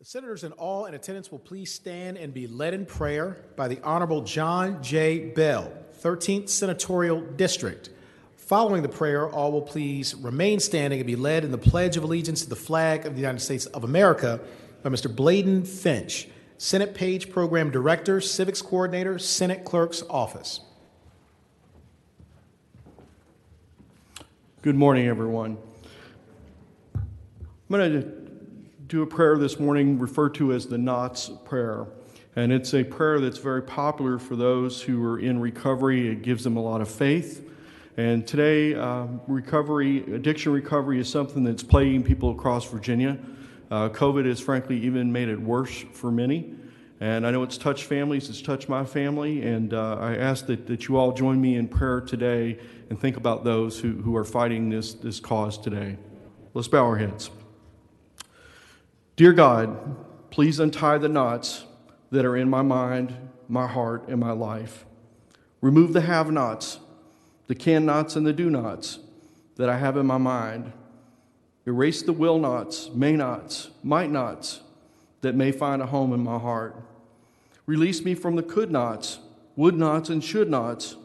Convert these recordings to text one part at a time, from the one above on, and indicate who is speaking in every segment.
Speaker 1: The senators and all in attendance will please stand and be led in prayer by the Honorable John J. Bell, 13th Senatorial District. Following the prayer, all will please remain standing and be led in the Pledge of Allegiance to the flag of the United States of America by Mr. Bladen Finch, Senate Page Program Director, Civics Coordinator, Senate Clerk's Office.
Speaker 2: Good morning, everyone. I'm going to do a prayer this morning referred to as the Knots Prayer. And it's a prayer that's very popular for those who are in recovery. It gives them a lot of faith. And today, addiction recovery is something that's plaguing people across Virginia. COVID has frankly even made it worse for many. And I know it's touched families, it's touched my family, and I ask that you all join me in prayer today and think about those who are fighting this cause today. Let's bow our heads. Dear God, please untie the knots that are in my mind, my heart, and my life. Remove the have-nots, the can-nots, and the do-nots that I have in my mind. Erase the will-nots, may-nots, might-nots that may find a home in my heart. Release me from the could-nots, would-nots, and should-nots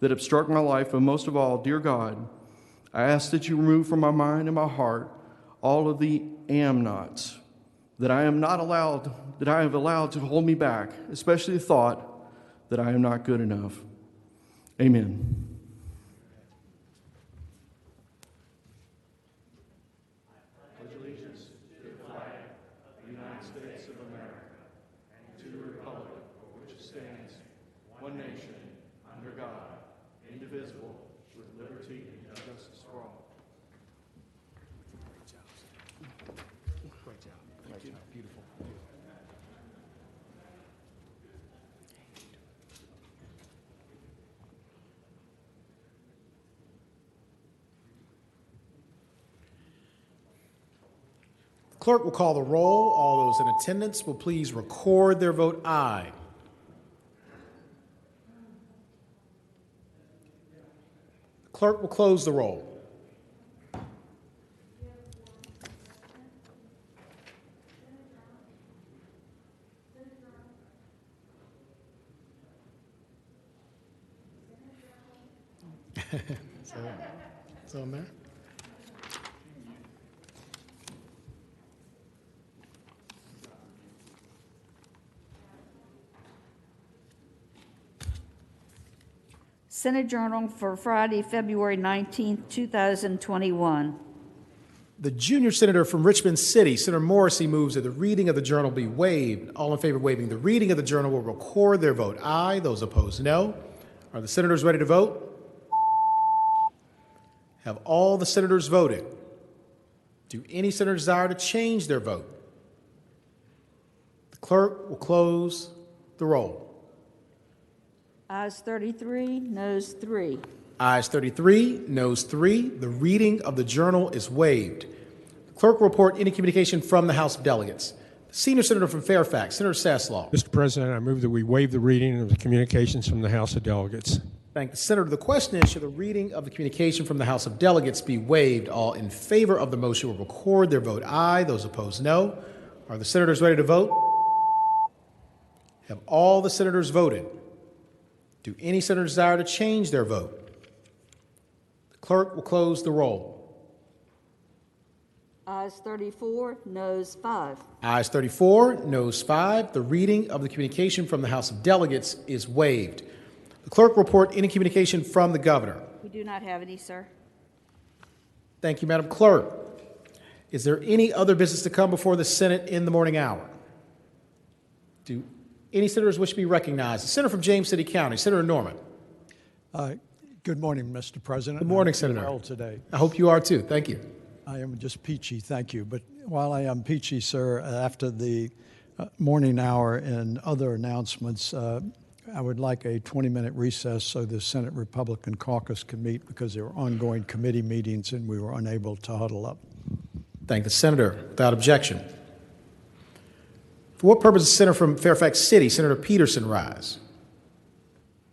Speaker 2: that obstruct my life. And most of all, dear God, I ask that you remove from my mind and my heart all of the am-nots that I have allowed to hold me back, especially the thought that I am not good enough. Amen. I pledge allegiance to the flag of the United States of America and to the republic for which it stands, one nation, under God, indivisible, with liberty and justice for all.
Speaker 1: Great job. Great job. Beautiful. The clerk will call the roll. All those in attendance will please record their vote aye. The clerk will close the roll. It's on there.
Speaker 3: Senate Journal for Friday, February 19th, 2021.
Speaker 1: The junior senator from Richmond City, Senator Morrissey, moves that the reading of the journal be waived. All in favor of waiving the reading of the journal will record their vote aye. Those opposed, no. Are the senators ready to vote? Have all the senators voted? Do any senator desire to change their vote? The clerk will close the roll.
Speaker 3: Ayes 33, noes 3.
Speaker 1: Ayes 33, noes 3. The reading of the journal is waived. The clerk will report any communication from the House of Delegates. The senior senator from Fairfax, Senator Saslaw.
Speaker 4: Mr. President, I move that we waive the reading of the communications from the House of Delegates.
Speaker 1: Thank the senator. The question is, should the reading of the communication from the House of Delegates be waived? All in favor of the motion will record their vote aye. Those opposed, no. Are the senators ready to vote? Have all the senators voted? Do any senators desire to change their vote? The clerk will close the roll.
Speaker 3: Ayes 34, noes 5.
Speaker 1: Ayes 34, noes 5. The reading of the communication from the House of Delegates is waived. The clerk will report any communication from the governor.
Speaker 3: We do not have any, sir.
Speaker 1: Thank you, Madam Clerk. Is there any other business to come before the Senate in the morning hour? Do any senators wish to be recognized? The senator from James City County, Senator Norman.
Speaker 5: Good morning, Mr. President.
Speaker 1: Good morning, Senator.
Speaker 5: Well today.
Speaker 1: I hope you are too. Thank you.
Speaker 5: I am just peachy, thank you. But while I am peachy, sir, after the morning hour and other announcements, I would like a 20-minute recess so the Senate Republican caucus can meet because there were ongoing committee meetings and we were unable to huddle up.
Speaker 1: Thank the senator. Without objection. For what purpose does the senator from Fairfax City, Senator Peterson, rise?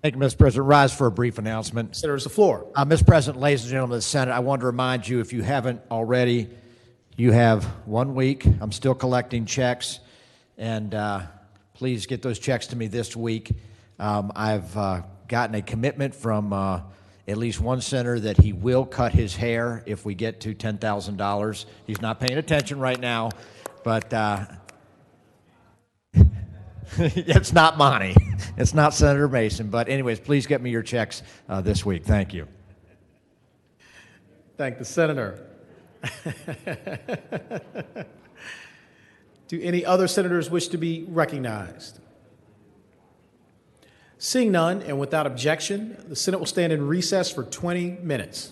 Speaker 6: Thank you, Mr. President. Rise for a brief announcement.
Speaker 1: Senator, the floor.
Speaker 6: Mr. President, ladies and gentlemen of the Senate, I want to remind you, if you haven't already, You have 1 week. I'm still collecting checks, and please get those checks to me this week. I've gotten a commitment from at least one senator that he will cut his hair if we get to $10,000. He's not paying attention right now, but it's not Monty. It's not Senator Mason. But anyways, please get me your checks this week. Thank you.
Speaker 1: Thank the senator. Do any other senators wish to be recognized? Seeing none and without objection, the Senate will stand in recess for 20 minutes.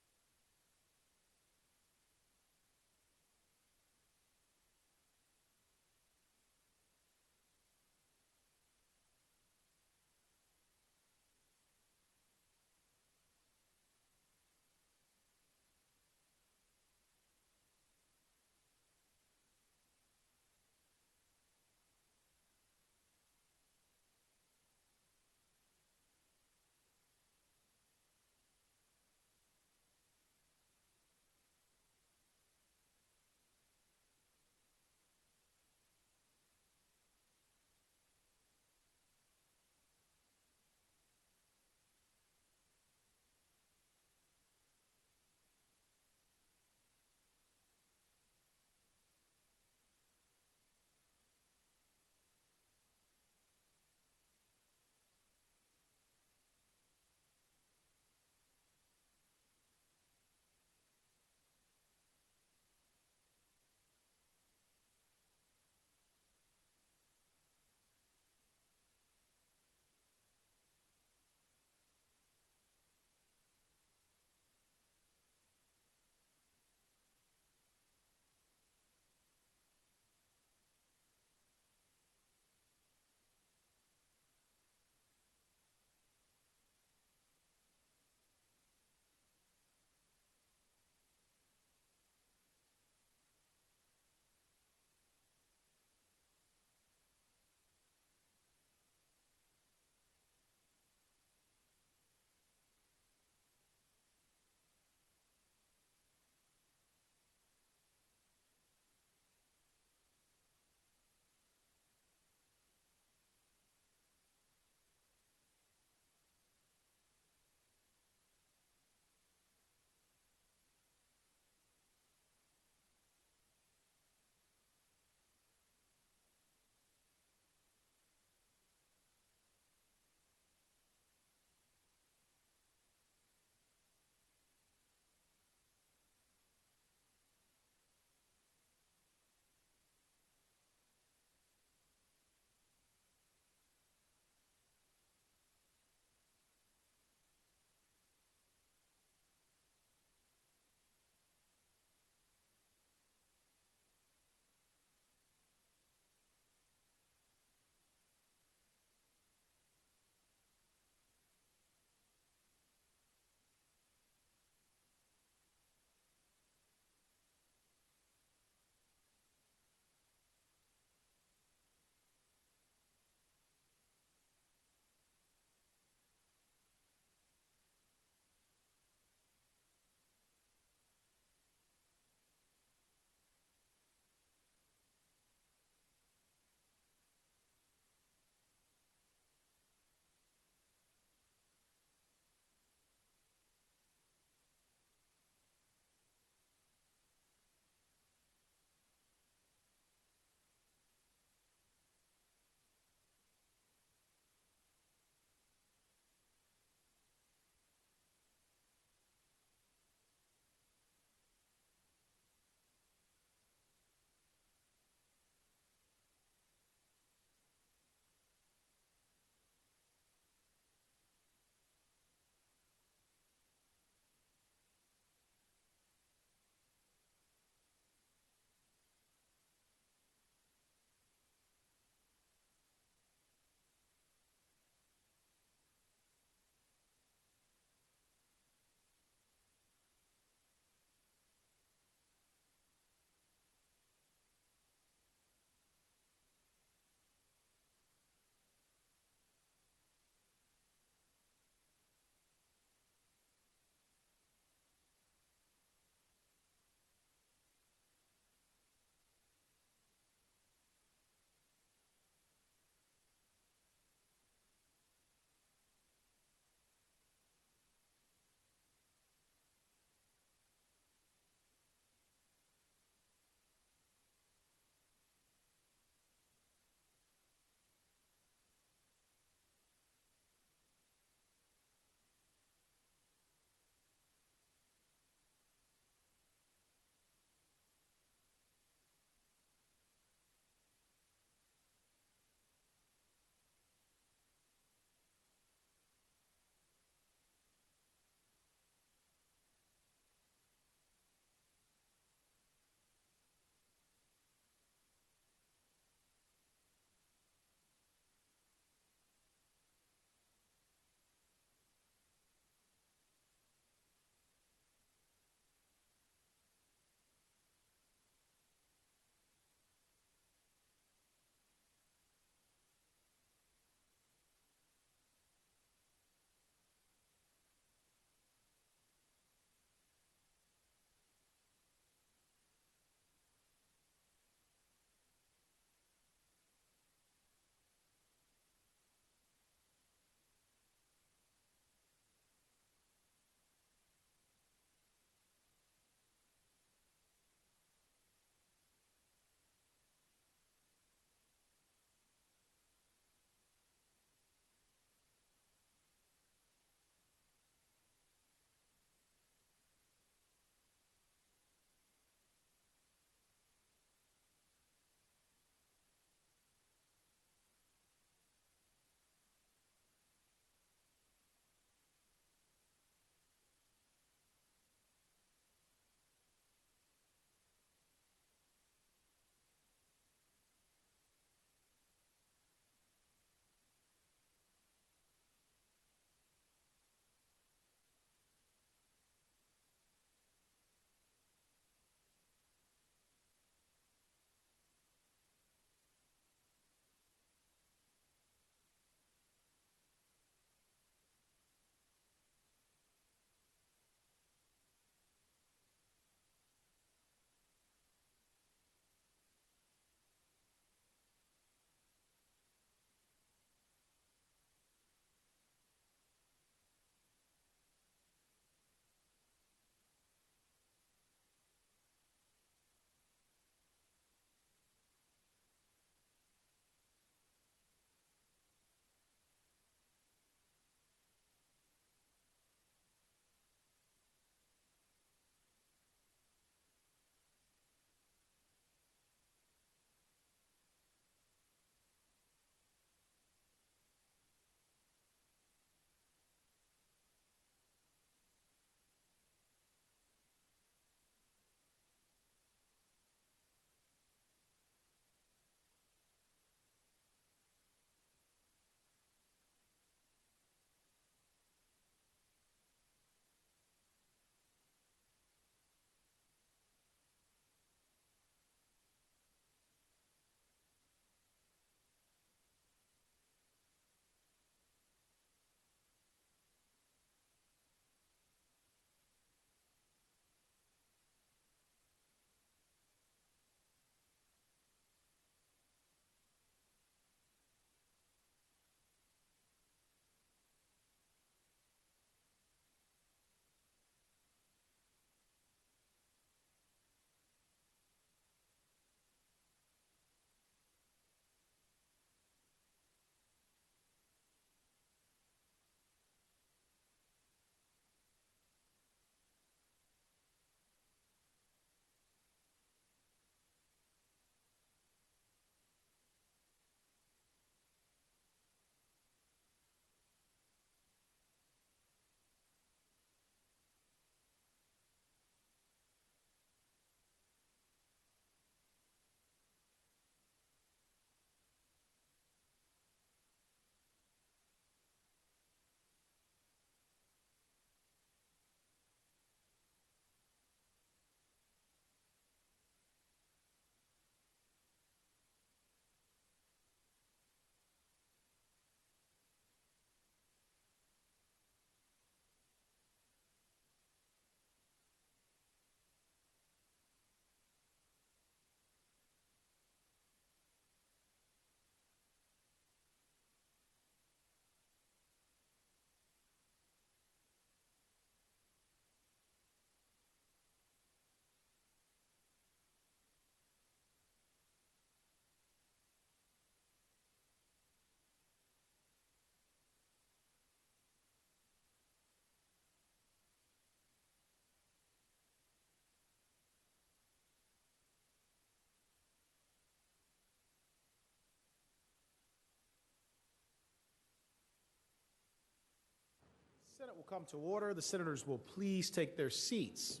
Speaker 1: Senate will come to order. The senators will please take their seats.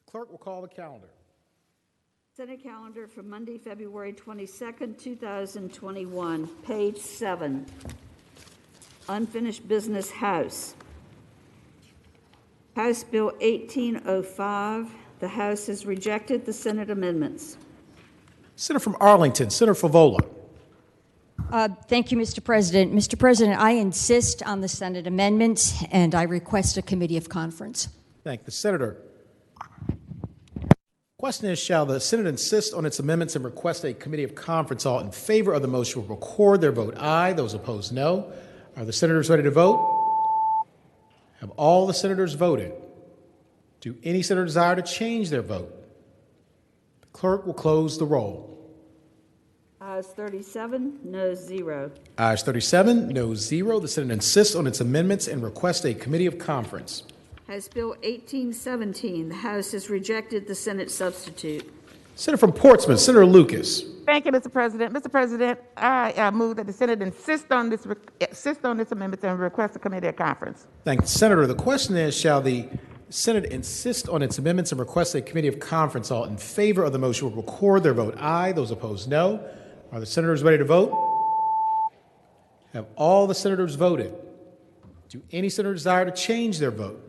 Speaker 1: The clerk will call the calendar.
Speaker 3: Senate calendar for Monday, February 22nd, 2021, page 7. Unfinished business House. House Bill 1805. The House has rejected the Senate amendments.
Speaker 1: Senator from Arlington, Senator Favola.
Speaker 7: Thank you, Mr. President. Mr. President, I insist on the Senate amendments, and I request a committee of conference.
Speaker 1: Thank the senator. Question is, shall the Senate insist on its amendments and request a committee of conference? All in favor of the motion will record their vote aye. Those opposed, no. Are the senators ready to vote? Have all the senators voted? Do any senator desire to change their vote? The clerk will close the roll.
Speaker 3: Ayes 37, noes 0.
Speaker 1: Ayes 37, noes 0. The Senate insists on its amendments and requests a committee of conference.
Speaker 3: House Bill 1817. The House has rejected the Senate substitute.
Speaker 1: Senator from Portsmouth, Senator Lucas.
Speaker 8: Thank you, Mr. President. Mr. President, I move that the Senate insist on this amendment and request a committee of conference.
Speaker 1: Thank the senator. The question is, shall the Senate insist on its amendments and request a committee of conference? All in favor of the motion will record their vote aye. Those opposed, no. Are the senators ready to vote? Have all the senators voted? Do any senator desire to change their vote?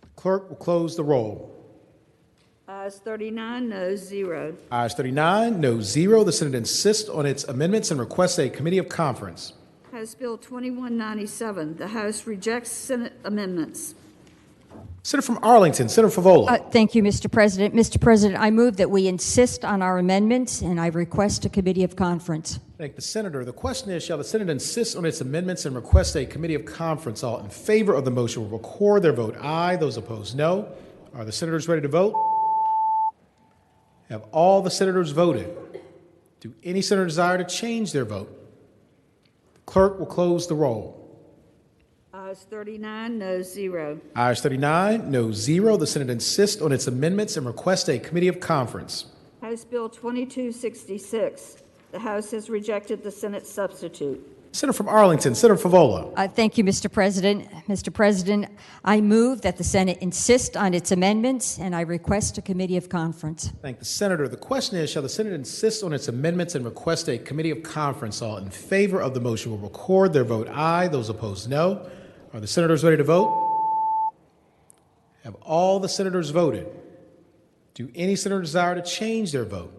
Speaker 1: The clerk will close the roll.
Speaker 3: Ayes 39, noes 0.
Speaker 1: Ayes 39, noes 0. The Senate insists on its amendments and requests a committee of conference.
Speaker 3: House Bill 2197. The House rejects Senate amendments.
Speaker 1: Senator from Arlington, Senator Favola.
Speaker 7: Thank you, Mr. President. Mr. President, I move that we insist on our amendments, and I request a committee of conference.
Speaker 1: Thank the senator. The question is, shall the Senate insist on its amendments and request a committee of conference? All in favor of the motion will record their vote aye. Those opposed, no. Are the senators ready to vote? Have all the senators voted? Do any senator desire to change their vote? The clerk will close the roll.
Speaker 3: Ayes 39, noes 0.
Speaker 1: Ayes 39, noes 0. The Senate insists on its amendments and requests a committee of conference.
Speaker 3: House Bill 2266. The House has rejected the Senate substitute.
Speaker 1: Senator from Arlington, Senator Favola.
Speaker 7: Thank you, Mr. President. Mr. President, I move that the Senate insist on its amendments, and I request a committee of conference.
Speaker 1: Thank the senator. The question is, shall the Senate insist on its amendments and request a committee of conference? All in favor of the motion will record their vote aye. Those opposed, no. Are the senators ready to vote? Have all the senators voted? Do any senator desire to change their vote?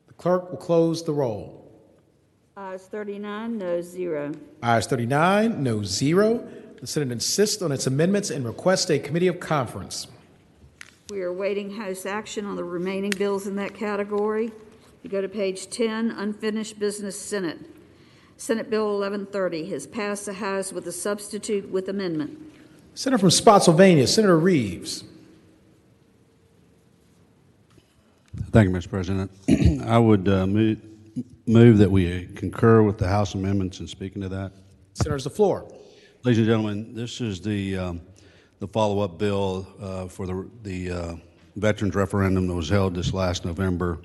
Speaker 1: The clerk will close the roll.
Speaker 3: Ayes 39, noes 0.
Speaker 1: Ayes 39, noes 0. The Senate insists on its amendments and requests a committee of conference.
Speaker 3: We are awaiting House action on the remaining bills in that category. You go to page 10, unfinished business Senate. Senate Bill 1130 has passed the House with a substitute with amendment.
Speaker 1: Senator from Spotsylvania, Senator Reeves.
Speaker 9: Thank you, Mr. President. I would move that we concur with the House amendments and speaking to that.
Speaker 1: Senators, the floor.
Speaker 9: Ladies and gentlemen, this is the follow-up bill for the veterans referendum that was held this last November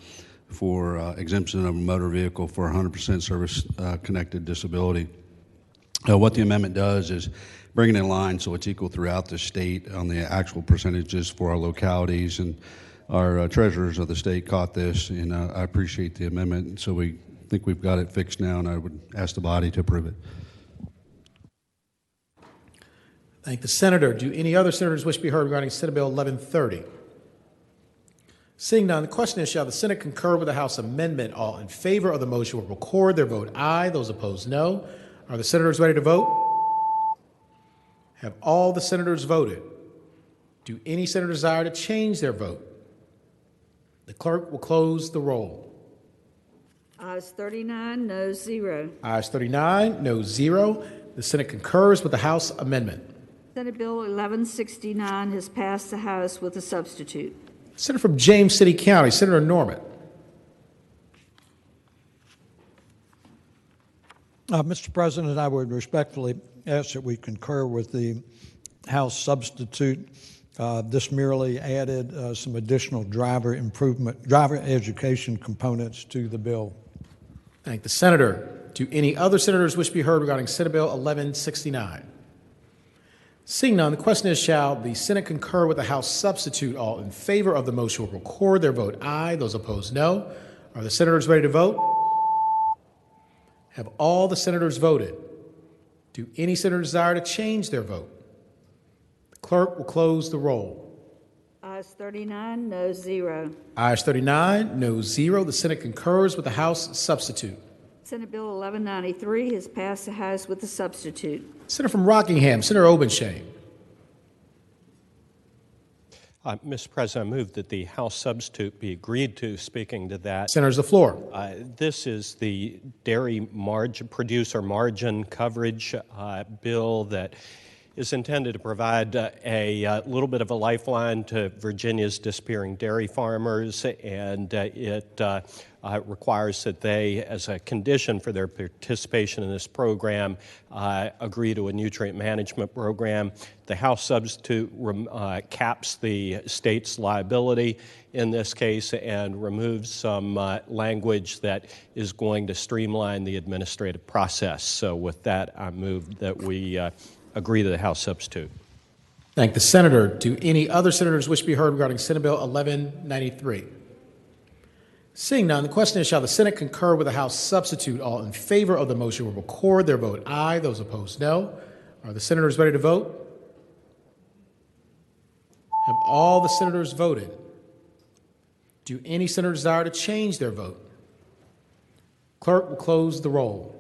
Speaker 9: for exemption of a motor vehicle for 100% service-connected disability. What the amendment does is bring it in line so it's equal throughout the state on the actual percentages for our localities, and our treasurers of the state caught this, and I appreciate the amendment, so we think we've got it fixed now, and I would ask the body to approve it.
Speaker 1: Thank the senator. Do any other senators wish to be heard regarding Senate Bill 1130? Seeing none, the question is, shall the Senate concur with the House amendment? All in favor of the motion will record their vote aye. Those opposed, no. Are the senators ready to vote? Have all the senators voted? Do any senator desire to change their vote? The clerk will close the roll.
Speaker 3: Ayes 39, noes 0.
Speaker 1: Ayes 39, noes 0. The Senate concurs with the House amendment.
Speaker 3: Senate Bill 1169 has passed the House with a substitute.
Speaker 1: Senator from James City County, Senator Norman.
Speaker 5: Mr. President, I would respectfully ask that we concur with the House substitute This merely added some additional driver education components to the bill.
Speaker 1: Thank the senator. Do any other senators wish to be heard regarding Senate Bill 1169? Seeing none, the question is, shall the Senate concur with the House substitute? All in favor of the motion will record their vote aye. Those opposed, no. Are the senators ready to vote? Have all the senators voted? Do any senators desire to change their vote? The clerk will close the roll.
Speaker 3: Ayes 39, no 0.
Speaker 1: Ayes 39, no 0. The Senate concurs with the House substitute.
Speaker 3: Senate Bill 1193 has passed the House with the substitute.
Speaker 1: Senator from Rockingham, Senator Obenshain.
Speaker 10: Mr. President, I move that the House substitute be agreed to. Speaking to that,
Speaker 1: Senators, the floor.
Speaker 10: This is the dairy producer margin coverage bill that is intended to provide a little bit of a lifeline to Virginia's disappearing dairy farmers, and it requires that they, as a condition for their participation in this program, agree to a nutrient management program. The House substitute caps the state's liability in this case and removes some language that is going to streamline the administrative process. So with that, I move that we agree to the House substitute.
Speaker 1: Thank the senator. Do any other senators wish to be heard regarding Senate Bill 1193? Seeing none, the question is, shall the Senate concur with the House substitute? All in favor of the motion will record their vote aye. Those opposed, no. Are the senators ready to vote? Have all the senators voted? Do any senators desire to change their vote? Clerk will close the roll.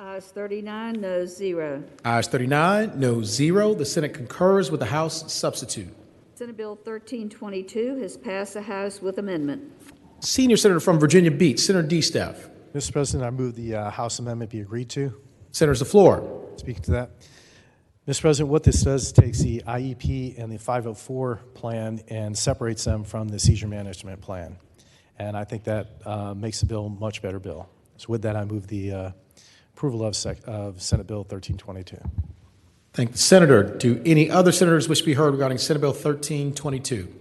Speaker 3: Ayes 39, no 0.
Speaker 1: Ayes 39, no 0. The Senate concurs with the House substitute.
Speaker 3: Senate Bill 1322 has passed the House with amendment.
Speaker 1: Senior Senator from Virginia Beach, Senator DeStaff.
Speaker 11: Mr. President, I move the House amendment be agreed to.
Speaker 1: Senators, the floor.
Speaker 11: Speaking to that. Mr. President, what this does is takes the IEP and the 504 plan and separates them from the seizure management plan. And I think that makes the bill a much better bill. So with that, I move the approval of Senate Bill 1322.
Speaker 1: Thank the senator. Do any other senators wish to be heard regarding Senate Bill 1322?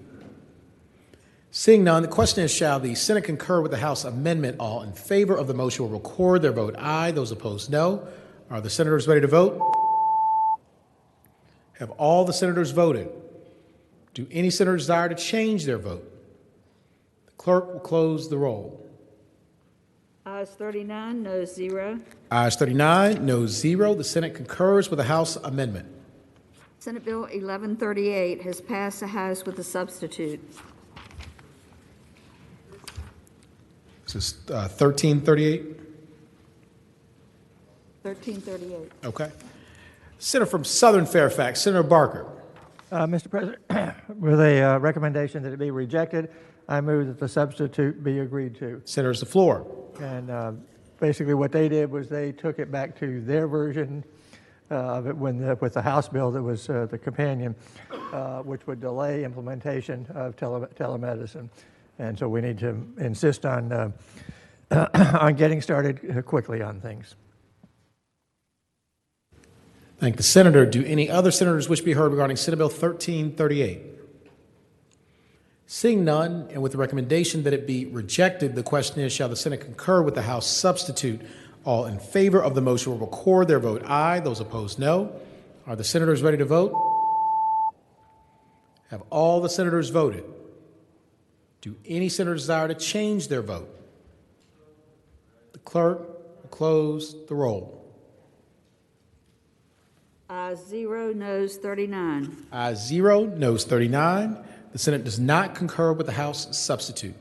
Speaker 1: Seeing none, the question is, shall the Senate concur with the House amendment? All in favor of the motion will record their vote aye. Those opposed, no. Are the senators ready to vote? Have all the senators voted? Do any senators desire to change their vote? The clerk will close the roll.
Speaker 3: Ayes 39, no 0.
Speaker 1: Ayes 39, no 0. The Senate concurs with the House amendment.
Speaker 3: Senate Bill 1138 has passed the House with a substitute.
Speaker 1: This is 1338?
Speaker 3: 1338.
Speaker 1: Okay. Senator from Southern Fairfax, Senator Barker.
Speaker 12: Mr. President, with a recommendation that it be rejected, I move that the substitute be agreed to.
Speaker 1: Senators, the floor.
Speaker 12: And basically what they did was they took it back to their version of it with the House bill that was the companion, which would delay implementation of telemedicine. And so we need to insist on on getting started quickly on things.
Speaker 1: Thank the senator. Do any other senators wish to be heard regarding Senate Bill 1338? Seeing none, and with the recommendation that it be rejected, the question is, shall the Senate concur with the House substitute? All in favor of the motion will record their vote aye. Those opposed, no. Are the senators ready to vote? Have all the senators voted? Do any senators desire to change their vote? The clerk will close the roll.
Speaker 3: Ayes 0, noes 39.
Speaker 1: Ayes 0, noes 39. The Senate does not concur with the House substitute.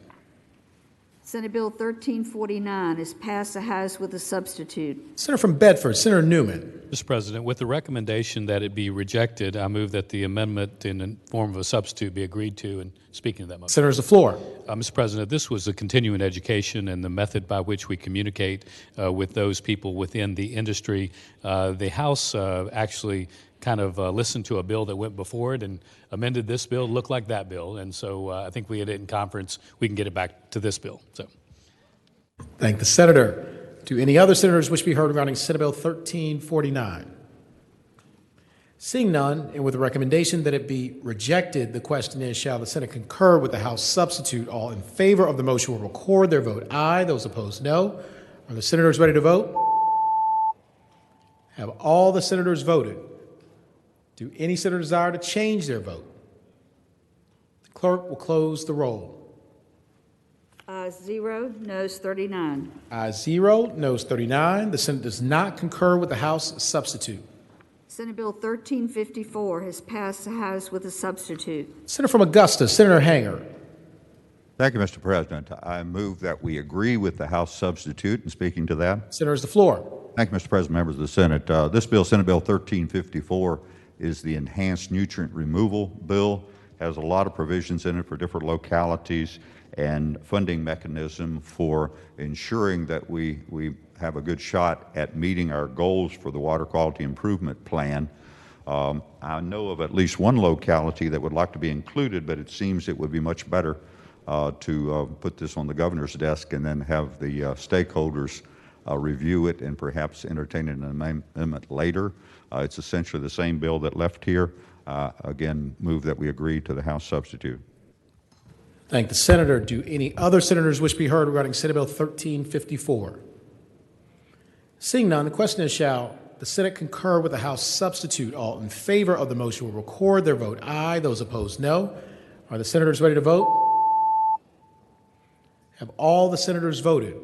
Speaker 3: Senate Bill 1349 has passed the House with a substitute.
Speaker 1: Senator from Bedford, Senator Newman.
Speaker 13: Mr. President, with the recommendation that it be rejected, I move that the amendment in the form of a substitute be agreed to. And speaking of that motion,
Speaker 1: Senators, the floor.
Speaker 13: Mr. President, this was a continuing education and the method by which we communicate with those people within the industry. The House actually kind of listened to a bill that went before it and amended this bill to look like that bill. And so I think we had it in conference. We can get it back to this bill. So,
Speaker 1: thank the senator. Do any other senators wish to be heard regarding Senate Bill 1349? Seeing none, and with the recommendation that it be rejected, the question is, shall the Senate concur with the House substitute? All in favor of the motion will record their vote aye. Those opposed, no. Are the senators ready to vote? Have all the senators voted? Do any senator desire to change their vote? The clerk will close the roll.
Speaker 3: Ayes 0, noes 39.
Speaker 1: Ayes 0, noes 39. The Senate does not concur with the House substitute.
Speaker 3: Senate Bill 1354 has passed the House with a substitute.
Speaker 1: Senator from Augusta, Senator Hanger.
Speaker 14: Thank you, Mr. President. I move that we agree with the House substitute. And speaking to that,
Speaker 1: Senator has the floor.
Speaker 14: thank you, Mr. President, members of the Senate. This bill, Senate Bill 1354, is the Enhanced Nutrient Removal Bill. Has a lot of provisions in it for different localities and funding mechanism for ensuring that we have a good shot at meeting our goals for the Water Quality Improvement Plan. I know of at least one locality that would like to be included, but it seems it would be much better to put this on the governor's desk and then have the stakeholders review it and perhaps entertain an amendment later. It's essentially the same bill that left here. Again, move that we agree to the House substitute.
Speaker 1: Thank the senator. Do any other senators wish to be heard regarding Senate Bill 1354? Seeing none, the question is, shall the Senate concur with the House substitute? All in favor of the motion will record their vote aye. Those opposed, no. Are the senators ready to vote? Have all the senators voted?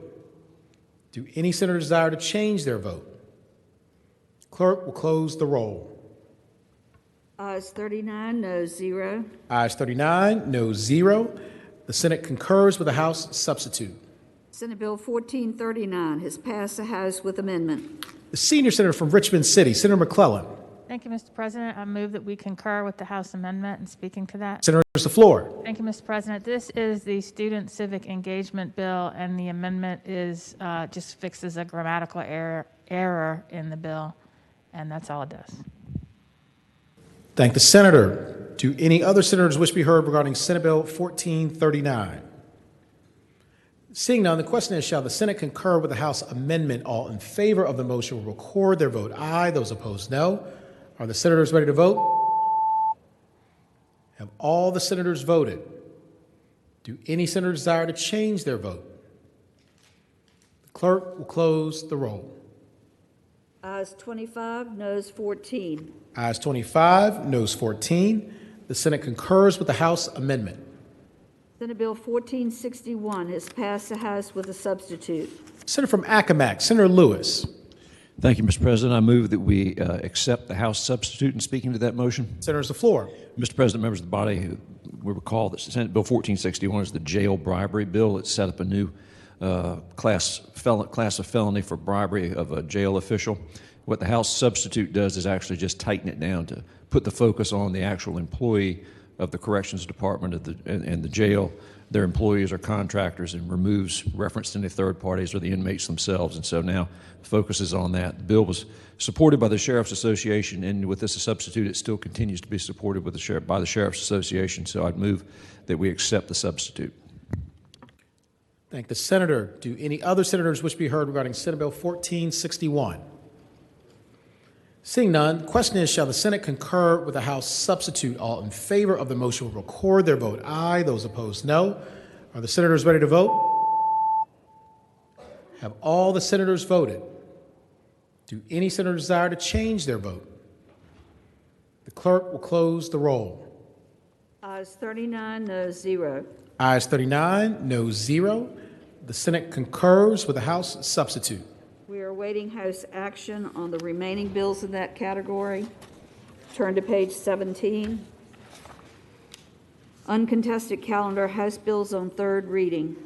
Speaker 1: Do any senators desire to change their vote? Clerk will close the roll.
Speaker 3: Ayes 39, noes 0.
Speaker 1: Ayes 39, noes 0. The Senate concurs with the House substitute.
Speaker 3: Senate Bill 1439 has passed the House with amendment.
Speaker 1: The senior senator from Richmond City, Senator McClellan.
Speaker 15: Thank you, Mr. President. I move that we concur with the House amendment. And speaking to that,
Speaker 1: Senator has the floor.
Speaker 15: thank you, Mr. President. This is the Student Civic Engagement Bill, and the amendment is just fixes a grammatical error in the bill, and that's all it does.
Speaker 1: Thank the senator. Do any other senators wish to be heard regarding Senate Bill 1439? Seeing none, the question is, shall the Senate concur with the House amendment? All in favor of the motion will record their vote aye. Those opposed, no. Are the senators ready to vote? Have all the senators voted? Do any senators desire to change their vote? The clerk will close the roll.
Speaker 3: Ayes 25, noes 14.
Speaker 1: Ayes 25, noes 14. The Senate concurs with the House amendment.
Speaker 3: Senate Bill 1461 has passed the House with a substitute.
Speaker 1: Senator from Accomack, Senator Lewis.
Speaker 16: Thank you, Mr. President. I move that we accept the House substitute. And speaking to that motion,
Speaker 1: Senator has the floor.
Speaker 16: Mr. President, members of the body, we recall that Senate Bill 1461 is the jail bribery bill. It set up a new class of felony for bribery of a jail official. What the House substitute does is actually just tighten it down to put the focus on the actual employee of the Corrections Department and the jail, their employees or contractors, and removes reference to any third parties or the inmates themselves. And so now the focus is on that. The bill was supported by the Sheriff's Association, and with this substitute, it still continues to be supported with by the Sheriff's Association. So I'd move that we accept the substitute.
Speaker 1: Thank the senator. Do any other senators wish to be heard regarding Senate Bill 1461? Seeing none, the question is, shall the Senate concur with the House substitute? All in favor of the motion will record their vote aye. Those opposed, no. Are the senators ready to vote? Have all the senators voted? Do any senators desire to change their vote? The clerk will close the roll.
Speaker 3: Ayes 39, noes 0.
Speaker 1: Ayes 39, noes 0. The Senate concurs with the House substitute.
Speaker 3: We are awaiting House action on the remaining bills in that category. Turn to page 17. Uncontested calendar, House bills on third reading.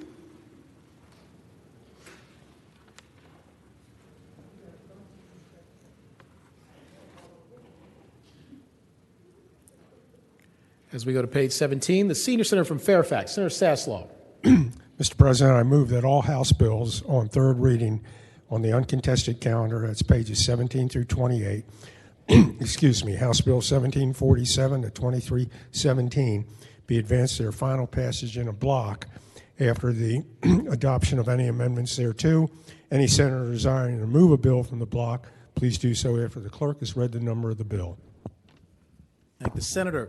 Speaker 1: As we go to page 17, the senior senator from Fairfax, Senator Saslaw.
Speaker 4: Mr. President, I move that all House bills on third reading on the uncontested calendar, that's pages 17 through 28, excuse me, House Bill 1747 to 2317, be advanced to their final passage in a block after the adoption of any amendments thereto. Any senator desiring to remove a bill from the block, please do so after the clerk has read the number of the bill.
Speaker 1: Thank the senator.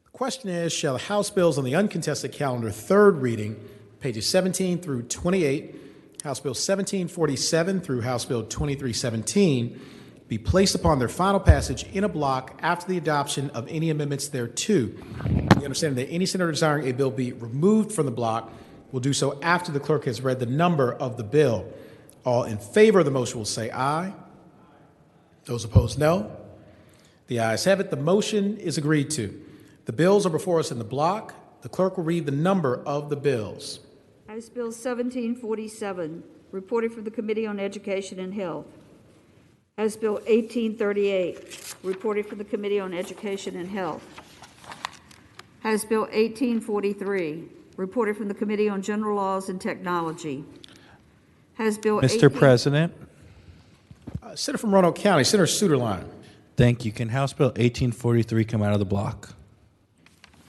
Speaker 1: The question is, shall the House bills on the uncontested calendar, third reading, pages 17 through 28, House Bill 1747 through House Bill 2317, be placed upon their final passage in a block after the adoption of any amendments thereto? We understand that any senator desiring a bill be removed from the block will do so after the clerk has read the number of the bill. All in favor of the motion will say aye. Those opposed, no. The ayes have it. The motion is agreed to. The bills are before us in the block. The clerk will read the number of the bills.
Speaker 3: House Bill 1747, reported from the Committee on Education and Health. House Bill 1838, reported from the Committee on Education and Health. House Bill 1843, reported from the Committee on General Laws and Technology. House Bill
Speaker 17: Mr. President.
Speaker 1: Senator from Roanoke County, Senator Suderline.
Speaker 17: Thank you. Can House Bill 1843 come out of the block?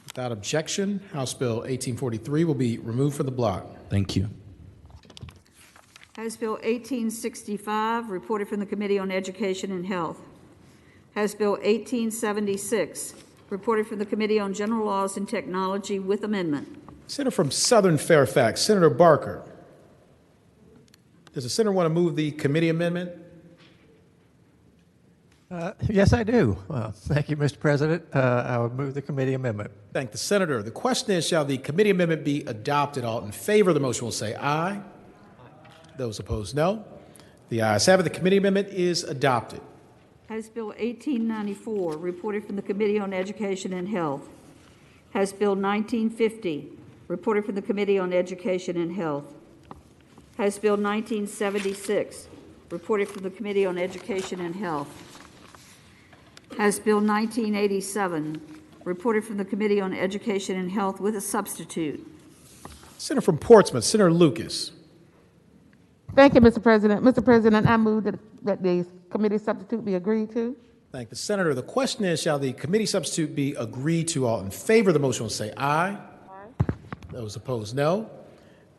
Speaker 1: Without objection, House Bill 1843 will be removed from the block.
Speaker 17: Thank you.
Speaker 3: House Bill 1865, reported from the Committee on Education and Health. House Bill 1876, reported from the Committee on General Laws and Technology with amendment.
Speaker 1: Senator from Southern Fairfax, Senator Barker. Does the senator want to move the committee amendment?
Speaker 12: Yes, I do. Thank you, Mr. President. I would move the committee amendment.
Speaker 1: Thank the senator. The question is, shall the committee amendment be adopted? All in favor of the motion will say aye. Those opposed, no. The ayes have it. The committee amendment is adopted.
Speaker 3: House Bill 1894, reported from the Committee on Education and Health. House Bill 1950, reported from the Committee on Education and Health. House Bill 1976, reported from the Committee on Education and Health. House Bill 1987, reported from the Committee on Education and Health with a substitute.
Speaker 1: Senator from Portsmouth, Senator Lucas.
Speaker 8: Thank you, Mr. President. Mr. President, I move that the committee substitute be agreed to.
Speaker 1: Thank the senator. The question is, shall the committee substitute be agreed to? All in favor of the motion will say aye. Aye. Those opposed, no.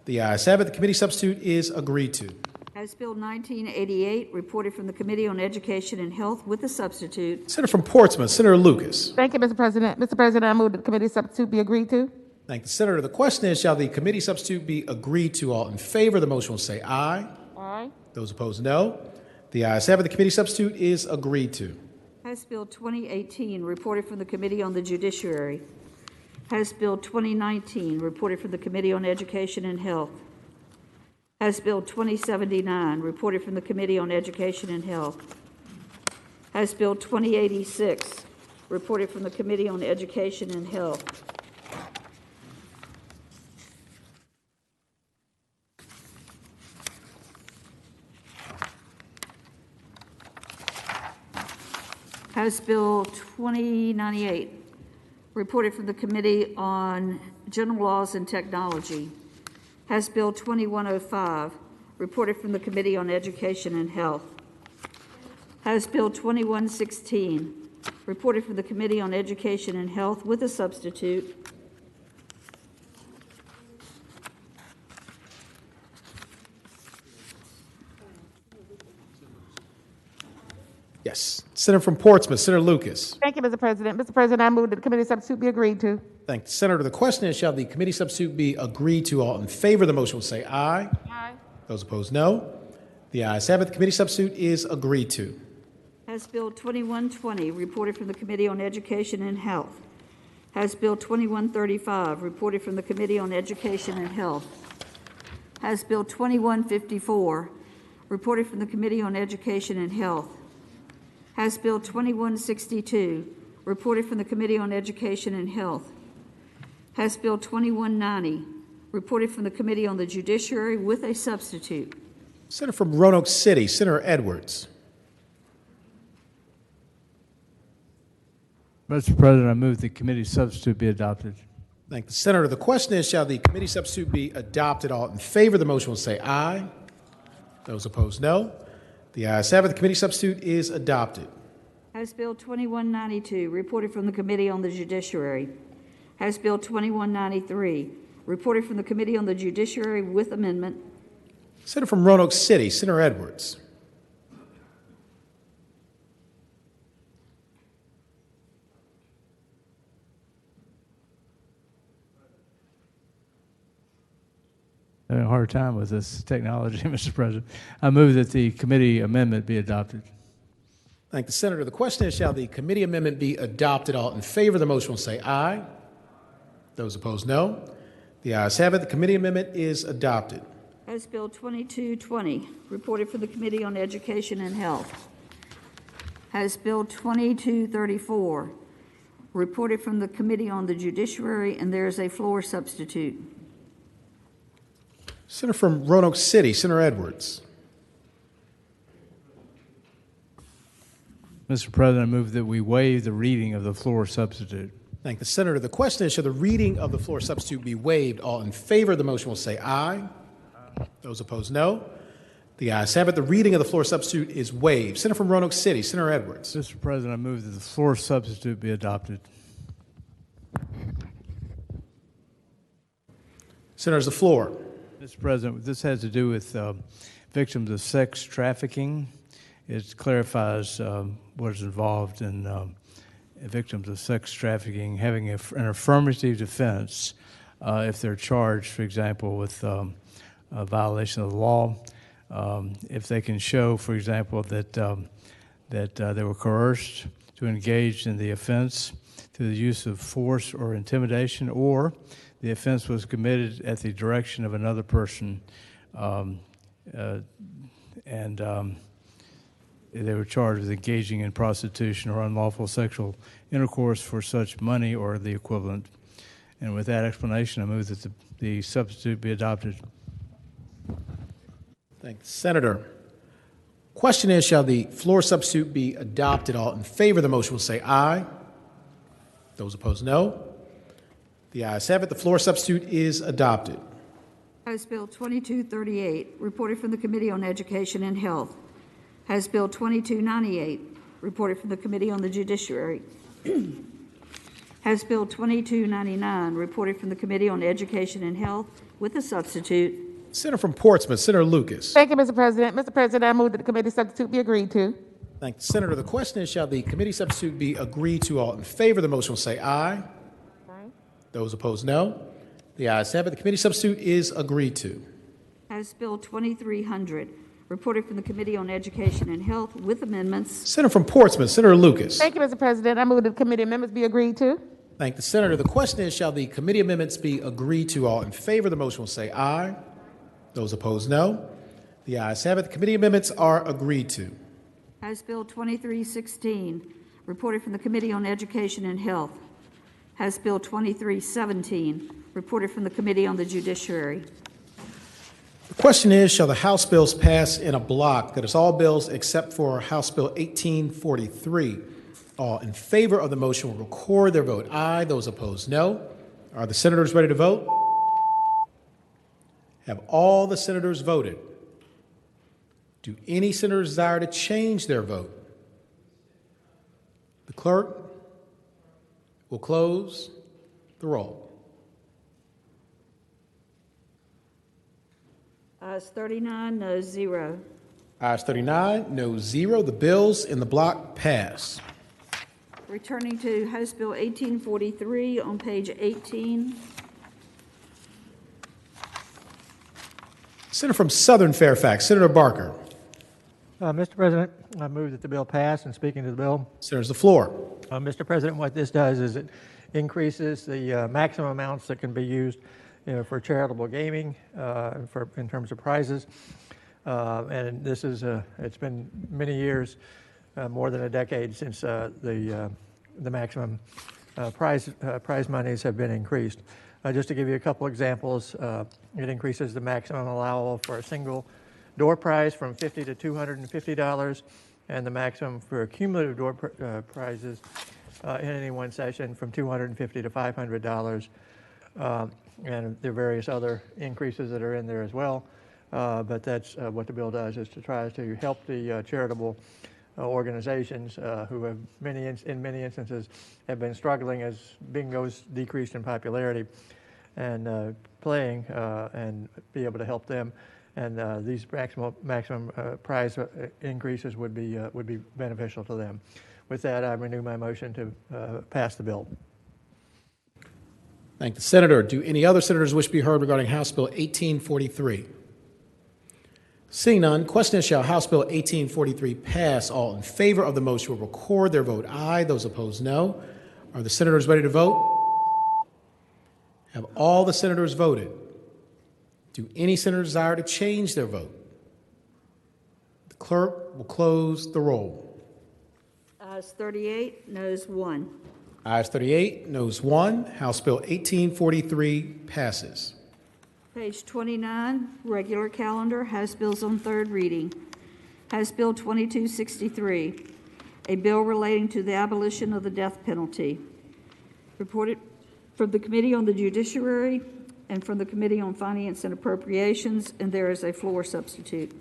Speaker 1: The ayes have it. The committee substitute is agreed to.
Speaker 3: House Bill 1988, reported from the Committee on Education and Health with a substitute.
Speaker 1: Senator from Portsmouth, Senator Lucas.
Speaker 8: Thank you, Mr. President. Mr. President, I move that the committee substitute be agreed to.
Speaker 1: Thank the senator. The question is, shall the committee substitute be agreed to? All in favor of the motion will say aye.
Speaker 8: Aye.
Speaker 1: Those opposed, no. The ayes have it. The committee substitute is agreed to.
Speaker 3: House Bill 2018, reported from the Committee on the Judiciary. House Bill 2019, reported from the Committee on Education and Health. House Bill 2079, reported from the Committee on Education and Health. House Bill 2086, reported from the Committee on Education and Health. House Bill 2098, reported from the Committee on General Laws and Technology. House Bill 2105, reported from the Committee on Education and Health. House Bill 2116, reported from the Committee on Education and Health with a substitute.
Speaker 1: Yes. Senator from Portsmouth, Senator Lucas.
Speaker 8: Thank you, Mr. President. Mr. President, I move that the committee substitute be agreed to.
Speaker 1: Thank the senator. The question is, shall the committee substitute be agreed to? All in favor of the motion will say aye.
Speaker 8: Aye.
Speaker 1: Those opposed, no. The ayes have it. The committee substitute is agreed to.
Speaker 3: House Bill 2120, reported from the Committee on Education and Health. House Bill 2135, reported from the Committee on Education and Health. House Bill 2154, reported from the Committee on Education and Health. House Bill 2162, reported from the Committee on Education and Health. House Bill 2190, reported from the Committee on the Judiciary with a substitute.
Speaker 1: Senator from Roanoke City, Senator Edwards.
Speaker 18: Mr. President, I move the committee substitute be adopted.
Speaker 1: Thank the senator. The question is, shall the committee substitute be adopted? All in favor of the motion will say aye. Those opposed, no. The ayes have it. The committee substitute is adopted.
Speaker 3: House Bill 2192, reported from the Committee on the Judiciary. House Bill 2193, reported from the Committee on the Judiciary with amendment.
Speaker 1: Senator from Roanoke City, Senator Edwards.
Speaker 18: Having a hard time with this technology, Mr. President. I move that the committee amendment be adopted.
Speaker 1: Thank the senator. The question is, shall the committee amendment be adopted? All in favor of the motion will say aye. Those opposed, no. The ayes have it. The committee amendment is adopted.
Speaker 3: House Bill 2220, reported from the Committee on Education and Health. House Bill 2234, reported from the Committee on the Judiciary, and there is a floor substitute.
Speaker 1: Senator from Roanoke City, Senator Edwards.
Speaker 18: Mr. President, I move that we waive the reading of the floor substitute.
Speaker 1: Thank the senator. The question is, shall the reading of the floor substitute be waived? All in favor of the motion will say aye. Those opposed, no. The ayes have it. The reading of the floor substitute is waived. Senator from Roanoke City, Senator Edwards.
Speaker 18: Mr. President, I move that the floor substitute be adopted.
Speaker 1: Senators, the floor.
Speaker 18: Mr. President, this has to do with victims of sex trafficking. It clarifies what is involved in victims of sex trafficking having an affirmative defense if they're charged, for example, with a violation of the law. If they can show, for example, that they were coerced to engage in the offense through the use of force or intimidation, or the offense was committed at the direction of another person, they were charged with engaging in prostitution or unlawful sexual intercourse for such money or the equivalent. And with that explanation, I move that the substitute be adopted.
Speaker 1: Thank the senator. Question is, shall the floor substitute be adopted? All in favor of the motion will say aye. Those opposed, no. The ayes have it. The floor substitute is adopted.
Speaker 3: House Bill 2238, reported from the Committee on Education and Health. House Bill 2298, reported from the Committee on the Judiciary. House Bill 2299, reported from the Committee on Education and Health, with a substitute.
Speaker 1: Senator from Portsmouth, Senator Lucas.
Speaker 8: Thank you, Mr. President. Mr. President, I move that the committee substitute be agreed to.
Speaker 1: Thank the senator. The question is, shall the committee substitute be agreed to? All in favor of the motion will say aye. Aye. Those opposed, no. The ayes have it. The committee substitute is agreed to.
Speaker 3: House Bill 2300, reported from the Committee on Education and Health, with amendments.
Speaker 1: Senator from Portsmouth, Senator Lucas.
Speaker 8: Thank you, Mr. President. I move that the committee amendments be agreed to.
Speaker 1: Thank the senator. The question is, shall the committee amendments be agreed to? All in favor of the motion will say aye. Those opposed, no. The ayes have it. The committee amendments are agreed to.
Speaker 3: House Bill 2316, reported from the Committee on Education and Health. House Bill 2317, reported from the Committee on the Judiciary.
Speaker 1: The question is, shall the House bills pass in a block? That is, all bills except for House Bill 1843. All in favor of the motion will record their vote aye. Those opposed, no. Are the senators ready to vote? Have all the senators voted? Do any senators desire to change their vote? The clerk will close the roll.
Speaker 3: Ayes 39, no 0.
Speaker 1: Ayes 39, no 0. The bills in the block pass.
Speaker 3: Returning to House Bill 1843 on page 18.
Speaker 1: Senator from Southern Fairfax, Senator Barker.
Speaker 12: Mr. President, I move that the bill pass. And speaking to the bill,
Speaker 1: senators, the floor.
Speaker 12: Mr. President, what this does is it increases the maximum amounts that can be used for charitable gaming in terms of prizes. And this is it's been many years, more than a decade, since the maximum prize monies have been increased. Just to give you a couple examples, it increases the maximum allowable for a single door prize from $50 to $250, and the maximum for cumulative door prizes in any one session from $250 to $500. And there are various other increases that are in there as well. But that's what the bill does, is to try to help the charitable organizations who have in many instances have been struggling as bingo's decreased in popularity and playing and be able to help them. And these maximum prize increases would be beneficial to them. With that, I renew my motion to pass the bill.
Speaker 1: Thank the senator. Do any other senators wish to be heard regarding House Bill 1843? Seeing none, question is, shall House Bill 1843 pass? All in favor of the motion will record their vote aye. Those opposed, no. Are the senators ready to vote? Have all the senators voted? Do any senators desire to change their vote? The clerk will close the roll.
Speaker 3: Ayes 38, noes 1.
Speaker 1: Ayes 38, noes 1. House Bill 1843 passes.
Speaker 3: Page 29, regular calendar, House bills on third reading. House Bill 2263, a bill relating to the abolition of the death penalty. Reported from the Committee on the Judiciary and from the Committee on Finance and Appropriations, and there is a floor substitute.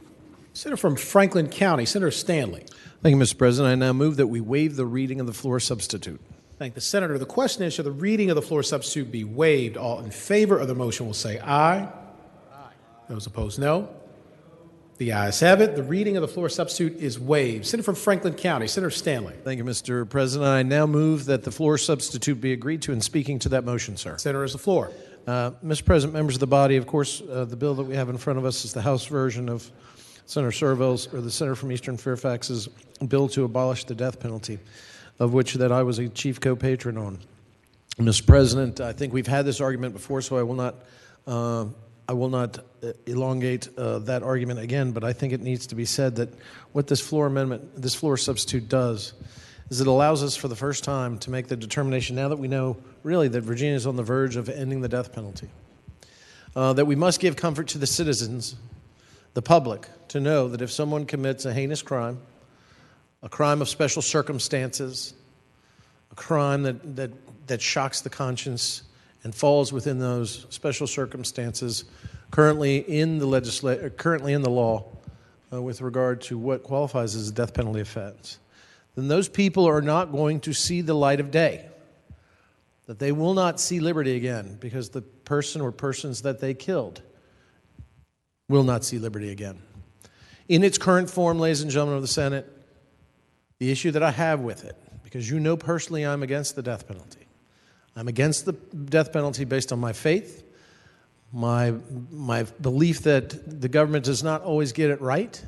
Speaker 1: Senator from Franklin County, Senator Stanley.
Speaker 19: Thank you, Mr. President. I now move that we waive the reading of the floor substitute.
Speaker 1: Thank the senator. The question is, shall the reading of the floor substitute be waived? All in favor of the motion will say aye. Those opposed, no. The ayes have it. The reading of the floor substitute is waived. Senator from Franklin County, Senator Stanley.
Speaker 19: Thank you, Mr. President. I now move that the floor substitute be agreed to. And speaking to that motion, sir.
Speaker 1: Senator, is the floor.
Speaker 19: Mr. President, members of the body, of course, the bill that we have in front of us is the House version of Senator Serville's, or the senator from Eastern Fairfax's bill to abolish the death penalty, of which that I was a chief co-patron on. Mr. President, I think we've had this argument before, so I will not elongate that argument again, but I think it needs to be said that what this floor substitute does is it allows us for the first time to make the determination, now that we know really that Virginia is on the verge of ending the death penalty, that we must give comfort to the citizens, the public, to know that if someone commits a heinous crime, a crime of special circumstances, a crime that shocks the conscience and falls within those special circumstances currently in the law with regard to what qualifies as a death penalty offense, then those people are not going to see the light of day, that they will not see liberty again because the person or persons that they killed will not see liberty again. In its current form, ladies and gentlemen of the Senate, the issue that I have with it, because you know personally I'm against the death penalty. I'm against the death penalty based on my faith, my belief that the government does not always get it right,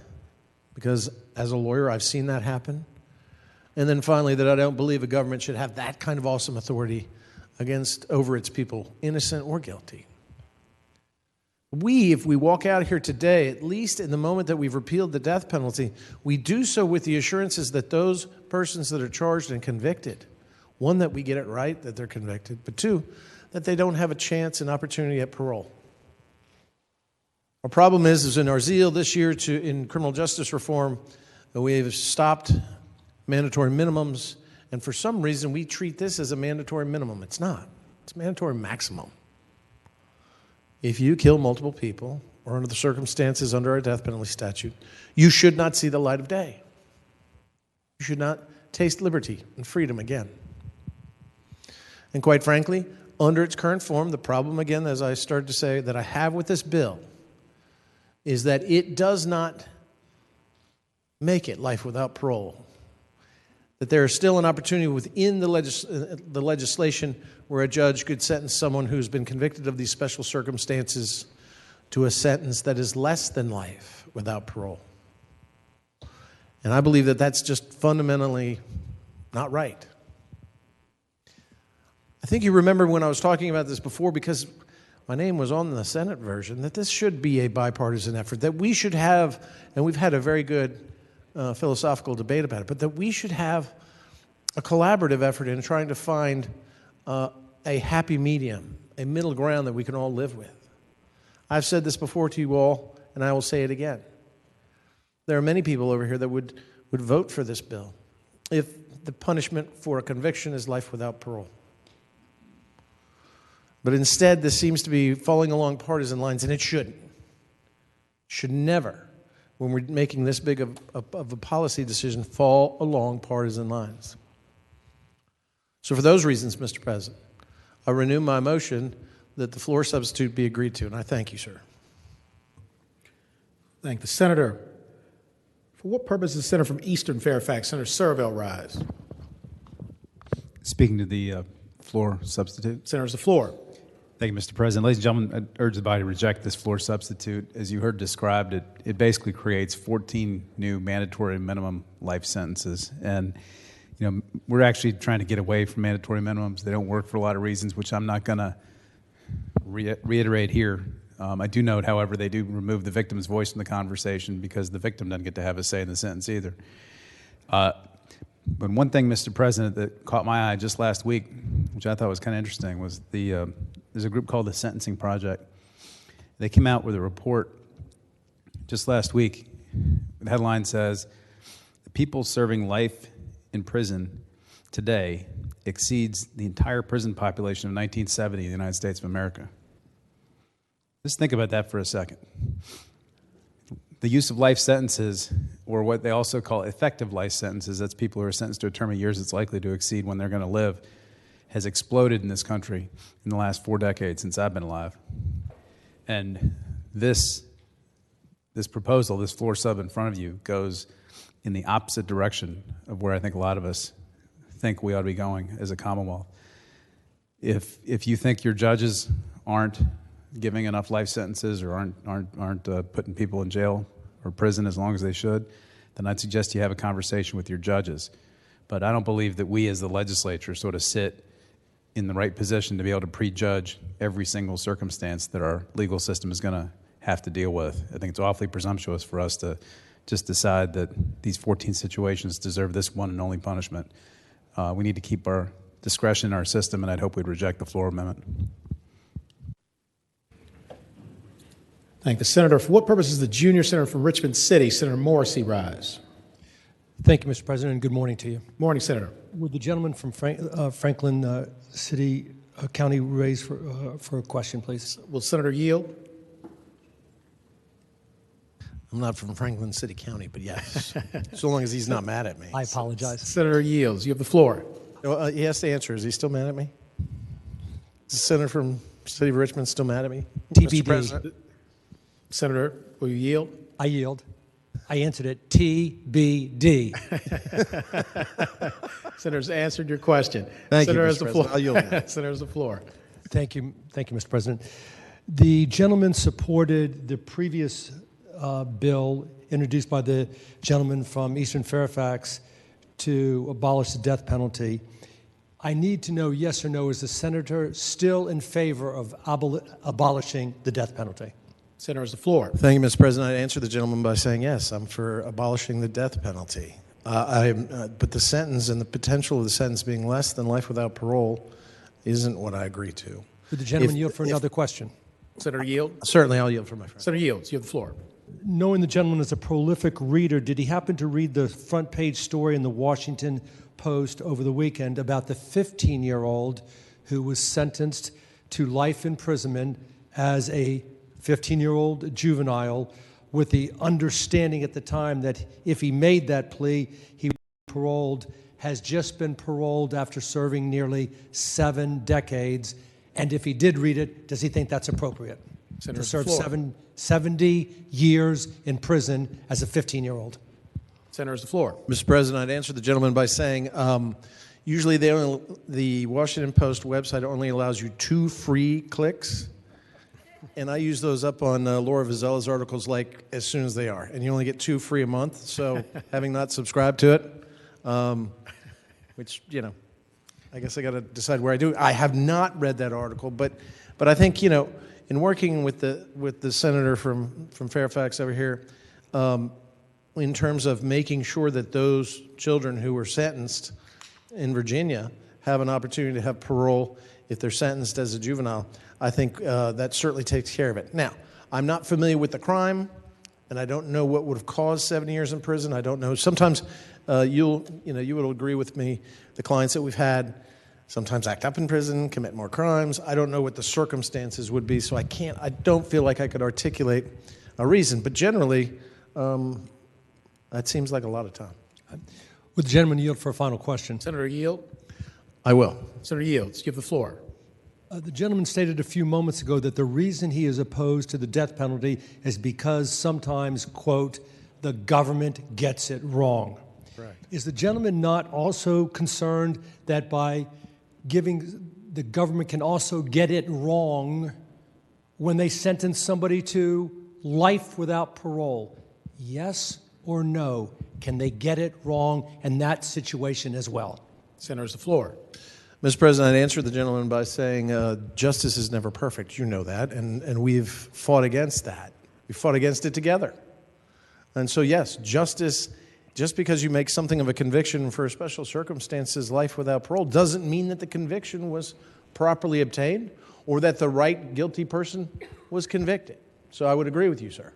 Speaker 19: because as a lawyer I've seen that happen. And then finally, that I don't believe a government should have that kind of awesome authority over its people, innocent or guilty. If we walk out here today, at least in the moment that we've repealed the death penalty, we do so with the assurances that those persons that are charged and convicted, one, that we get it right, that they're convicted, but two, that they don't have a chance and opportunity at parole. Our problem is in our zeal this year in criminal justice reform, we have stopped mandatory minimums, and for some reason we treat this as a mandatory minimum. It's not. It's a mandatory maximum. If you kill multiple people, or under the circumstances under our death penalty statute, you should not see the light of day. You should not taste liberty and freedom again. And quite frankly, under its current form, the problem, again, as I started to say, that I have with this bill is that it does not make it life without parole. That there is still an opportunity within the legislation where a judge could sentence someone who's been convicted of these special circumstances to a sentence that is less than life without parole. And I believe that that's just fundamentally not right. I think you remember when I was talking about this before, because my name was on the Senate version, that this should be a bipartisan effort, that we should have, and we've had a very good philosophical debate about it, but that we should have a collaborative effort in trying to find a happy medium, a middle ground that we can all live with. I've said this before to you all, and I will say it again. There are many people over here that would vote for this bill if the punishment for a conviction is life without parole. But instead, this seems to be falling along partisan lines, and it shouldn't. It should never, when we're making this big of a policy decision, fall along partisan lines. So for those reasons, Mr. President, I renew my motion that the floor substitute be agreed to, and I thank you, sir.
Speaker 1: Thank the senator. For what purpose does the senator from Eastern Fairfax, Senator Serville, rise?
Speaker 20: Speaking to the floor substitute.
Speaker 1: Senator's the floor.
Speaker 20: Thank you, Mr. President. Ladies and gentlemen, I urge the body to reject this floor substitute. As you heard described, it basically creates 14 new mandatory minimum life sentences. And, you know, we're actually trying to get away from mandatory minimums. They don't work for a lot of reasons, which I'm not going to reiterate here. I do note, however, they do remove the victim's voice from the conversation because the victim doesn't get to have a say in the sentence either. But one thing, Mr. President, that caught my eye just last week, which I thought was kind of interesting, was there's a group called the Sentencing Project. They came out with a report just last week. The headline says, "The people serving life in prison today exceeds the entire prison population of 1970 in the United States of America." Just think about that for a second. The use of life sentences, or what they also call effective life sentences, that's people who are sentenced to a term of years it's likely to exceed when they're going to live, has exploded in this country in the last 4 decades since I've been alive. And this proposal, this floor sub in front of you, goes in the opposite direction of where I think a lot of us think we ought to be going as a Commonwealth. If you think your judges aren't giving enough life sentences or aren't putting people in jail or prison as long as they should, then I'd suggest you have a conversation with your judges. But I don't believe that we as the legislature sort of sit in the right position to be able to prejudge every single circumstance that our legal system is going to have to deal with. I think it's awfully presumptuous for us to just decide that these 14 situations deserve this one and only punishment. We need to keep our discretion in our system, and I'd hope we'd reject the floor amendment.
Speaker 1: Thank the senator. For what purpose is the junior senator from Richmond City, Senator Morrissey, rise?
Speaker 21: Thank you, Mr. President, and good morning to you.
Speaker 1: Morning, Senator.
Speaker 21: Would the gentleman from Franklin City County raise for a question, please?
Speaker 1: Will Senator yield?
Speaker 19: I'm not from Franklin City County, but yes, so long as he's not mad at me.
Speaker 21: I apologize.
Speaker 1: Senator yields. You have the floor.
Speaker 19: He has to answer. Is he still mad at me? Is the senator from City of Richmond still mad at me?
Speaker 21: TBD.
Speaker 19: Mr. President?
Speaker 1: Senator, will you yield?
Speaker 21: I yield. I answered it. TBD.
Speaker 1: Senator's answered your question.
Speaker 19: Thank
Speaker 1: Senator
Speaker 19: you,
Speaker 1: has
Speaker 19: Mr.
Speaker 1: the
Speaker 19: President.
Speaker 1: floor.
Speaker 19: I'll yield now.
Speaker 1: Senator has the floor.
Speaker 21: Thank you, Mr. President. The gentleman supported the previous bill introduced by the gentleman from Eastern Fairfax to abolish the death penalty. I need to know, yes or no, is the senator still in favor of abolishing the death penalty?
Speaker 1: Senator has the floor.
Speaker 19: Thank you, Mr. President. I answer the gentleman by saying yes, I'm for abolishing the death penalty. But the sentence and the potential of the sentence being less than life without parole isn't what I agree to.
Speaker 21: Would the gentleman yield for another question?
Speaker 1: Senator yield?
Speaker 19: Certainly, I'll yield for my friend.
Speaker 1: Senator yields. You have the floor.
Speaker 21: Knowing the gentleman is a prolific reader, did he happen to read the front page story in the Washington Post over the weekend about the 15-year-old who was sentenced to life imprisonment as a 15-year-old juvenile, with the understanding at the time that if he made that plea, he would be paroled, has just been paroled after serving nearly 7 decades. And if he did read it, does he think that's appropriate?
Speaker 1: Senator
Speaker 21: to serve
Speaker 1: Floor.
Speaker 21: 70 years in prison as a 15-year-old?
Speaker 1: Senator has the floor.
Speaker 19: Mr. President, I'd answer the gentleman by saying usually the Washington Post website only allows you 2 free clicks. And I use those up on Laura Vizela's articles like as soon as they are. And you only get 2 free a month. So having not subscribed to it, which, you know, I guess I got to decide where I do. I have not read that article, but I think, you know, in working with the senator from Fairfax over here, in terms of making sure that those children who were sentenced in Virginia have an opportunity to have parole if they're sentenced as a juvenile, I think that certainly takes care of it. Now, I'm not familiar with the crime, and I don't know what would have caused 7 years in prison. I don't know. Sometimes you would agree with me. The clients that we've had sometimes act up in prison, commit more crimes. I don't know what the circumstances would be, so I don't feel like I could articulate a reason. But generally, that seems like a lot of time.
Speaker 21: Would the gentleman yield for a final question?
Speaker 1: Senator yield.
Speaker 19: I will.
Speaker 1: Senator yields. You have the floor.
Speaker 21: The gentleman stated a few moments ago that the reason he is opposed to the death penalty is because sometimes, quote, the government gets it wrong. Right. Is the gentleman not also concerned that by giving the government can also get it wrong when they sentence somebody to life without parole? Yes or no? Can they get it wrong in that situation as well?
Speaker 1: Senator's the floor.
Speaker 19: Mr. President, I'd answer the gentleman by saying justice is never perfect. You know that, and we've fought against that. We fought against it together. And so, yes, justice, just because you make something of a conviction for special circumstances, life without parole, doesn't mean that the conviction was properly obtained or that the right guilty person was convicted. So I would agree with you, sir.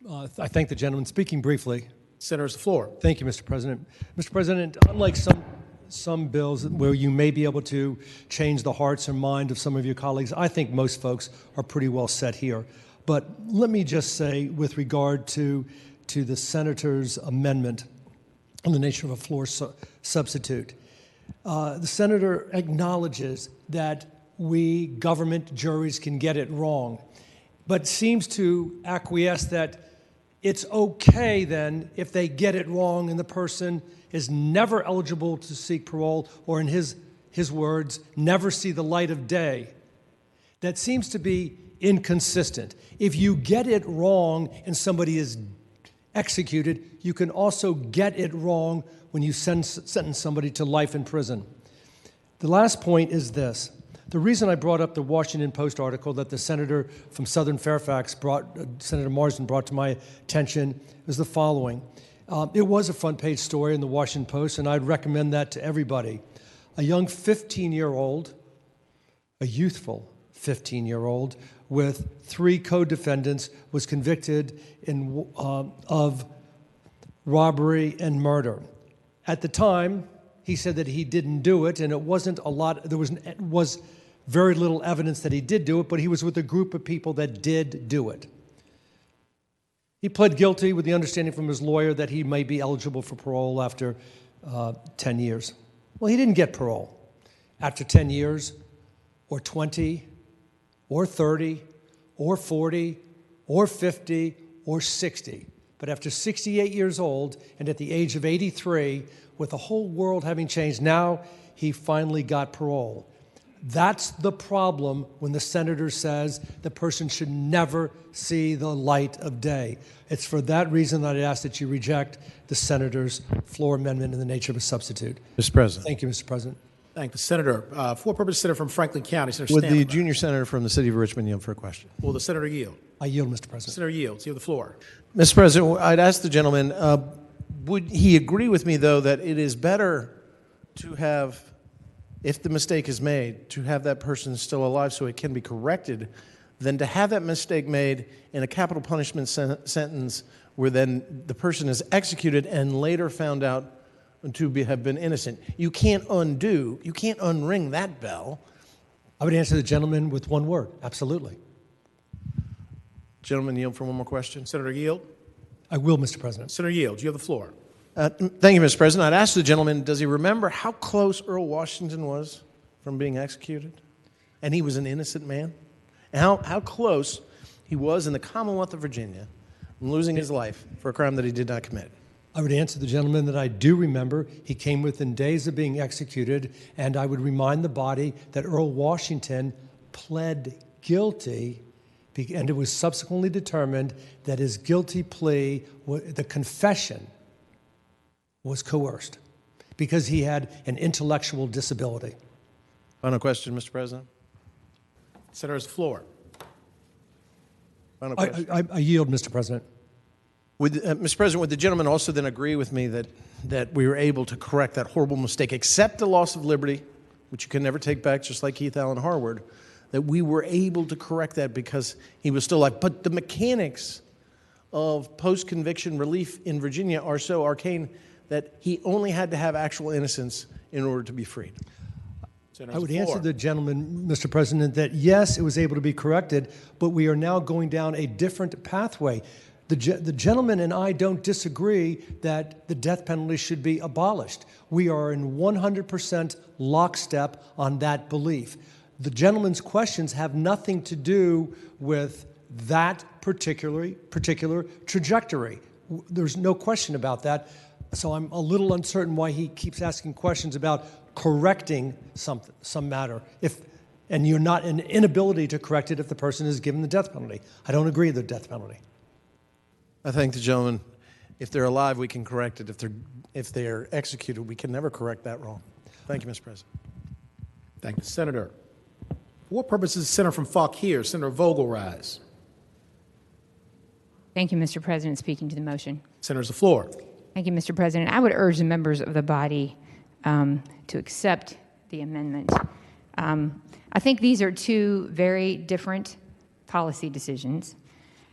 Speaker 21: I thank the gentleman. Speaking briefly.
Speaker 1: Senator's the floor.
Speaker 21: Thank you, Mr. President. Mr. President, unlike some bills where you may be able to change the hearts and mind of some of your colleagues, I think most folks are pretty well set here. But let me just say, with regard to the senator's amendment on the nature of a floor substitute, the senator acknowledges that we government juries can get it wrong, but seems to acquiesce that it's okay then if they get it wrong and the person is never eligible to seek parole, or in his words, never see the light of day. That seems to be inconsistent. If you get it wrong and somebody is executed, you can also get it wrong when you sentence somebody to life in prison. The last point is this. The reason I brought up the Washington Post article that the senator from Southern Fairfax Senator Marsden brought to my attention is the following. It was a front page story in the Washington Post, and I'd recommend that to everybody. A young 15-year-old, a youthful 15-year-old with 3 co-defendants was convicted of robbery and murder. At the time, he said that he didn't do it, and it wasn't a lot. There was very little evidence that he did do it, but he was with a group of people that did do it. He pled guilty with the understanding from his lawyer that he may be eligible for parole after 10 years. Well, he didn't get parole. After 10 years, or 20, or 30, or 40, or 50, or 60. But after 68 years old, and at the age of 83, with the whole world having changed, now he finally got parole. That's the problem when the senator says the person should never see the light of day. It's for that reason that I ask that you reject the senator's floor amendment in the nature of a substitute.
Speaker 19: Mr. President.
Speaker 21: Thank you, Mr. President.
Speaker 1: Thank the senator. For-purpose senator from Franklin County, Senator
Speaker 19: Would the
Speaker 1: Stanley.
Speaker 19: junior senator from the city of Richmond yield for a question?
Speaker 1: Will the senator yield?
Speaker 21: I yield, Mr. President.
Speaker 1: Senator yields. You have the floor.
Speaker 19: Mr. President, I'd ask the gentleman, would he agree with me, though, that it is better to have, if the mistake is made, to have that person still alive so it can be corrected, than to have that mistake made in a capital punishment sentence where then the person is executed and later found out to have been innocent? You can't unring that bell.
Speaker 21: I would answer the gentleman with one word: absolutely.
Speaker 19: Gentleman, yield for one more question.
Speaker 1: Senator Yield.
Speaker 21: I will, Mr. President.
Speaker 1: Senator Yield, you have the floor.
Speaker 19: Thank you, Mr. President. I'd ask the gentleman, does he remember how close Earl Washington was from being executed? And he was an innocent man? And how close he was in the Commonwealth of Virginia from losing his life for a crime that he did not commit?
Speaker 21: I would answer the gentleman that I do remember. He came within days of being executed, and I would remind the body that Earl Washington pled guilty, and it was subsequently determined that his guilty plea, the confession, was coerced because he had an intellectual disability.
Speaker 19: Final question, Mr. President.
Speaker 1: Senator's floor.
Speaker 19: Final question.
Speaker 21: I yield, Mr. President.
Speaker 19: Mr. President, would the gentleman also then agree with me that we were able to correct that horrible mistake, except the loss of liberty, which you can never take back, just like Keith Allen Harward, that we were able to correct that because he was still alive? But the mechanics of post-conviction relief in Virginia are so arcane that he only had to have actual innocence in order to be freed.
Speaker 21: I would answer the gentleman, Mr. President, that yes, it was able to be corrected, but we are now going down a different pathway. The gentleman and I don't disagree that the death penalty should be abolished. We are in 100% lockstep on that belief. The gentleman's questions have nothing to do with that particular trajectory. There's no question about that. So I'm a little uncertain why he keeps asking questions about correcting some matter and you're not an inability to correct it if the person is given the death penalty. I don't agree with the death penalty.
Speaker 19: I thank the gentleman. If they're alive, we can correct it. If they're executed, we can never correct that wrong. Thank you, Mr. President.
Speaker 1: Thank the senator. For what purpose is the senator from Falk here? Senator Vogel rise.
Speaker 2: Thank you, Mr. President. Speaking to the motion.
Speaker 1: Senator's the floor.
Speaker 2: Thank you, Mr. President. I would urge the members of the body to accept the amendment. I think these are two very different policy decisions,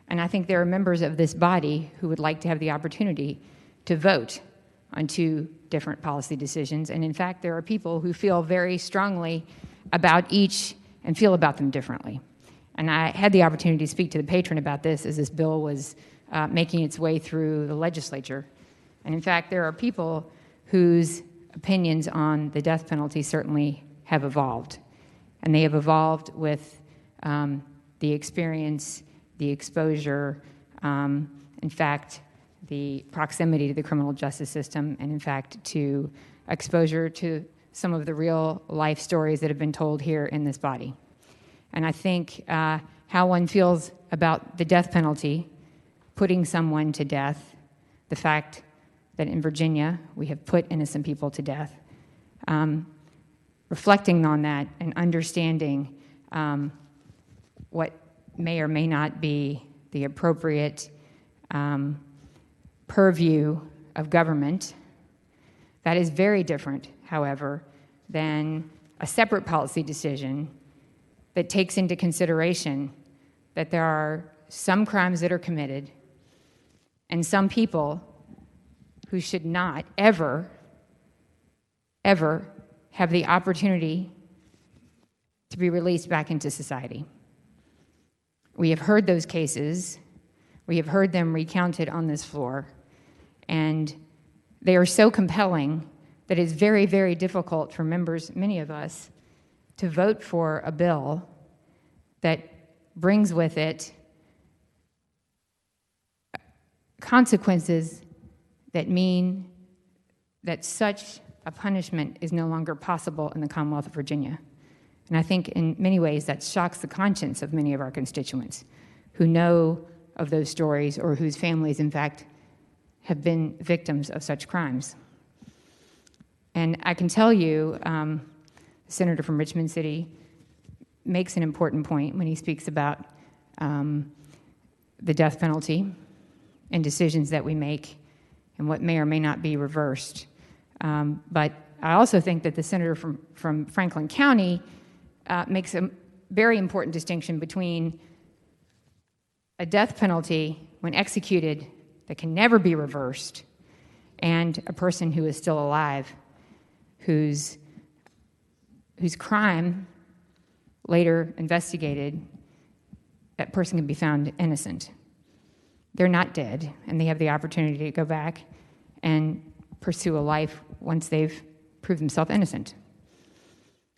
Speaker 2: and I think there are members of this body who would like to have the opportunity to vote on two different policy decisions, and in fact, there are people who feel very strongly about each and feel about them differently. And I had the opportunity to speak to the patron about this as this bill was making its way through the legislature. And in fact, there are people whose opinions on the death penalty certainly have evolved. And they have evolved with the experience, the exposure, in fact, the proximity to the criminal justice system, and in fact, to exposure to some of the real life stories that have been told here in this body. And I think how one feels about the death penalty, putting someone to death, the fact that in Virginia we have put innocent people to death, reflecting on that and understanding what may or may not be the appropriate purview of government. That is very different, however, than a separate policy decision that takes into consideration that there are some crimes that are committed and some people who should not ever have the opportunity to be released back into society. We have heard those cases. We have heard them recounted on this floor. And they are so compelling that it's very, very difficult for members, many of us, to vote for a bill that brings with it consequences that mean that such a punishment is no longer possible in the Commonwealth of Virginia. And I think in many ways that shocks the conscience of many of our constituents who know of those stories or whose families, in fact, have been victims of such crimes. And I can tell you, the senator from Richmond City makes an important point when he speaks about the death penalty and decisions that we make and what may or may not be reversed. But I also think that the senator from Franklin County makes a very important distinction between a death penalty when executed that can never be reversed and a person who is still alive whose crime later investigated, that person can be found innocent. They're not dead, and they have the opportunity to go back and pursue a life once they've proved themselves innocent.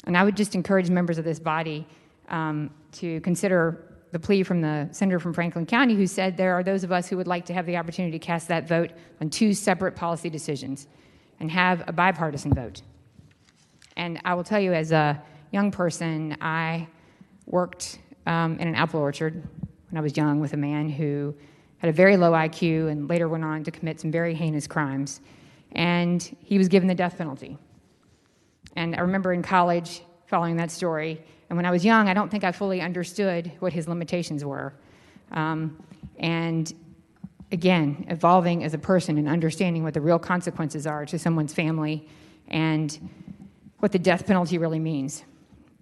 Speaker 2: And I would just encourage members of this body to consider the plea from the senator from Franklin County who said there are those of us who would like to have the opportunity to cast that vote on two separate policy decisions and have a bipartisan vote. And I will tell you, as a young person, I worked in an apple orchard when I was young with a man who had a very low IQ and later went on to commit some very heinous crimes. And he was given the death penalty. And I remember in college following that story, and when I was young, I don't think I fully understood what his limitations were. And again, evolving as a person and understanding what the real consequences are to someone's family and what the death penalty really means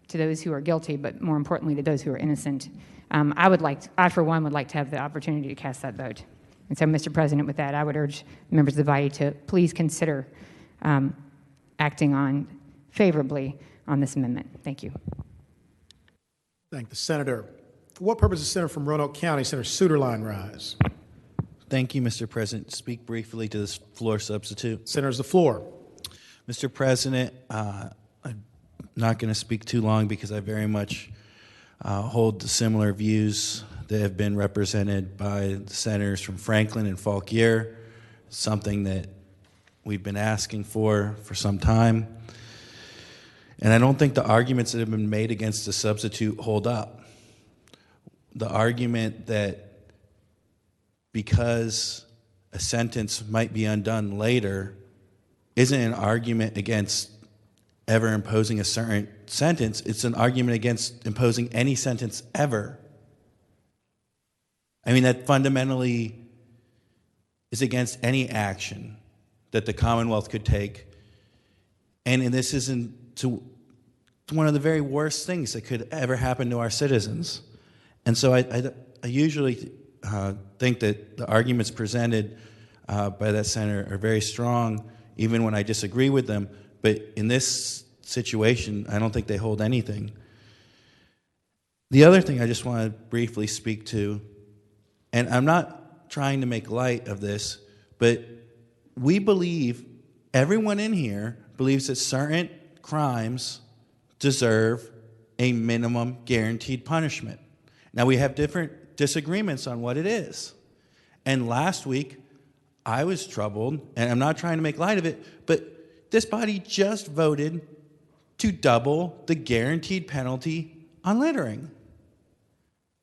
Speaker 2: to those who are guilty, but more importantly to those who are innocent. I for one would like to have the opportunity to cast that vote. And so, Mr. President, with that, I would urge members of the body to please consider acting on favorably on this amendment. Thank you.
Speaker 1: Thank the senator. For what purpose is the senator from Roanoke County, Senator Suderline, rise?
Speaker 17: Thank you, Mr. President. Speak briefly to this floor substitute.
Speaker 1: Senator's the floor.
Speaker 17: Mr. President, I'm not going to speak too long because I very much hold the similar views that have been represented by the senators from Franklin and Fauquier, something that we've been asking for some time. And I don't think the arguments that have been made against the substitute hold up. The argument that because a sentence might be undone later isn't an argument against ever imposing a certain sentence. It's an argument against imposing any sentence ever. I mean, that fundamentally is against any action that the Commonwealth could take. And this isn't to one of the very worst things that could ever happen to our citizens. And so I usually think that the arguments presented by that senator are very strong, even when I disagree with them. But in this situation, I don't think they hold anything. The other thing I just want to briefly speak to, and I'm not trying to make light of this, but we believe, everyone in here believes that certain crimes deserve a minimum guaranteed punishment. Now, we have different disagreements on what it is. And last week, I was troubled, and I'm not trying to make light of it, but this body just voted to double the guaranteed penalty on littering.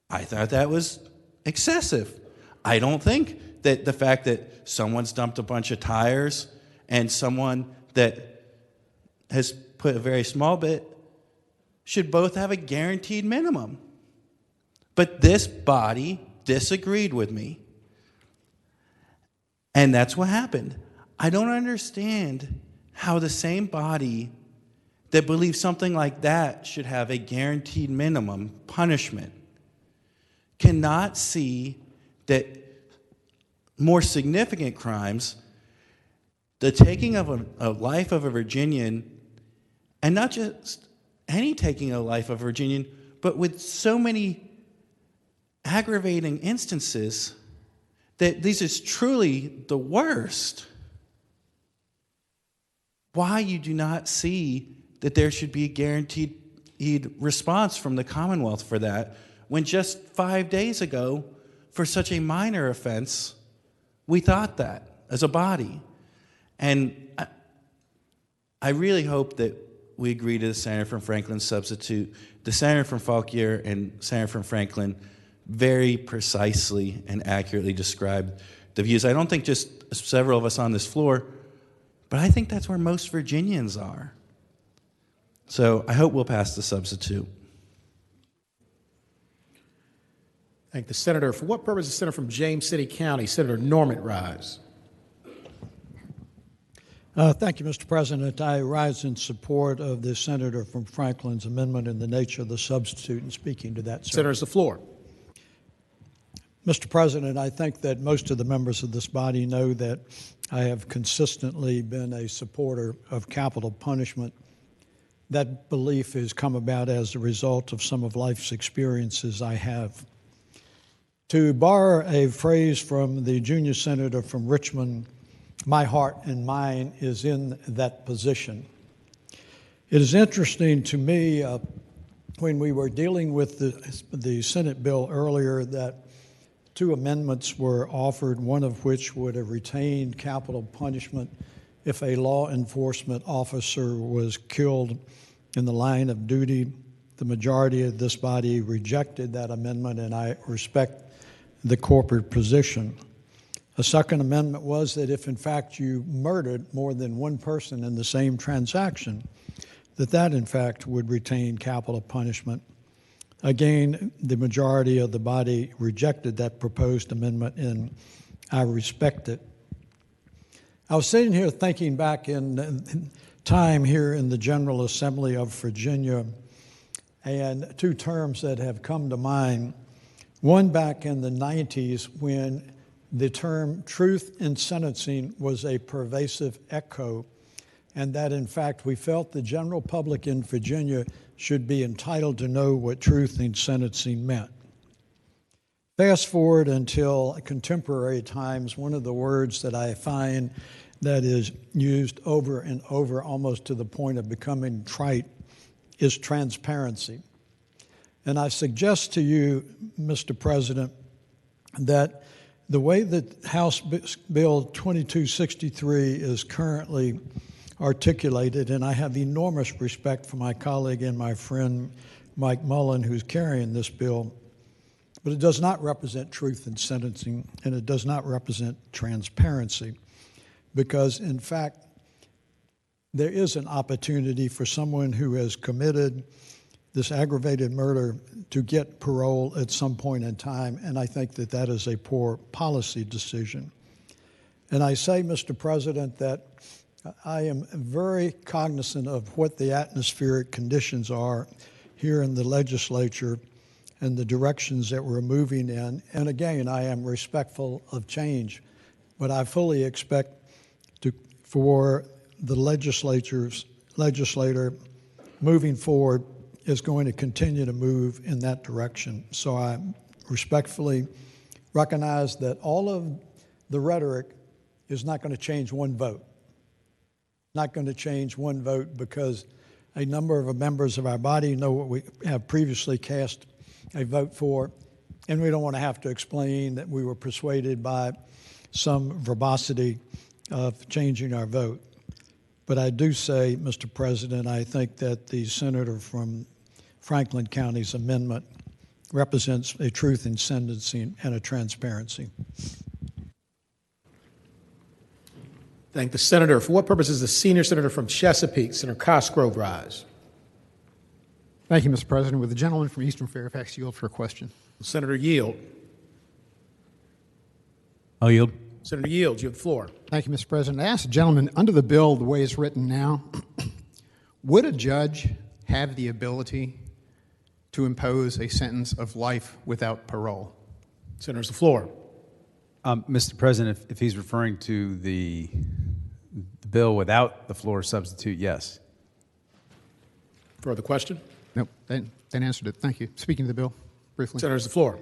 Speaker 17: I thought that was excessive. I don't think that the fact that someone's dumped a bunch of tires and someone that has put a very small bit should both have a guaranteed minimum. But this body disagreed with me. And that's what happened. I don't understand how the same body that believes something like that should have a guaranteed minimum punishment cannot see that more significant crimes, the taking of a life of a Virginian, and not just any taking of a life of a Virginian, but with so many aggravating instances, that this is truly the worst. Why you do not see that there should be a guaranteed response from the Commonwealth for that, when just 5 days ago, for such a minor offense, we thought that as a body. And I really hope that we agree to the Senator from Franklin substitute. The Senator from Fauquier and Senator from Franklin very precisely and accurately described the views. I don't think just several of us on this floor, but I think that's where most Virginians are. So I hope we'll pass the substitute.
Speaker 1: Thank the senator. For what purpose is the senator from James City County, Senator Norman, rise?
Speaker 5: Thank you, Mr. President. I rise in support of the senator from Franklin's amendment in the nature of the substitute and speaking to that.
Speaker 1: Senator, the floor.
Speaker 5: Mr. President, I think that most of the members of this body know that I have consistently been a supporter of capital punishment. That belief has come about as a result of some of life's experiences I have. To borrow a phrase from the junior senator from Richmond, my heart and mind is in that position. It is interesting to me when we were dealing with the Senate bill earlier that two amendments were offered, one of which would have retained capital punishment if a law enforcement officer was killed in the line of duty. The majority of this body rejected that amendment, and I respect the corporate position. A second amendment was that if in fact you murdered more than one person in the same transaction, that in fact would retain capital punishment. Again, the majority of the body rejected that proposed amendment, and I respect it. I was sitting here thinking back in time here in the General Assembly of Virginia, and two terms that have come to mind. One back in the 90s when the term truth in sentencing was a pervasive echo, and that in fact we felt the general public in Virginia should be entitled to know what truth in sentencing meant. Fast forward until contemporary times, one of the words that I find that is used over and over almost to the point of becoming trite is transparency. And I suggest to you, Mr. President, that the way that House Bill 2263 is currently articulated, and I have enormous respect for my colleague and my friend Mike Mullen, who's carrying this bill, but it does not represent truth in sentencing, and it does not represent transparency, because in fact, there is an opportunity for someone who has committed this aggravated murder to get parole at some point in time, and I think that that is a poor policy decision. And I say, Mr. President, that I am very cognizant of what the atmospheric conditions are here in the legislature and the directions that we're moving in. And again, I am respectful of change, but I fully expect for the legislator moving forward is going to continue to move in that direction. So I respectfully recognize that all of the rhetoric is not going to change one vote. Not going to change one vote because a number of members of our body know what we have previously cast a vote for, and we don't want to have to explain that we were persuaded by some verbosity of changing our vote. But I do say, Mr. President, I think that the senator from Franklin County's amendment represents a truth in sentencing and a transparency.
Speaker 1: Thank the senator. For what purpose is the senior senator from Chesapeake, Senator Cosgrove, rise?
Speaker 6: Thank you, Mr. President. Would the gentleman from Eastern Fairfax yield for a question?
Speaker 1: Senator yield.
Speaker 20: I'll yield.
Speaker 1: Senator Yields, you have the floor.
Speaker 6: Thank you, Mr. President. I ask the gentleman, under the bill, the way it's written now, would a judge have the ability to impose a sentence of life without parole?
Speaker 1: Senator's the floor.
Speaker 20: Mr. President, if he's referring to the bill without the floor substitute, yes.
Speaker 1: Further question?
Speaker 6: Nope, that answered it. Thank you. Speaking of the bill, briefly.
Speaker 1: Senator's the floor.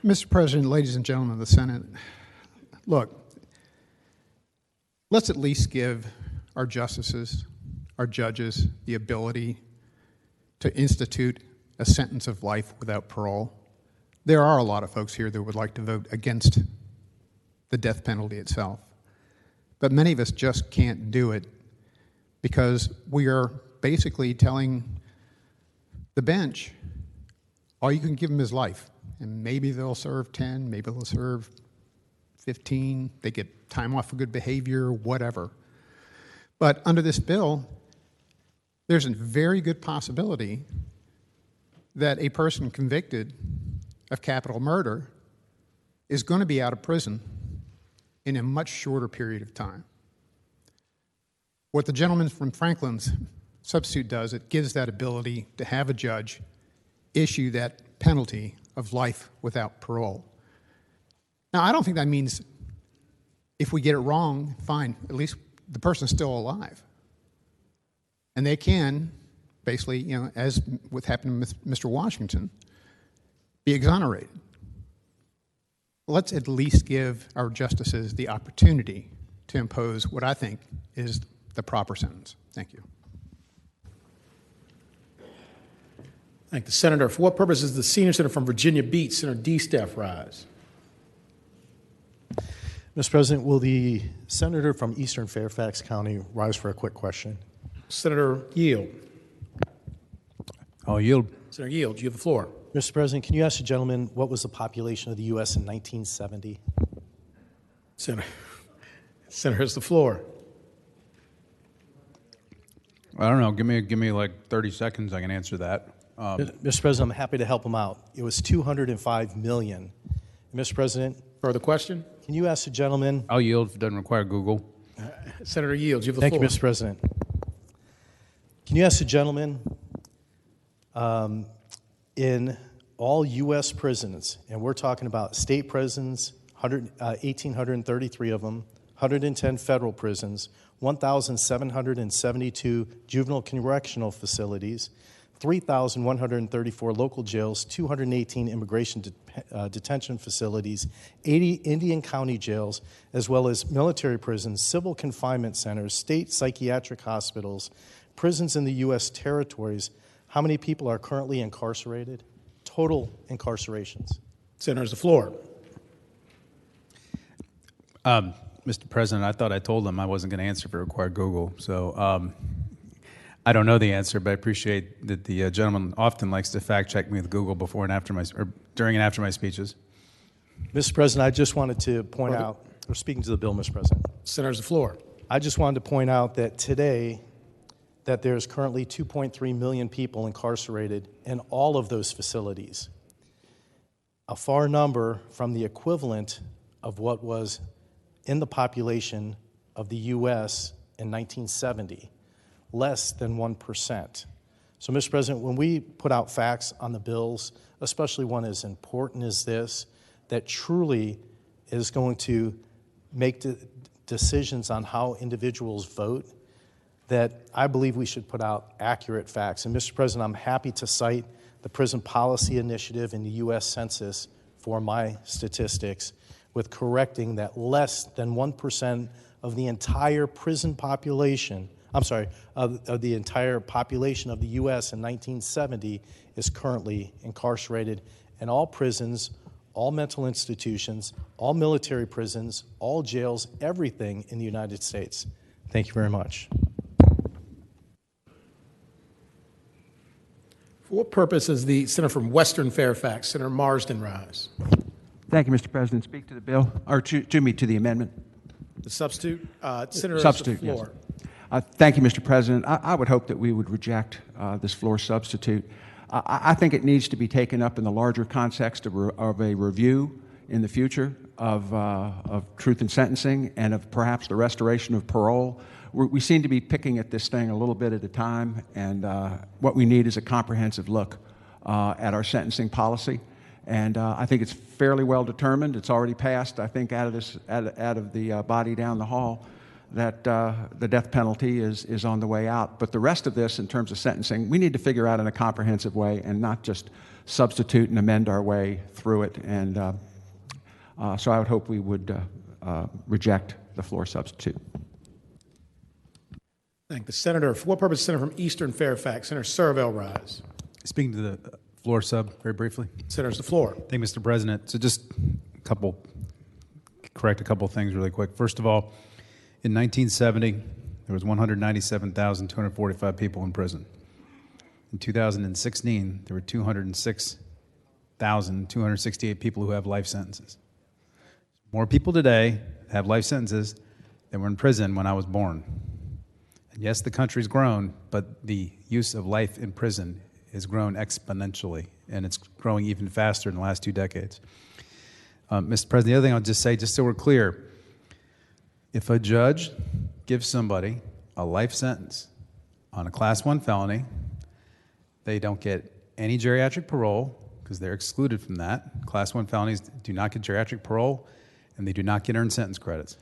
Speaker 6: Mr. President, ladies and gentlemen of the Senate, look, let's at least give our justices, our judges, the ability to institute a sentence of life without parole. There are a lot of folks here that would like to vote against the death penalty itself. But many of us just can't do it because we are basically telling the bench, all you can give them is life. And maybe they'll serve 10, maybe they'll serve 15, they get time off for good behavior, whatever. But under this bill, there's a very good possibility that a person convicted of capital murder is going to be out of prison in a much shorter period of time. What the gentleman from Franklin's substitute does, it gives that ability to have a judge issue that penalty of life without parole. Now, I don't think that means if we get it wrong, fine, at least the person's still alive. And they can, basically, as what happened with Mr. Washington, be exonerated. Let's at least give our justices the opportunity to impose what I think is the proper sentence. Thank you.
Speaker 1: Thank the senator. For what purpose is the senior senator from Virginia Beach, Senator D. Steph, rise?
Speaker 22: Mr. President, will the senator from Eastern Fairfax County rise for a quick question?
Speaker 1: Senator Yield.
Speaker 20: I'll yield.
Speaker 1: Senator Yield, you have the floor.
Speaker 22: Mr. President, can you ask the gentleman what was the population of the U.S. in 1970?
Speaker 1: Senator has the floor.
Speaker 20: I don't know. Give me like 30 seconds. I can answer that.
Speaker 22: Mr. President, I'm happy to help him out. It was 205 million. Mr. President.
Speaker 1: Further question?
Speaker 22: Can you ask the gentleman?
Speaker 20: I'll yield if it doesn't require Google.
Speaker 1: Senator Yields, you have the
Speaker 22: Thank
Speaker 1: floor.
Speaker 22: you, Mr. President. Can you ask the gentleman, in all U.S. prisons, and we're talking about state prisons, 1,833 of them, 110 federal prisons, 1,772 juvenile correctional facilities, 3,134 local jails, 218 immigration detention facilities, 80 Indian County jails, as well as military prisons, civil confinement centers, state psychiatric hospitals, prisons in the U.S. territories. How many people are currently incarcerated? Total incarcerations.
Speaker 1: Senator has the floor.
Speaker 20: Mr. President, I thought I told them I wasn't going to answer if it required Google. So I don't know the answer, but I appreciate that the gentleman often likes to fact check me with Google before and after or during and after my speeches.
Speaker 22: Mr. President, I just wanted to point out, or speaking to the bill, Mr. President.
Speaker 1: Senator's the floor.
Speaker 22: I just wanted to point out that today, that there's currently 2.3 million people incarcerated in all of those facilities. A far number from the equivalent of what was in the population of the U.S. in 1970, less than 1%. So, Mr. President, when we put out facts on the bills, especially one as important as this, that truly is going to make decisions on how individuals vote, that I believe we should put out accurate facts. And, Mr. President, I'm happy to cite the Prison Policy Initiative in the U.S. Census for my statistics, with correcting that less than 1% of the entire prison population, of the entire population of the U.S. in 1970 is currently incarcerated. And all prisons, all mental institutions, all military prisons, all jails, everything in the United States. Thank you very much.
Speaker 1: For what purpose is the Senator from Western Fairfax, Senator Marsden, rise?
Speaker 7: Thank you, Mr. President. Speak to the bill, or to me, to the amendment.
Speaker 1: The substitute? Senator,
Speaker 7: substitute,
Speaker 1: the floor.
Speaker 7: Yes. Thank you, Mr. President. I would hope that we would reject this floor substitute. I think it needs to be taken up in the larger context of a review in the future of truth in sentencing and of perhaps the restoration of parole. We seem to be picking at this thing a little bit at a time, and what we need is a comprehensive look at our sentencing policy. And I think it's fairly well determined. It's already passed, I think, out of the body down the hall, that the death penalty is on the way out. But the rest of this, in terms of sentencing, we need to figure out in a comprehensive way and not just substitute and amend our way through it. And so I would hope we would reject the floor substitute.
Speaker 1: Thank the senator. For what purpose, Senator from Eastern Fairfax, Senator Servell, rise.
Speaker 20: Speaking to the floor sub very briefly.
Speaker 1: Senator's the floor.
Speaker 20: Thank you, Mr. President. So just correct a couple things really quick. First of all, in 1970, there was 197,245 people in prison. In 2016, there were 206,268 people who have life sentences. More people today have life sentences than were in prison when I was born. And yes, the country's grown, but the use of life in prison has grown exponentially, and it's growing even faster in the last 2 decades. Mr. President, the other thing I'll just say, just so we're clear, if a judge gives somebody a life sentence on a Class 1 felony, they don't get any geriatric parole because they're excluded from that. Class 1 felonies do not get geriatric parole, and they do not get earned sentence credits.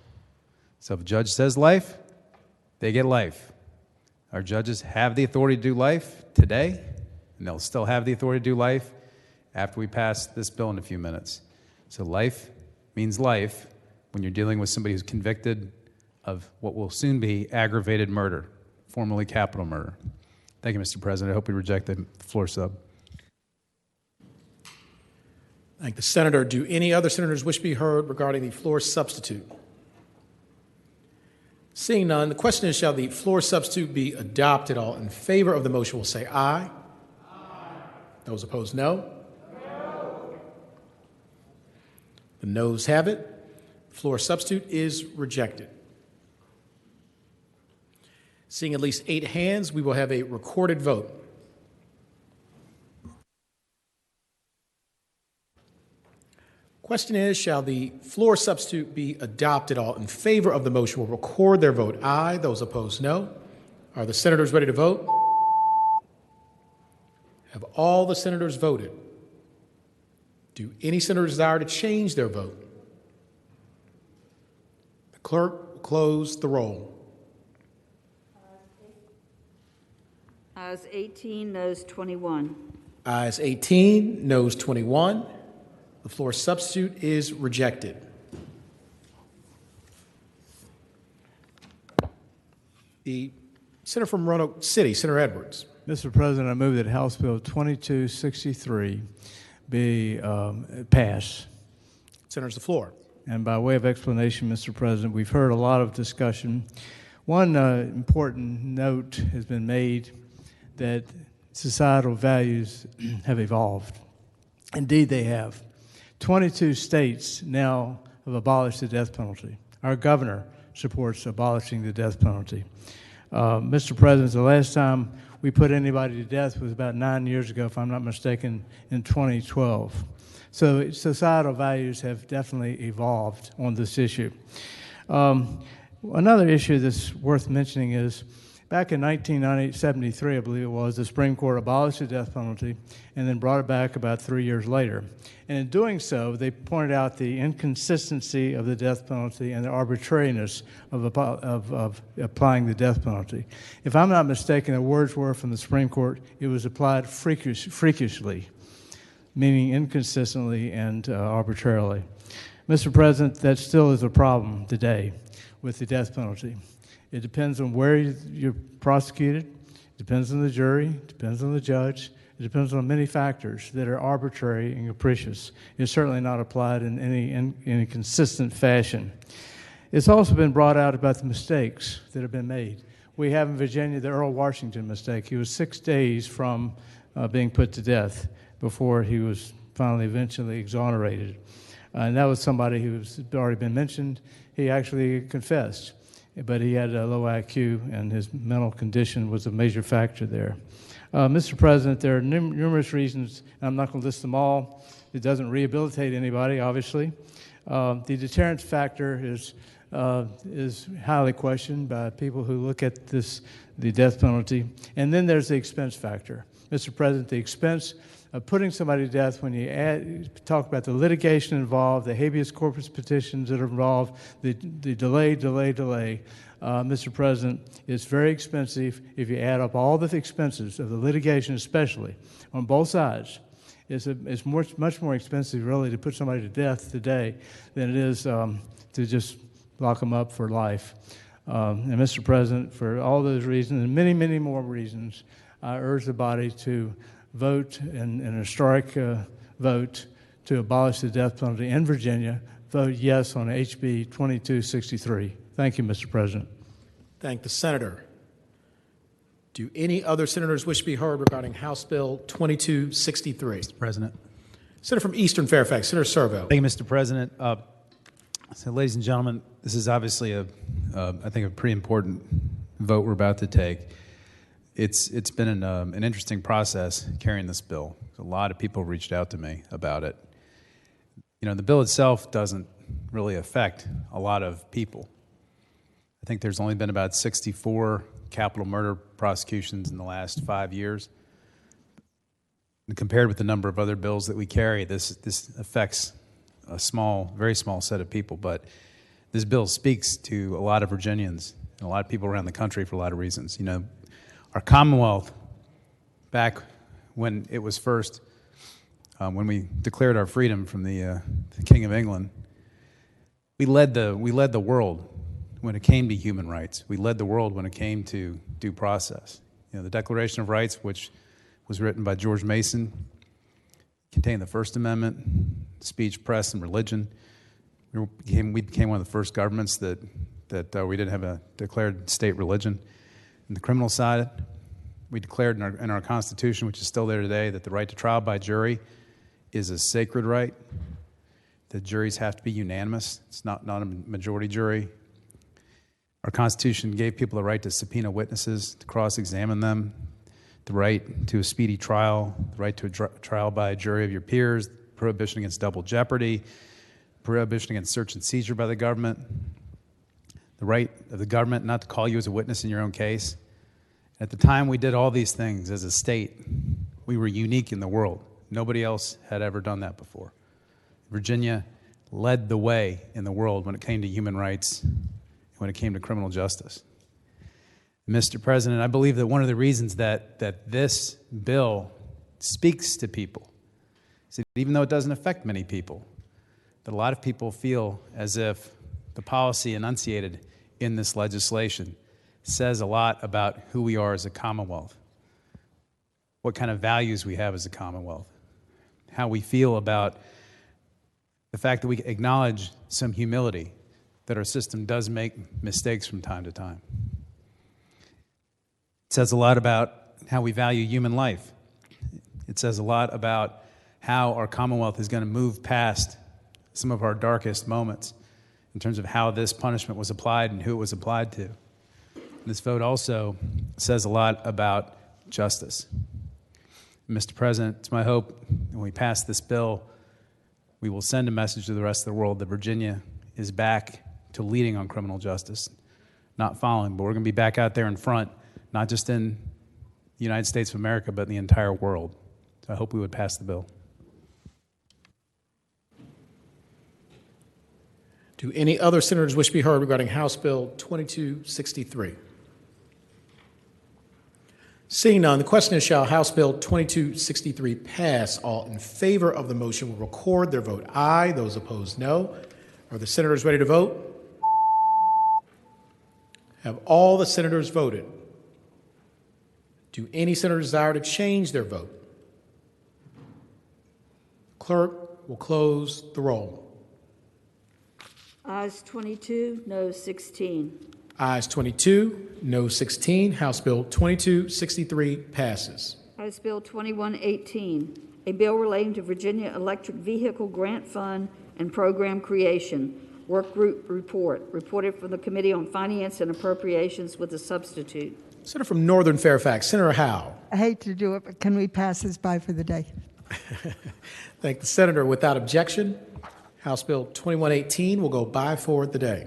Speaker 20: So if a judge says life, they get life. Our judges have the authority to do life today, and they'll still have the authority to do life after we pass this bill in a few minutes. So life means life when you're dealing with somebody who's convicted of what will soon be aggravated murder, formerly capital murder. Thank you, Mr. President. I hope we reject the floor sub.
Speaker 1: Thank the senator. Do any other senators wish to be heard regarding the floor substitute? Seeing none, the question is, shall the floor substitute be adopted? All in favor of the motion will say aye. Those opposed, no. The noes have it. Floor substitute is rejected. Seeing at least 8 hands, we will have a recorded vote. Question is, shall the floor substitute be adopted? All in favor of the motion will record their vote aye. Those opposed, no. Are the senators ready to vote? Have all the senators voted? Do any senators desire to change their vote? The clerk will close the roll.
Speaker 3: Ayes 18, noes 21.
Speaker 1: Ayes 18, noes 21. The floor substitute is rejected. The senator from Roanoke City, Senator Edwards.
Speaker 18: Mr. President, I move that House Bill 2263 be passed.
Speaker 1: Senator's the floor.
Speaker 18: And by way of explanation, Mr. President, we've heard a lot of discussion. One important note has been made that societal values have evolved. Indeed, they have. 22 states now have abolished the death penalty. Our governor supports abolishing the death penalty. Mr. President, the last time we put anybody to death was about 9 years ago, if I'm not mistaken, in 2012. So societal values have definitely evolved on this issue. Another issue that's worth mentioning is back in 1973, I believe it was, the Supreme Court abolished the death penalty and then brought it back about 3 years later. And in doing so, they pointed out the inconsistency of the death penalty and the arbitrariness of applying the death penalty. If I'm not mistaken, the words were from the Supreme Court, it was applied freakishly, meaning inconsistently and arbitrarily. Mr. President, that still is a problem today with the death penalty. It depends on where you're prosecuted, it depends on the jury, it depends on the judge, it depends on many factors that are arbitrary and capricious. It's certainly not applied in any consistent fashion. It's also been brought out about the mistakes that have been made. We have in Virginia the Earl Washington mistake. He was 6 days from being put to death before he was finally eventually exonerated. And that was somebody who's already been mentioned. He actually confessed, but he had a low IQ, and his mental condition was a major factor there. Mr. President, there are numerous reasons, and I'm not going to list them all. It doesn't rehabilitate anybody, obviously. The deterrence factor is highly questioned by people who look at the death penalty. And then there's the expense factor. Mr. President, the expense of putting somebody to death, when you talk about the litigation involved, the habeas corpus petitions that are involved, the delay, Mr. President, it's very expensive. If you add up all the expenses of the litigation, especially on both sides, it's much more expensive, really, to put somebody to death today than it is to just lock them up for life. And Mr. President, for all those reasons and many, many more reasons, I urge the body to vote in a historic vote to abolish the death penalty in Virginia. Vote yes on HB 2263. Thank you, Mr. President.
Speaker 1: Thank the senator. Do any other senators wish to be heard regarding House Bill 2263?
Speaker 20: Mr. President.
Speaker 1: Senator from Eastern Fairfax, Senator Servo.
Speaker 20: Thank you, Mr. President. So, ladies and gentlemen, this is obviously I think, a pretty important vote we're about to take. It's been an interesting process carrying this bill. A lot of people reached out to me about it. You know, the bill itself doesn't really affect a lot of people. I think there's only been about 64 capital murder prosecutions in the last 5 years. And compared with the number of other bills that we carry, this affects a very small set of people. But this bill speaks to a lot of Virginians and a lot of people around the country for a lot of reasons. You know, our Commonwealth, back when it was first, when we declared our freedom from the King of England, we led the world when it came to human rights. We led the world when it came to due process. You know, the Declaration of Rights, which was written by George Mason, contained the First Amendment, speech, press, and religion. We became one of the first governments that we didn't have a declared state religion. In the criminal side, we declared in our Constitution, which is still there today, that the right to trial by jury is a sacred right. The juries have to be unanimous. It's not a majority jury. Our Constitution gave people the right to subpoena witnesses, to cross-examine them, the right to a speedy trial, the right to a trial by a jury of your peers, prohibition against double jeopardy, prohibition against search and seizure by the government, the right of the government not to call you as a witness in your own case. At the time we did all these things as a state, we were unique in the world. Nobody else had ever done that before. Virginia led the way in the world when it came to human rights, when it came to criminal justice. Mr. President, I believe that one of the reasons that this bill speaks to people is that even though it doesn't affect many people, that a lot of people feel as if the policy enunciated in this legislation says a lot about who we are as a Commonwealth, what kind of values we have as a Commonwealth, how we feel about the fact that we acknowledge some humility, that our system does make mistakes from time to time. It says a lot about how we value human life. It says a lot about how our Commonwealth is going to move past some of our darkest moments in terms of how this punishment was applied and who it was applied to. This vote also says a lot about justice. Mr. President, it's my hope when we pass this bill, we will send a message to the rest of the world that Virginia is back to leading on criminal justice, not following, but we're going to be back out there in front, not just in the United States of America, but in the entire world. So I hope we would pass the bill.
Speaker 1: Do any other senators wish to be heard regarding House Bill 2263? Seeing none, the question is, shall House Bill 2263 pass? All in favor of the motion will record their vote aye. Those opposed, no. Are the senators ready to vote? Have all the senators voted? Do any senators desire to change their vote? Clerk will close the roll.
Speaker 3: Ayes 22, no 16.
Speaker 1: Ayes 22, no 16. House Bill 2263 passes.
Speaker 3: House Bill 2118, a bill relating to Virginia Electric Vehicle Grant Fund and Program Creation. Work group report, reported from the Committee on Finance and Appropriations with a substitute.
Speaker 1: Senator from Northern Fairfax, Senator Howe.
Speaker 9: I hate to do it, but can we pass this by for the day?
Speaker 1: Thank the senator. Without objection, House Bill 2118 will go by for the day.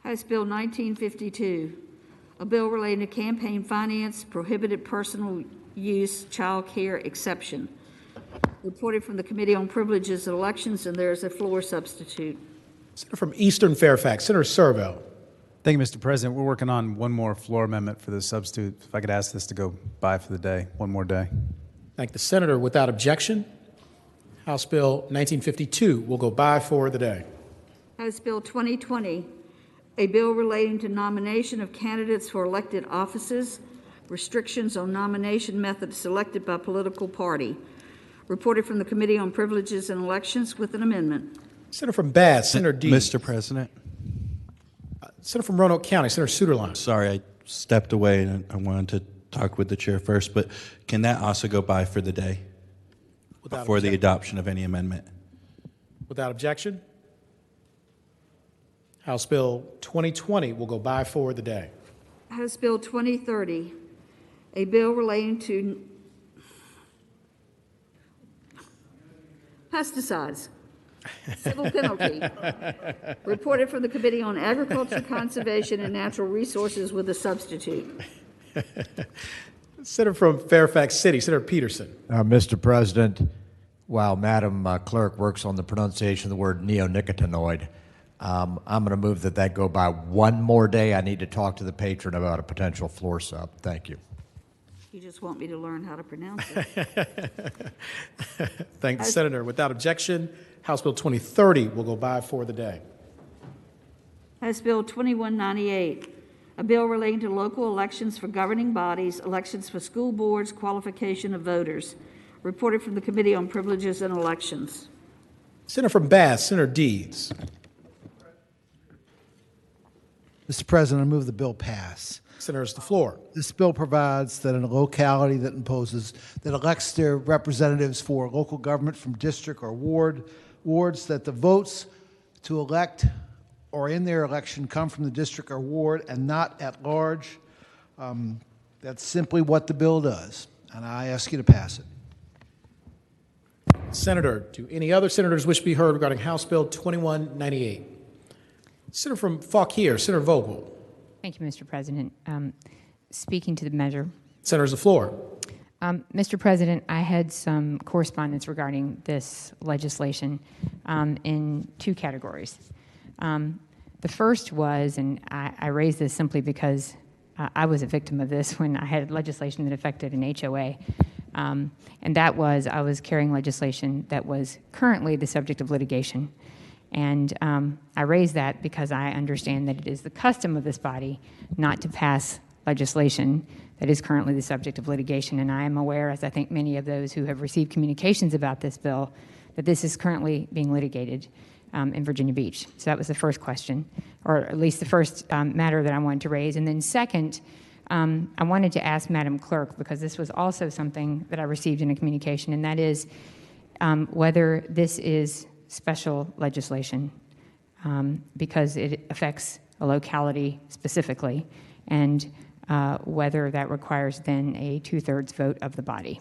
Speaker 3: House Bill 1952, a bill relating to campaign finance, prohibited personal use, child care exception. Reported from the Committee on Privileges and Elections, and there is a floor substitute.
Speaker 1: Senator from Eastern Fairfax, Senator Servo.
Speaker 20: Thank you, Mr. President. We're working on one more floor amendment for the substitute. If I could ask this to go by for the day, one more day.
Speaker 1: Thank the senator. Without objection, House Bill 1952 will go by for the day.
Speaker 3: House Bill 2020, a bill relating to nomination of candidates for elected offices, restrictions on nomination methods selected by political party. Reported from the Committee on Privileges and Elections with an amendment.
Speaker 1: Senator from Bath, Senator Dean.
Speaker 17: Mr. President.
Speaker 1: Senator from Roanoke County, Senator Suderline.
Speaker 17: Sorry, I stepped away and I wanted to talk with the chair first, but can that also go by for the day before the adoption of any amendment?
Speaker 1: Without objection, House Bill 2020 will go by for the day.
Speaker 3: House Bill 2030, a bill relating to pesticides, civil penalty. Reported from the Committee on Agriculture, Conservation, and Natural Resources with a substitute.
Speaker 1: Senator from Fairfax City, Senator Peterson.
Speaker 10: Mr. President, while Madam Clerk works on the pronunciation of the word neonicotinoid, I'm going to move that go by one more day. I need to talk to the patron about a potential floor sub. Thank you.
Speaker 3: You just want me to learn how to pronounce it.
Speaker 1: Thank the senator. Without objection, House Bill 2030 will go by for the day.
Speaker 3: House Bill 2198, a bill relating to local elections for governing bodies, elections for school boards, qualification of voters. Reported from the Committee on Privileges and Elections.
Speaker 1: Senator from Bath, Senator Deeds.
Speaker 23: Mr. President, I move the bill pass.
Speaker 1: Senators, the floor.
Speaker 23: This bill provides that in a locality that elects their representatives for local government from district or wards, that the votes to elect or in their election come from the district or ward and not at large. That's simply what the bill does, and I ask you to pass it.
Speaker 1: Senator, do any other senators wish to be heard regarding House Bill 2198? Senator from Fauquier, Senator Vogel.
Speaker 2: Thank you, Mr. President. Speaking to the measure.
Speaker 1: Senators, the floor.
Speaker 2: Mr. President, I had some correspondence regarding this legislation in two categories. The first was, and I raised this simply because I was a victim of this when I had legislation that affected an HOA. And that was, I was carrying legislation that was currently the subject of litigation. And I raise that because I understand that it is the custom of this body not to pass legislation that is currently the subject of litigation. And I am aware, as I think many of those who have received communications about this bill, that this is currently being litigated in Virginia Beach. So that was the first question, or at least the first matter that I wanted to raise. And then second, I wanted to ask Madam Clerk, because this was also something that I received in a communication, and that is whether this is special legislation, because it affects a locality specifically, and whether that requires then a 2/3 vote of the body.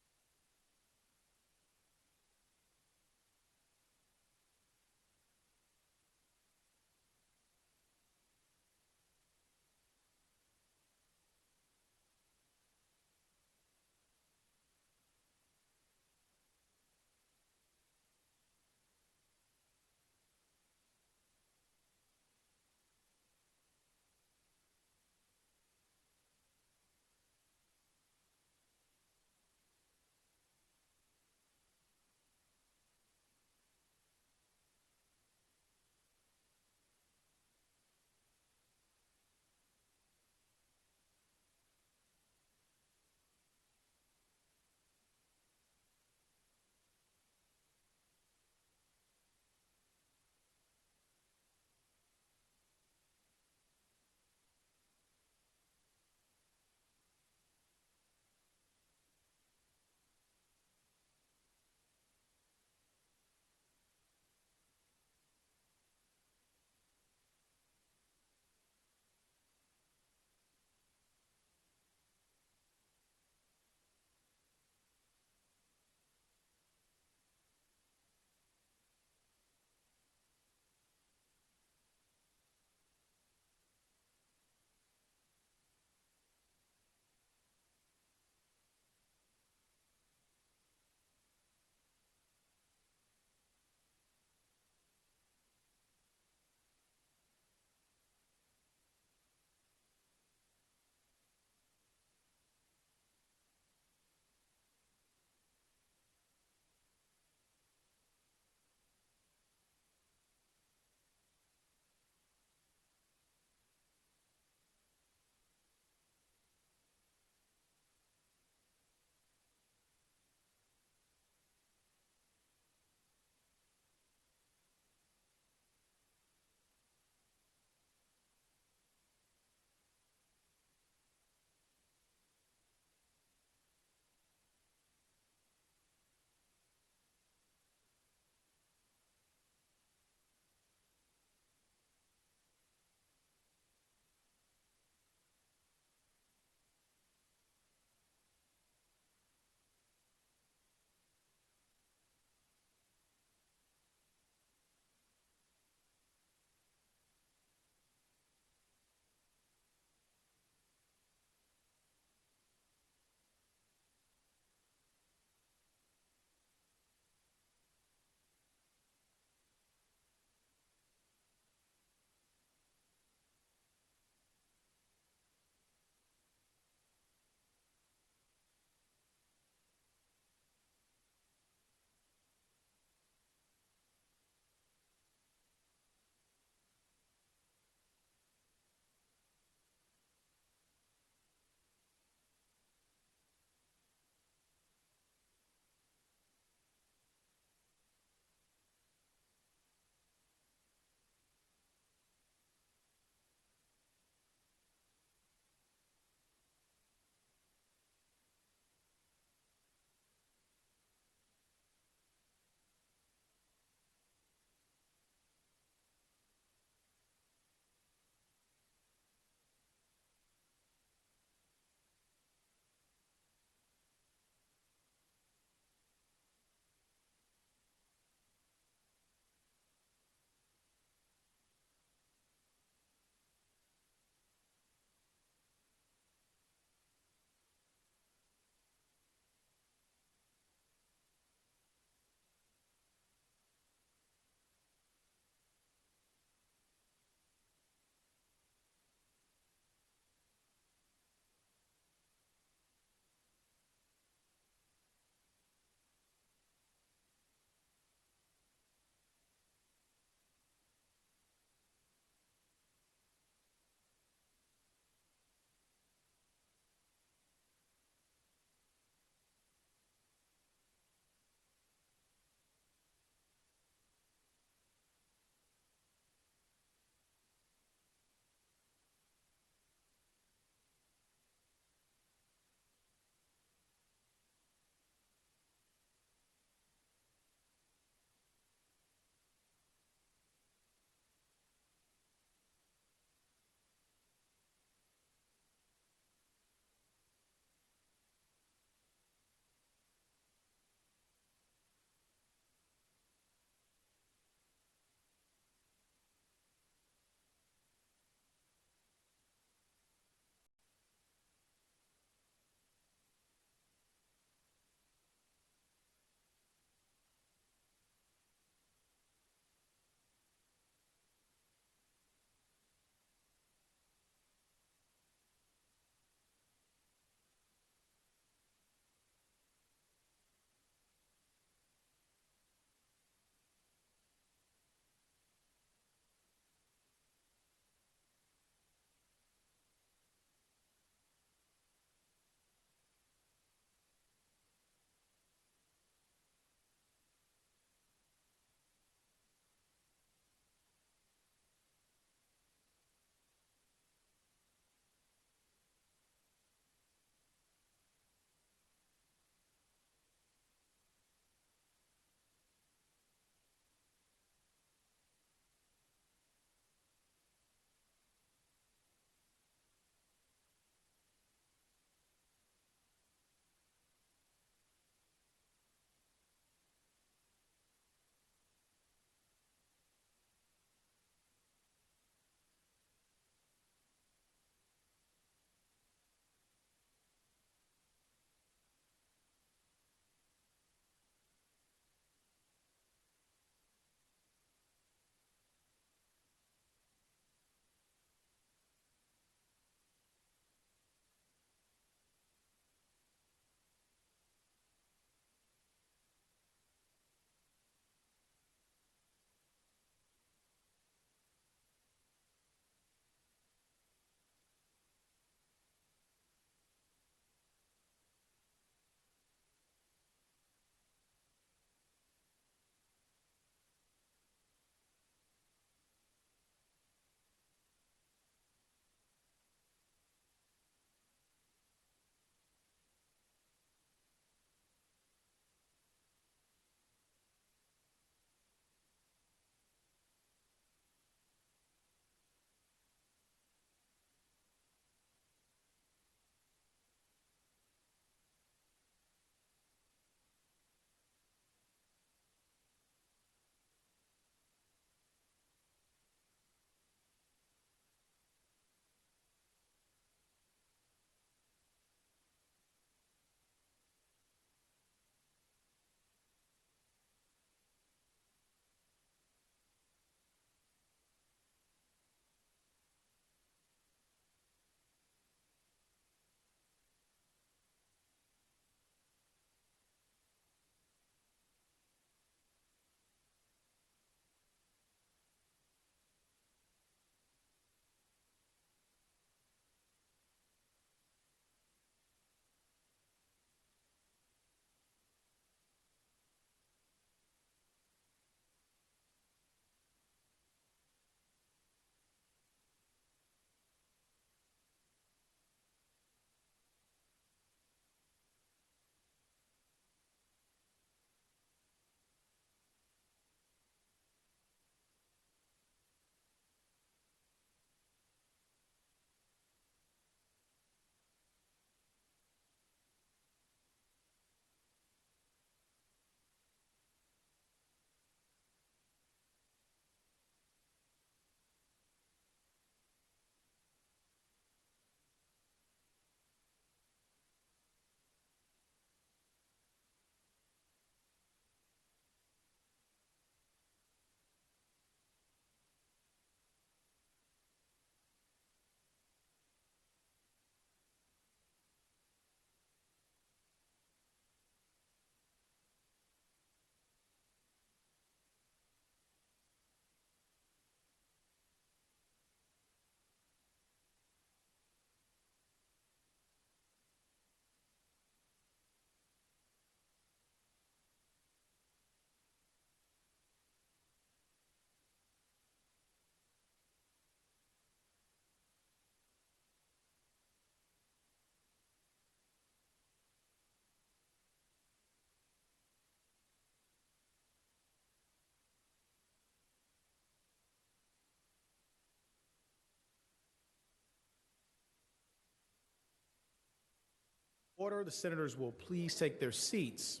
Speaker 1: Order, the senators will please take their seats.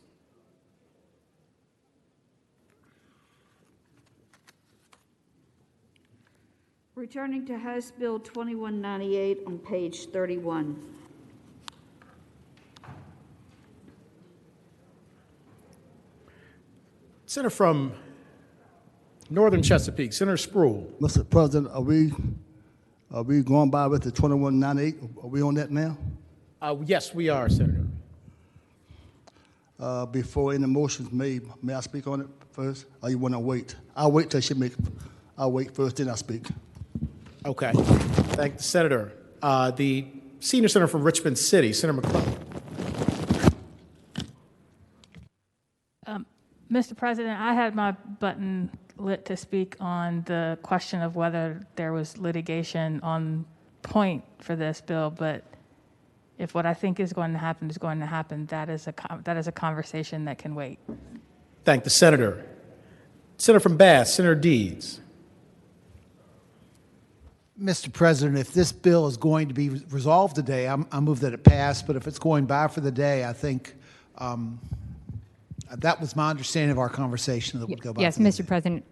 Speaker 3: Returning to House Bill 2198 on page 31.
Speaker 1: Senator from Northern Chesapeake, Senator Spruill.
Speaker 11: Mr. President, are we going by with the 2198? Are we on that now?
Speaker 1: Yes, we are, Senator.
Speaker 11: Before any motions made, may I speak on it first? Or you want to wait? I'll wait till she make. I'll wait first, then I speak.
Speaker 1: Okay. Thank the Senator. The senior senator from Richmond City, Senator McClellan.
Speaker 15: Mr. President, I had my button lit to speak on the question of whether there was litigation on point for this bill, but if what I think is going to happen is going to happen, that is a conversation that can wait.
Speaker 1: Thank the Senator. Senator from Bath, Senator Deeds.
Speaker 23: Mr. President, if this bill is going to be resolved today, I move that it pass, but if it's going by for the day, I think that was my understanding of our conversation that would go by.
Speaker 2: Yes, Mr. President.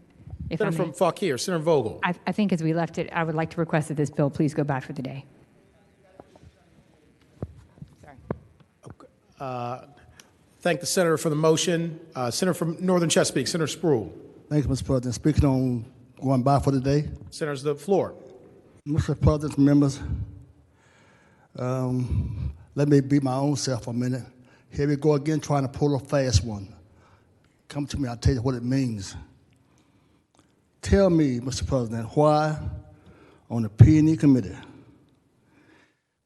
Speaker 2: If
Speaker 1: Senator from Fauquier, Senator Vogel.
Speaker 2: I think as we left it, I would like to request that this bill please go by for the day.
Speaker 1: Thank the Senator for the motion. Senator from Northern Chesapeake, Senator Spruill.
Speaker 11: Thank you, Mr. President. Speaking on going by for the day.
Speaker 1: Senators, the floor.
Speaker 11: Mr. President, members, let me beat my own self for a minute. Here we go again trying to pull a fast one. Come to me, I'll tell you what it means. Tell me, Mr. President, why on the P&E committee,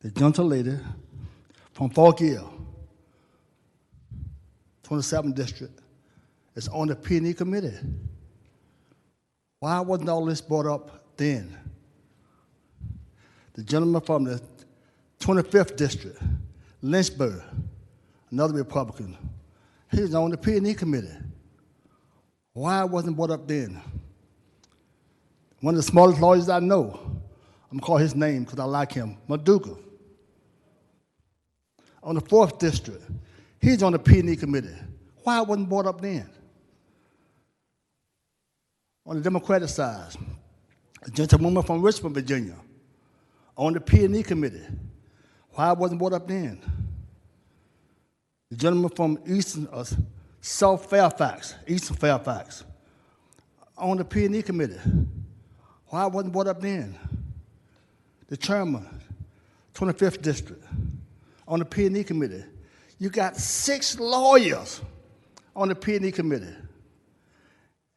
Speaker 11: the gentle lady from Fauquier, 27th District, is on the P&E committee. Why wasn't all this brought up then? The gentleman from the 25th District, Lynchburg, another Republican, he's on the P&E committee. Why wasn't brought up then? One of the smartest lawyers I know, I'm going to call his name because I like him, Maduka. On the 4th District, he's on the P&E committee. Why wasn't brought up then? On the Democratic side, a gentlewoman from Richmond, Virginia, on the P&E committee. Why wasn't brought up then? The gentleman from South Fairfax, Eastern Fairfax, on the P&E committee. Why wasn't brought up then? The chairman, 25th District, on the P&E committee. You got 6 lawyers on the P&E committee.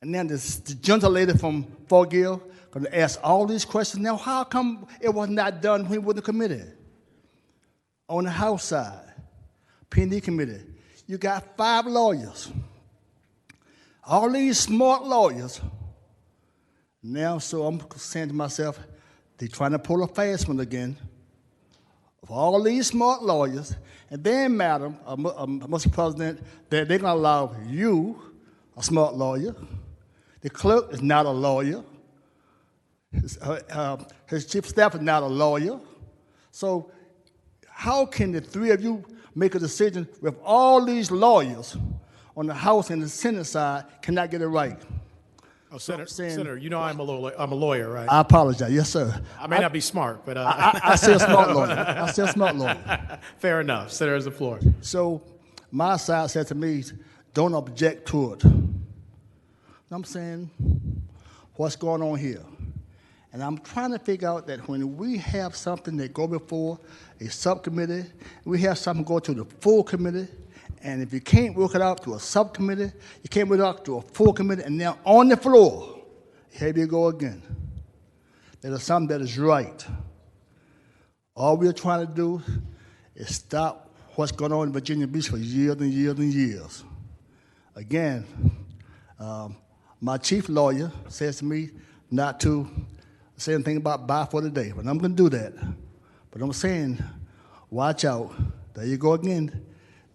Speaker 11: And then the gentle lady from Fauquier going to ask all these questions. Now, how come it was not done when we were in the committee? On the House side, P&E committee, you got 5 lawyers. All these smart lawyers. Now, so I'm saying to myself, they're trying to pull a fast one again. Of all these smart lawyers, and then, Madam, Mr. President, they're going to allow you, a smart lawyer. The clerk is not a lawyer. His chief of staff is not a lawyer. So how can the 3 of you make a decision with all these lawyers on the House and the Senate side cannot get it right?
Speaker 1: Oh, Senator, you know I'm a lawyer, right?
Speaker 11: I apologize. Yes, sir.
Speaker 1: I may not be smart, but...
Speaker 11: I say a smart lawyer. I say a smart lawyer.
Speaker 1: Fair enough. Senator has the floor.
Speaker 11: So my side said to me, don't object to it. I'm saying, what's going on here? And I'm trying to figure out that when we have something that go before a subcommittee, we have something go to the full committee, and if you can't work it out to a subcommittee, you can't work it out to a full committee, and now on the floor, here you go again. There is something that is right. All we're trying to do is stop what's going on in Virginia Beach for years and years and years. Again, my chief lawyer says to me not to say anything about buy for the day, but I'm going to do that. But I'm saying, watch out. There you go again.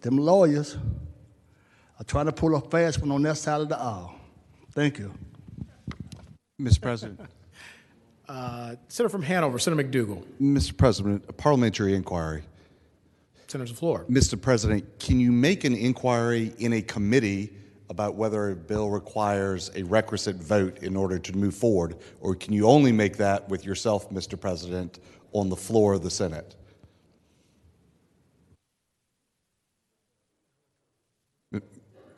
Speaker 11: Them lawyers are trying to pull a fast one on that side of the aisle. Thank you.
Speaker 13: Mr. President.
Speaker 1: Senator from Hanover, Senator McDougal.
Speaker 13: Mr. President, a parliamentary inquiry.
Speaker 1: Senator's the floor.
Speaker 4: Mr. President, can you make an inquiry in a committee about whether a bill requires a requisite vote in order to move forward, or can you only make that with yourself, Mr. President, on the floor of the Senate?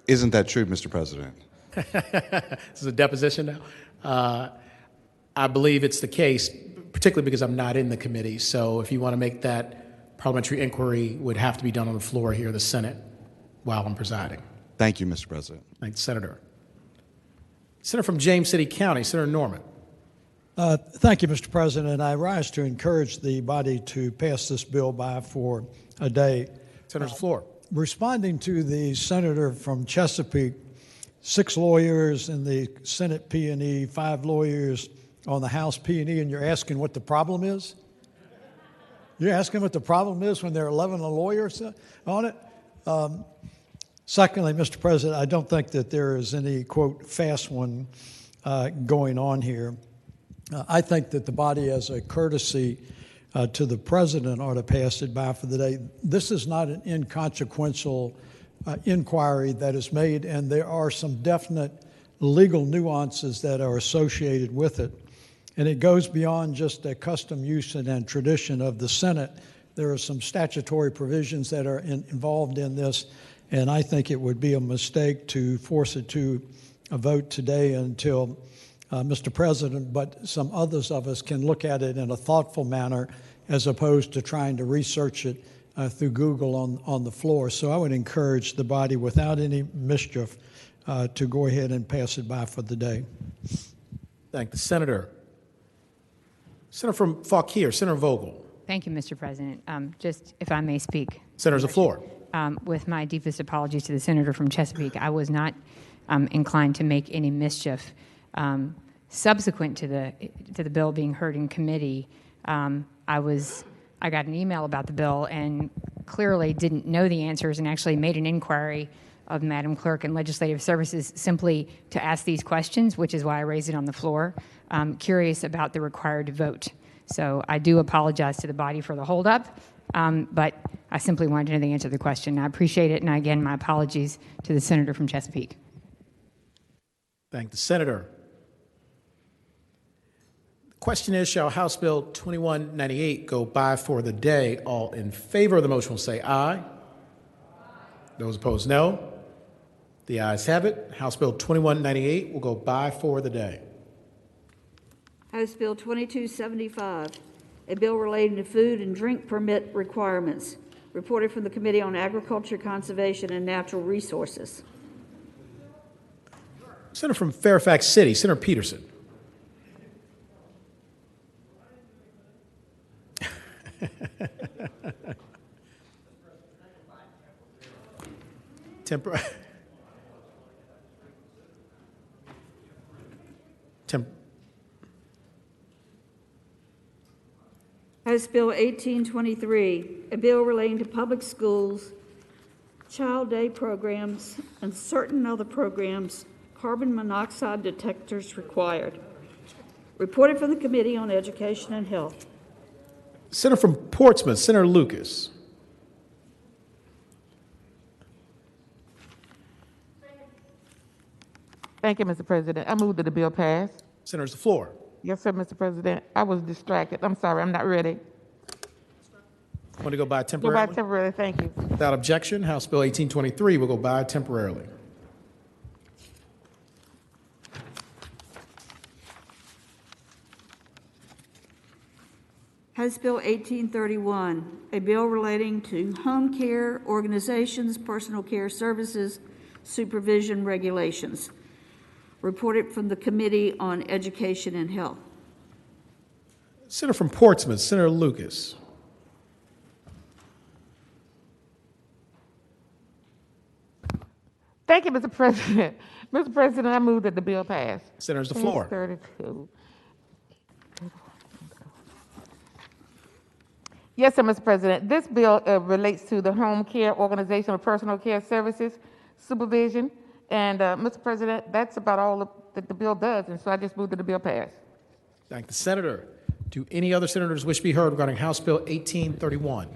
Speaker 4: Isn't that true, Mr. President?
Speaker 1: This is a deposition now. I believe it's the case, particularly because I'm not in the committee. So if you want to make that parliamentary inquiry, would have to be done on the floor here of the Senate while I'm presiding.
Speaker 4: Thank you, Mr. President.
Speaker 1: Thank the Senator. Senator from James City County, Senator Norman.
Speaker 5: Thank you, Mr. President. I rise to encourage the body to pass this bill by for a day.
Speaker 1: Senator's the floor.
Speaker 5: Responding to the senator from Chesapeake, 6 lawyers in the Senate P&E, 5 lawyers on the House P&E, and you're asking what the problem is? You're asking what the problem is when there are 11 lawyers on it? Secondly, Mr. President, I don't think that there is any, quote, fast one going on here. I think that the body, as a courtesy to the president, ought to pass it by for the day. This is not an inconsequential inquiry that is made, and there are some definite legal nuances that are associated with it. And it goes beyond just a custom, use, and tradition of the Senate. There are some statutory provisions that are involved in this, and I think it would be a mistake to force it to a vote today until Mr. President, but some others of us can look at it in a thoughtful manner as opposed to trying to research it through Google on the floor. So I would encourage the body, without any mischief, to go ahead and pass it by for the day.
Speaker 1: Thank the Senator. Senator from Fauquier, Senator Vogel.
Speaker 2: Thank you, Mr. President. Just if I may speak.
Speaker 1: Senator's the floor.
Speaker 2: With my deepest apologies to the senator from Chesapeake, I was not inclined to make any mischief. Subsequent to the bill being heard in committee, I got an email about the bill and clearly didn't know the answers, and actually made an inquiry of Madam Clerk and Legislative Services simply to ask these questions, which is why I raised it on the floor. Curious about the required vote. So I do apologize to the body for the holdup, but I simply wanted to know the answer to the question. I appreciate it, and again, my apologies to the senator from Chesapeake.
Speaker 1: Thank the Senator. The question is, shall House Bill 2198 go by for the day? All in favor of the motion will say aye. Those opposed, no. The ayes have it. House Bill 2198 will go by for the day.
Speaker 3: House Bill 2275, a bill relating to food and drink permit requirements, reported from the Committee on Agriculture, Conservation, and Natural Resources.
Speaker 1: Senator from Fairfax City, Senator Peterson.
Speaker 3: House Bill 1823, a bill relating to public schools, child day programs, and certain other programs, carbon monoxide detectors required. Reported from the Committee on Education and Health.
Speaker 1: Senator from Portsmouth, Senator Lucas.
Speaker 8: Thank you, Mr. President. I move that the bill pass.
Speaker 1: Senator's the floor.
Speaker 8: Yes, sir, Mr. President. I was distracted. I'm sorry. I'm not ready.
Speaker 1: Want to go by temporarily?
Speaker 8: Go by temporarily. Thank you.
Speaker 1: Without objection, House Bill 1823 will go by temporarily.
Speaker 3: House Bill 1831, a bill relating to home care organizations, personal care services, supervision regulations. Reported from the Committee on Education and Health.
Speaker 1: Senator from Portsmouth, Senator Lucas.
Speaker 8: Thank you, Mr. President. Mr. President, I move that the bill pass.
Speaker 1: Senator's the floor.
Speaker 8: 32. Yes, sir, Mr. President. This bill relates to the home care organization of personal care services, supervision, and Mr. President, that's about all that the bill does, and so I just moved that the bill pass.
Speaker 1: Thank the Senator. Do any other senators wish to be heard regarding House Bill 1831?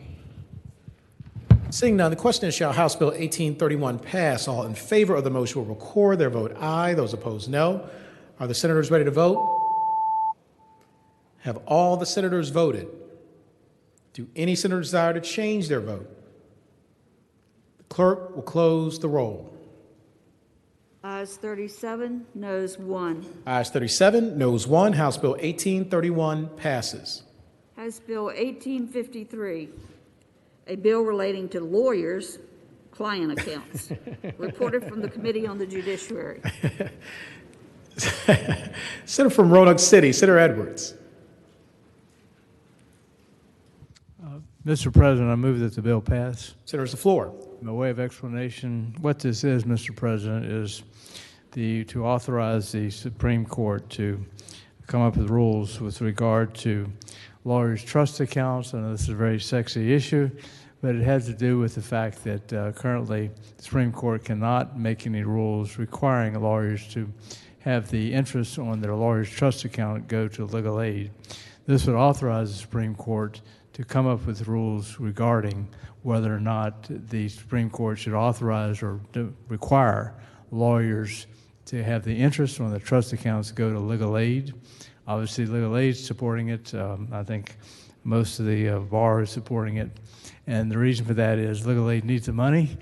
Speaker 1: Seeing none, the question is, shall House Bill 1831 pass? All in favor of the motion will record their vote aye. Those opposed, no. Are the senators ready to vote? Have all the senators voted? Do any senators desire to change their vote? The clerk will close the roll.
Speaker 3: Ayes 37, noes 1.
Speaker 1: Ayes 37, noes 1. House Bill 1831 passes.
Speaker 3: House Bill 1853, a bill relating to lawyers' client accounts, reported from the Committee on the Judiciary.
Speaker 1: Senator from Roanoke City, Senator Edwards.
Speaker 18: Mr. President, I move that the bill pass.
Speaker 1: Senator's the floor.
Speaker 18: By way of explanation, what this is, Mr. President, is to authorize the Supreme Court to come up with rules with regard to lawyers' trust accounts. I know this is a very sexy issue, but it has to do with the fact that currently the Supreme Court cannot make any rules requiring lawyers to have the interest on their lawyer's trust account go to legal aid. This would authorize the Supreme Court to come up with rules regarding whether or not the Supreme Court should authorize or require lawyers to have the interest on the trust accounts go to legal aid. Obviously, legal aid is supporting it. I think most of the bar is supporting it. And the reason for that is legal aid needs the money,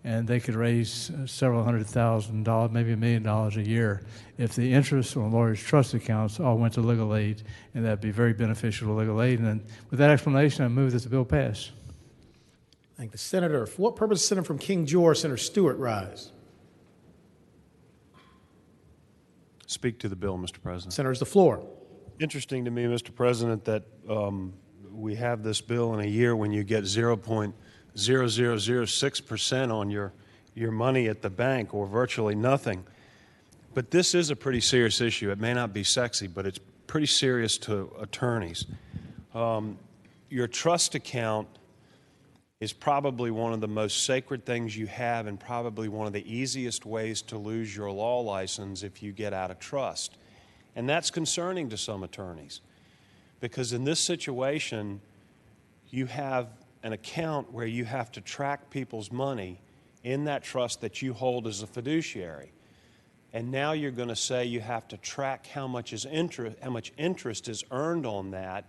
Speaker 18: and they could raise several $100,000, maybe $1 million a year if the interest on lawyers' trust accounts all went to legal aid, and that'd be very beneficial to legal aid. And with that explanation, I move that the bill pass.
Speaker 1: Thank the senator. For what purpose, Senator from King George, Senator Stewart, rise?
Speaker 13: Speak to the bill, Mr. President.
Speaker 1: Senator's the floor.
Speaker 13: Interesting to me, Mr. President, that we have this bill in a year when you get 0.0006% on your money at the bank, or virtually nothing. But this is a pretty serious issue. It may not be sexy, but it's pretty serious to attorneys. Your trust account is probably one of the most sacred things you have, and probably one of the easiest ways to lose your law license if you get out of trust. And that's concerning to some attorneys, because in this situation, you have an account where you have to track people's money in that trust that you hold as a fiduciary. And now you're going to say you have to track how much interest is earned on that,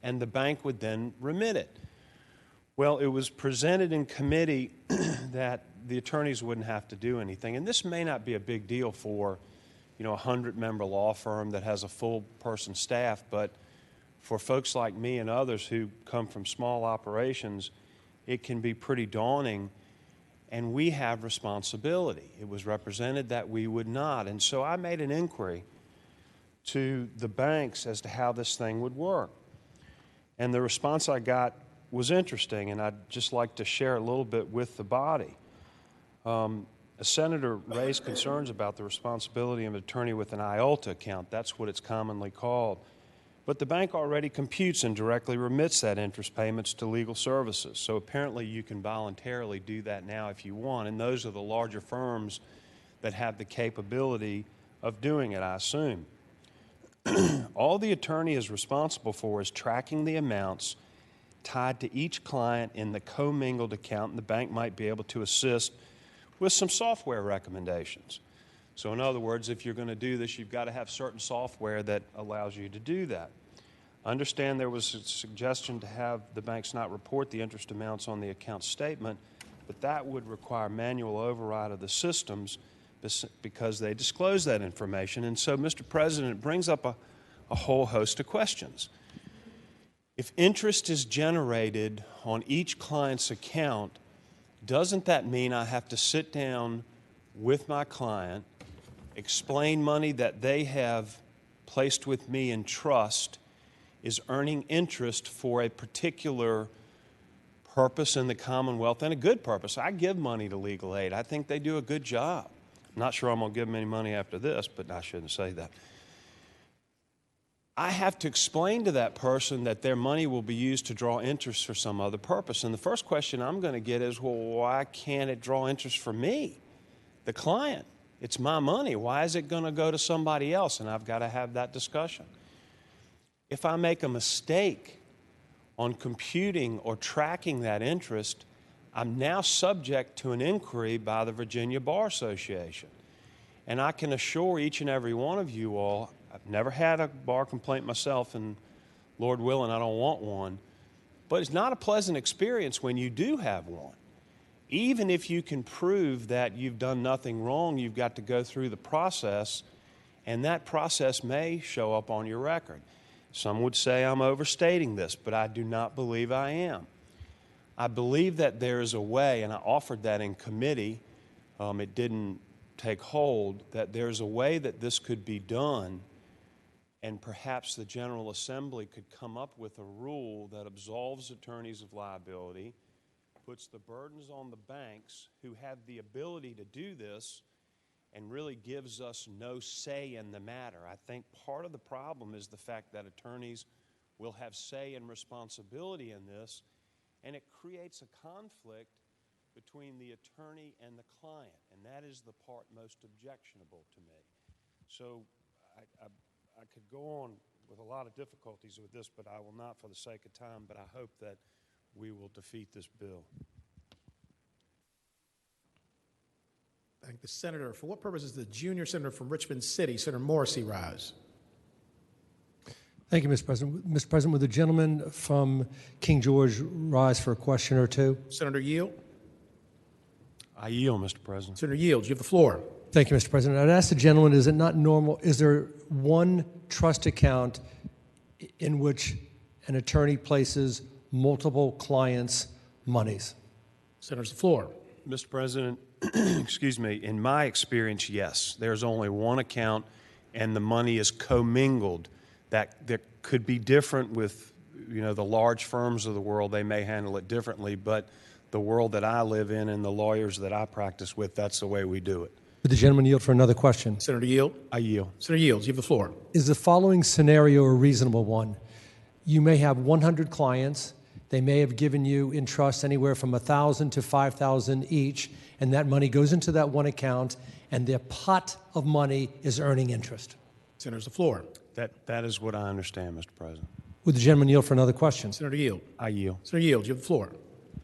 Speaker 13: and the bank would then remit it. Well, it was presented in committee that the attorneys wouldn't have to do anything. And this may not be a big deal for, a 100-member law firm that has a full-person staff, but for folks like me and others who come from small operations, it can be pretty daunting, and we have responsibility. It was represented that we would not. And so I made an inquiry to the banks as to how this thing would work. And the response I got was interesting, and I'd just like to share a little bit with the body. A senator raised concerns about the responsibility of an attorney with an IOLTA account. That's what it's commonly called. But the bank already computes and directly remits that interest payments to legal services. So apparently you can voluntarily do that now if you want, and those are the larger firms that have the capability of doing it, I assume. All the attorney is responsible for is tracking the amounts tied to each client in the commingled account, and the bank might be able to assist with some software recommendations. So in other words, if you're going to do this, you've got to have certain software that allows you to do that. I understand there was a suggestion to have the banks not report the interest amounts on the account statement, but that would require manual override of the systems because they disclose that information. And so, Mr. President, it brings up a whole host of questions. If interest is generated on each client's account, doesn't that mean I have to sit down with my client, explain money that they have placed with me in trust is earning interest for a particular purpose in the Commonwealth, and a good purpose? I give money to legal aid. I think they do a good job. I'm not sure I'm going to give them any money after this, but I shouldn't say that. I have to explain to that person that their money will be used to draw interest for some other purpose. And the first question I'm going to get is, well, why can't it draw interest for me, the client? It's my money. Why is it going to go to somebody else? And I've got to have that discussion. If I make a mistake on computing or tracking that interest, I'm now subject to an inquiry by the Virginia Bar Association. And I can assure each and every one of you all, I've never had a bar complaint myself, and Lord willing, I don't want one. But it's not a pleasant experience when you do have one. Even if you can prove that you've done nothing wrong, you've got to go through the process, and that process may show up on your record. Some would say I'm overstating this, but I do not believe I am. I believe that there is a way, and I offered that in committee. It didn't take hold, that there's a way that this could be done, and perhaps the General Assembly could come up with a rule that absolves attorneys of liability, puts the burdens on the banks who have the ability to do this, and really gives us no say in the matter. I think part of the problem is the fact that attorneys will have say and responsibility in this, and it creates a conflict between the attorney and the client, and that is the part most objectionable to me. So I could go on with a lot of difficulties with this, but I will not for the sake of time, but I hope that we will defeat this bill.
Speaker 1: Thank the senator. For what purpose is the junior senator from Richmond City, Senator Morrissey, rise?
Speaker 21: Thank you, Mr. President. Mr. President, would the gentleman from King George rise for a question or two?
Speaker 1: Senator Yield.
Speaker 13: I yield, Mr. President.
Speaker 1: Senator Yield, you have the floor.
Speaker 21: Thank you, Mr. President. I'd ask the gentleman, is it not normal, is there one trust account in which an attorney places multiple clients' monies?
Speaker 1: Senator's the floor.
Speaker 13: Mr. President, excuse me, in my experience, yes. There's only one account, and the money is commingled. That could be different with, the large firms of the world. They may handle it differently, but the world that I live in and the lawyers that I practice with, that's the way we do it.
Speaker 21: Would the gentleman yield for another question?
Speaker 1: Senator Yield.
Speaker 13: I yield.
Speaker 1: Senator Yield, you have the floor.
Speaker 21: Is the following scenario a reasonable one? You may have 100 clients. They may have given you in trust anywhere from $1,000 to $5,000 each, and that money goes into that one account, and their pot of money is earning interest.
Speaker 1: Senator's the floor.
Speaker 13: That is what I understand, Mr. President.
Speaker 21: Would the gentleman yield for another question?
Speaker 1: Senator Yield.
Speaker 13: I yield.
Speaker 1: Senator Yield, you have the floor.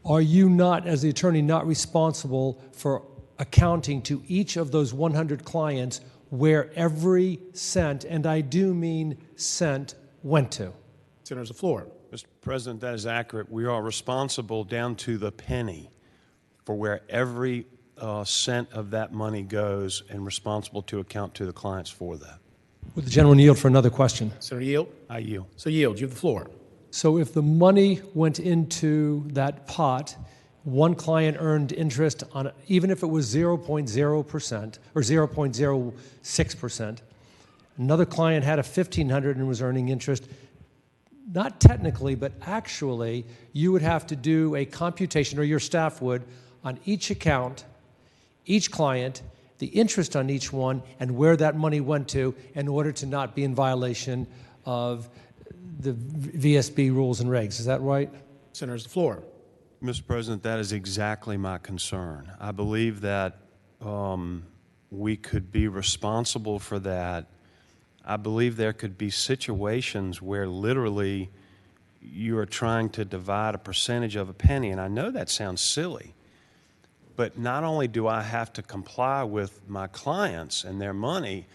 Speaker 21: Are you not, as the attorney, not responsible for accounting to each of those 100 clients where every cent, and I do mean cent, went to?
Speaker 1: Senator's the floor.
Speaker 13: Mr. President, that is accurate. We are responsible down to the penny for where every cent of that money goes, and responsible to account to the clients for that.
Speaker 21: Would the gentleman yield for another question?
Speaker 1: Senator Yield.
Speaker 13: I yield.
Speaker 1: So Yield, you have the floor.
Speaker 21: So if the money went into that pot, one client earned interest on, even if it was 0.0% or 0.06%, another client had a $1,500 and was earning interest, not technically, but actually, you would have to do a computation, or your staff would, on each account, each client, the interest on each one, and where that money went to, in order to not be in violation of the VSB rules and regs. Is that right?
Speaker 1: Senator's the floor.
Speaker 13: Mr. President, that is exactly my concern. I believe that we could be responsible for that. I believe there could be situations where literally you are trying to divide a percentage of a penny, and I know that sounds silly, but not only do I have to comply with my clients and their money,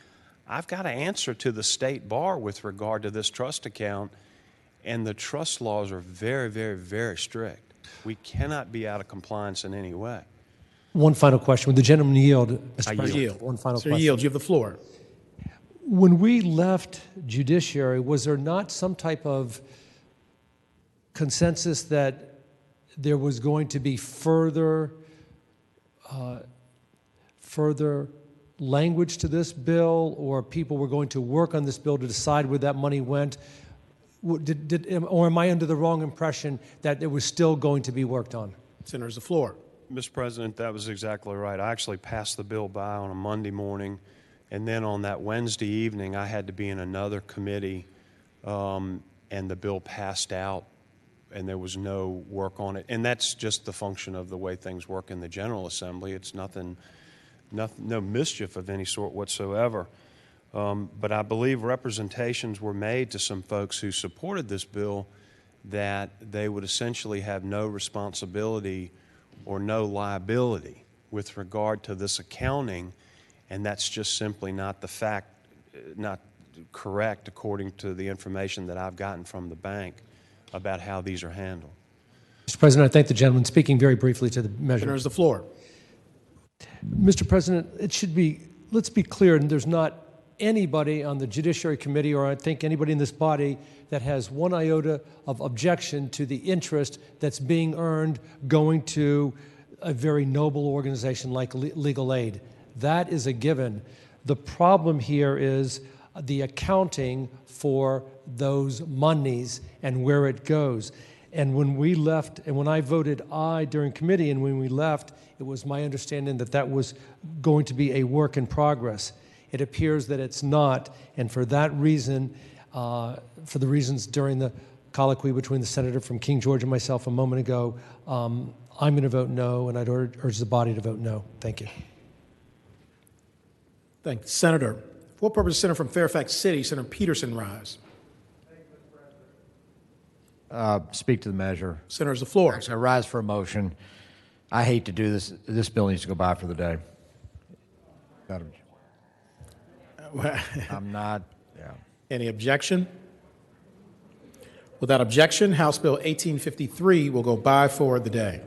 Speaker 13: I've got to answer to the state bar with regard to this trust account, and the trust laws are very, very, very strict. We cannot be out of compliance in any way.
Speaker 21: One final question. Would the gentleman yield, Mr.
Speaker 13: I
Speaker 21: President?
Speaker 1: Yield.
Speaker 21: One final
Speaker 1: Sir,
Speaker 21: question.
Speaker 1: Yield, you have the floor.
Speaker 21: When we left judiciary, was there not some type of consensus that there was going to be further language to this bill, or people were going to work on this bill to decide where that money went? Or am I under the wrong impression that it was still going to be worked on?
Speaker 1: Senator's the floor.
Speaker 13: Mr. President, that was exactly right. I actually passed the bill by on a Monday morning, and then on that Wednesday evening, I had to be in another committee, and the bill passed out, and there was no work on it. And that's just the function of the way things work in the General Assembly. It's no mischief of any sort whatsoever. But I believe representations were made to some folks who supported this bill that they would essentially have no responsibility or no liability with regard to this accounting, and that's just simply not the fact, not correct according to the information that I've gotten from the bank about how these are handled.
Speaker 21: Mr. President, I thank the gentleman. Speaking very briefly to the measure.
Speaker 1: Senator, the floor.
Speaker 21: Mr. President, let's be clear, and there's not anybody on the Judiciary Committee, or I think anybody in this body, that has one iota of objection to the interest that's being earned going to a very noble organization like Legal Aid. That is a given. The problem here is the accounting for those monies and where it goes. And when we left, and when I voted aye during committee, and when we left, it was my understanding that that was going to be a work in progress. It appears that it's not, and for that reason, for the reasons during the colloquy between the senator from King George and myself a moment ago, I'm going to vote no, and I'd urge the body to vote no. Thank you.
Speaker 1: Thank you. Senator. For what purpose, Senator from Fairfax City, Senator Peterson, rise?
Speaker 10: Speak to the measure.
Speaker 1: Senator's the floor.
Speaker 10: Actually, I rise for a motion. I hate to do this. This bill needs to go by for the day. I'm not, yeah.
Speaker 1: Any objection? Without objection, House Bill 1853 will go by for the day.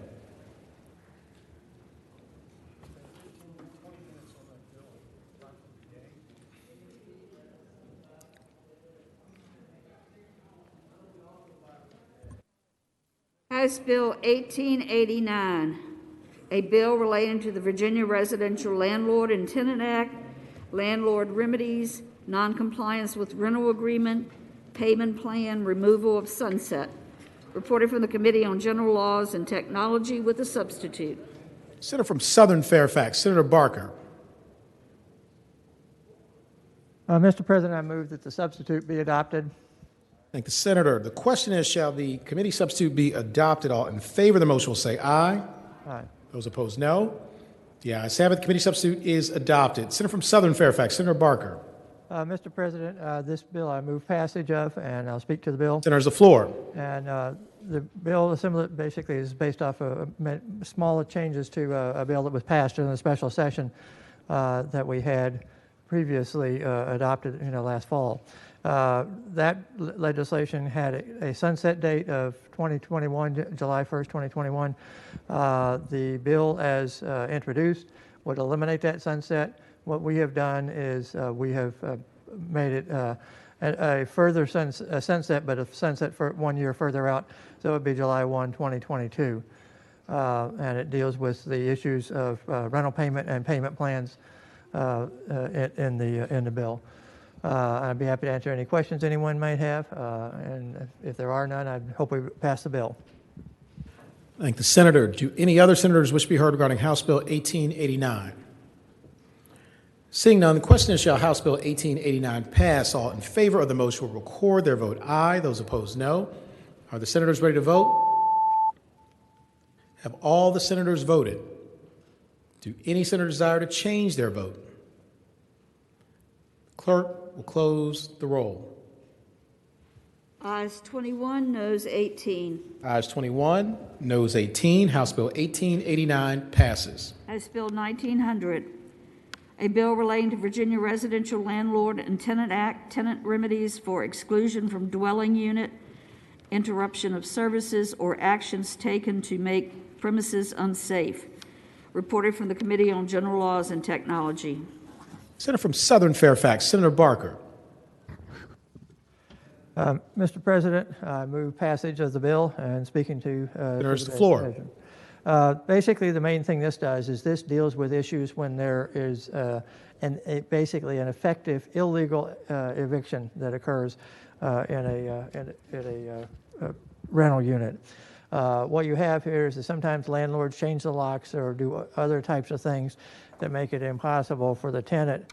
Speaker 3: House Bill 1889, a bill relating to the Virginia Residential Landlord and Tenant Act, landlord remedies, noncompliance with rental agreement, payment plan, removal of sunset. Reported from the Committee on General Laws and Technology with a substitute.
Speaker 1: Senator from Southern Fairfax, Senator Barker.
Speaker 12: Mr. President, I move that the substitute be adopted.
Speaker 1: Thank the Senator. The question is, shall the committee substitute be adopted? All in favor of the motion will say aye.
Speaker 12: Aye.
Speaker 1: Those opposed, no. The ayes have it. The committee substitute is adopted. Senator from Southern Fairfax, Senator Barker.
Speaker 12: Mr. President, this bill I move passage of, and I'll speak to the bill.
Speaker 1: Senator's the floor.
Speaker 12: And the bill basically is based off of smaller changes to a bill that was passed in the special session that we had previously adopted last fall. That legislation had a sunset date of 2021, July 1st, 2021. The bill as introduced would eliminate that sunset. What we have done is we have made it a further sunset, but a sunset for 1 year further out, so it would be July 1, 2022. And it deals with the issues of rental payment and payment plans in the bill. I'd be happy to answer any questions anyone might have, and if there are none, I hope we pass the bill.
Speaker 1: Thank the Senator. Do any other senators wish to be heard regarding House Bill 1889? Seeing none, the question is, shall House Bill 1889 pass? All in favor of the motion will record their vote aye. Those opposed, no. Are the senators ready to vote? Have all the senators voted? Do any senator desire to change their vote? Clerk will close the roll.
Speaker 3: Ayes 21, noes 18.
Speaker 1: Ayes 21, noes 18. House Bill 1889 passes.
Speaker 3: House Bill 1900, a bill relating to Virginia Residential Landlord and Tenant Act, tenant remedies for exclusion from dwelling unit, interruption of services, or actions taken to make premises unsafe. Reported from the Committee on General Laws and Technology.
Speaker 1: Senator from Southern Fairfax, Senator Barker.
Speaker 12: Mr. President, I move passage of the bill and speaking to
Speaker 1: Senator's the floor.
Speaker 12: Basically, the main thing this does is this deals with issues when there is basically an effective illegal eviction that occurs in a rental unit. What you have here is that sometimes landlords change the locks or do other types of things that make it impossible for the tenant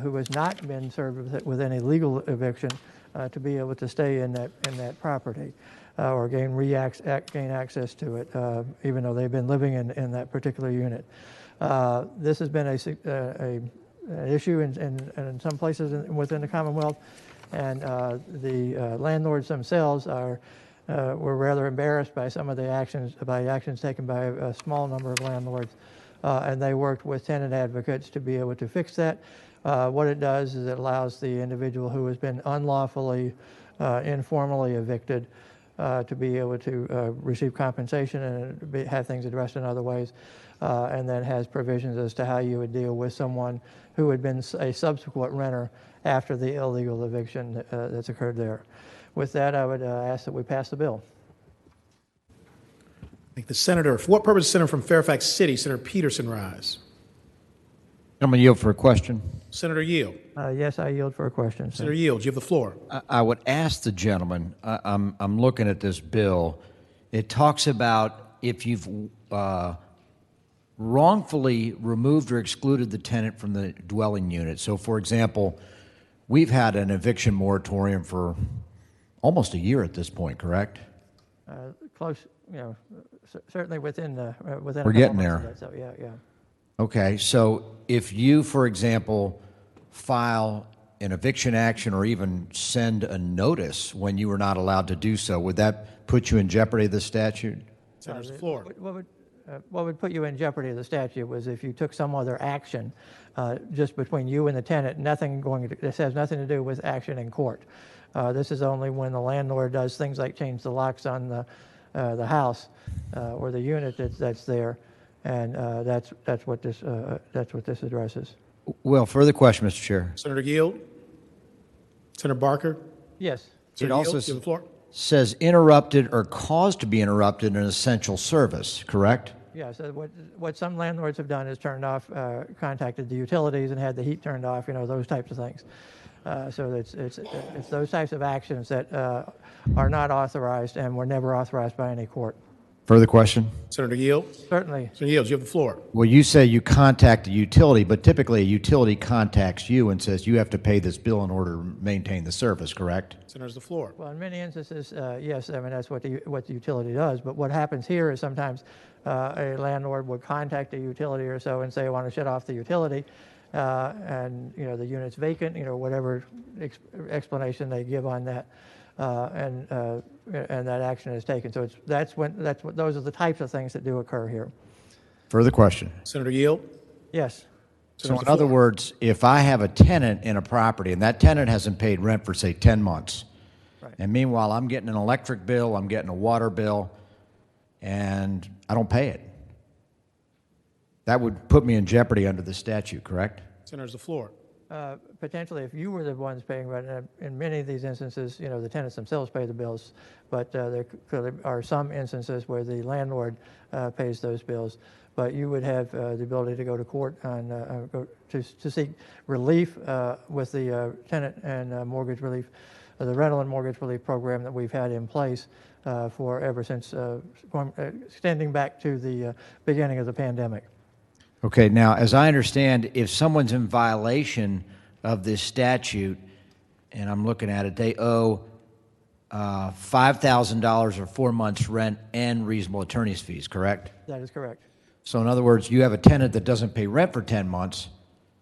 Speaker 12: who has not been served with any legal eviction to be able to stay in that property or gain access to it, even though they've been living in that particular unit. This has been an issue in some places within the Commonwealth, and the landlords themselves are were rather embarrassed by some of the actions taken by a small number of landlords, and they worked with tenant advocates to be able to fix that. What it does is it allows the individual who has been unlawfully, informally evicted to be able to receive compensation and have things addressed in other ways, and then has provisions as to how you would deal with someone who had been a subsequent renter after the illegal eviction that's occurred there. With that, I would ask that we pass the bill.
Speaker 1: Thank the senator. For what purpose, Senator from Fairfax City, Senator Peterson rise?
Speaker 10: I'm going to yield for a question.
Speaker 1: Senator Yield.
Speaker 12: Yes, I yield for a question.
Speaker 1: Senator Yield, you have the floor.
Speaker 10: I would ask the gentleman, I'm looking at this bill. It talks about if you've wrongfully removed or excluded the tenant from the dwelling unit. So, for example, we've had an eviction moratorium for almost a year at this point, correct?
Speaker 12: Close, certainly within within.
Speaker 10: We're getting there.
Speaker 12: That, so yeah.
Speaker 10: Okay, so if you, for example, file an eviction action or even send a notice when you were not allowed to do so, would that put you in jeopardy of the statute?
Speaker 1: Senator's the floor.
Speaker 12: What would put you in jeopardy of the statute was if you took some other action just between you and the tenant, this has nothing to do with action in court. This is only when the landlord does things like change the locks on the house or the unit that's there, and that's what this addresses.
Speaker 10: Well, further question, Mr. Chair.
Speaker 1: Senator Yield. Senator Barker.
Speaker 12: Yes.
Speaker 1: Senator
Speaker 10: It also
Speaker 1: Yield, you have the floor.
Speaker 10: says interrupted or caused to be interrupted in an essential service, correct?
Speaker 12: Yeah, so what some landlords have done is contacted the utilities and had the heat turned off, those types of things. So it's those types of actions that are not authorized and were never authorized by any court.
Speaker 10: Further question?
Speaker 1: Senator Yield.
Speaker 12: Certainly.
Speaker 1: Senator Yield, you have the floor.
Speaker 10: Well, you say you contact the utility, but typically a utility contacts you and says you have to pay this bill in order to maintain the service, correct?
Speaker 1: Senator's the floor.
Speaker 12: Well, in many instances, yes. I mean, that's what the utility does. But what happens here is sometimes a landlord would contact a utility or so and say, I want to shut off the utility, and the unit's vacant. Whatever explanation they give on that, and that action is taken. So those are the types of things that do occur here.
Speaker 10: Further question?
Speaker 1: Senator Yield.
Speaker 12: Yes.
Speaker 10: So in other words, if I have a tenant in a property and that tenant hasn't paid rent for, say, 10 months,
Speaker 12: right.
Speaker 10: And meanwhile I'm getting an electric bill, I'm getting a water bill, and I don't pay it, that would put me in jeopardy under the statute, correct?
Speaker 1: Senator's the floor.
Speaker 12: Potentially, if you were the ones paying rent, in many of these instances, the tenants themselves pay the bills, but there clearly are some instances where the landlord pays those bills. But you would have the ability to go to court to seek relief with the tenant and mortgage relief, the rental and mortgage relief program that we've had in place ever since extending back to the beginning of the pandemic.
Speaker 10: Okay, now, as I understand, if someone's in violation of this statute, and I'm looking at it, they owe $5,000 or 4 months' rent and reasonable attorney's fees, correct?
Speaker 12: That is correct.
Speaker 10: So, in other words, you have a tenant that doesn't pay rent for 10 months.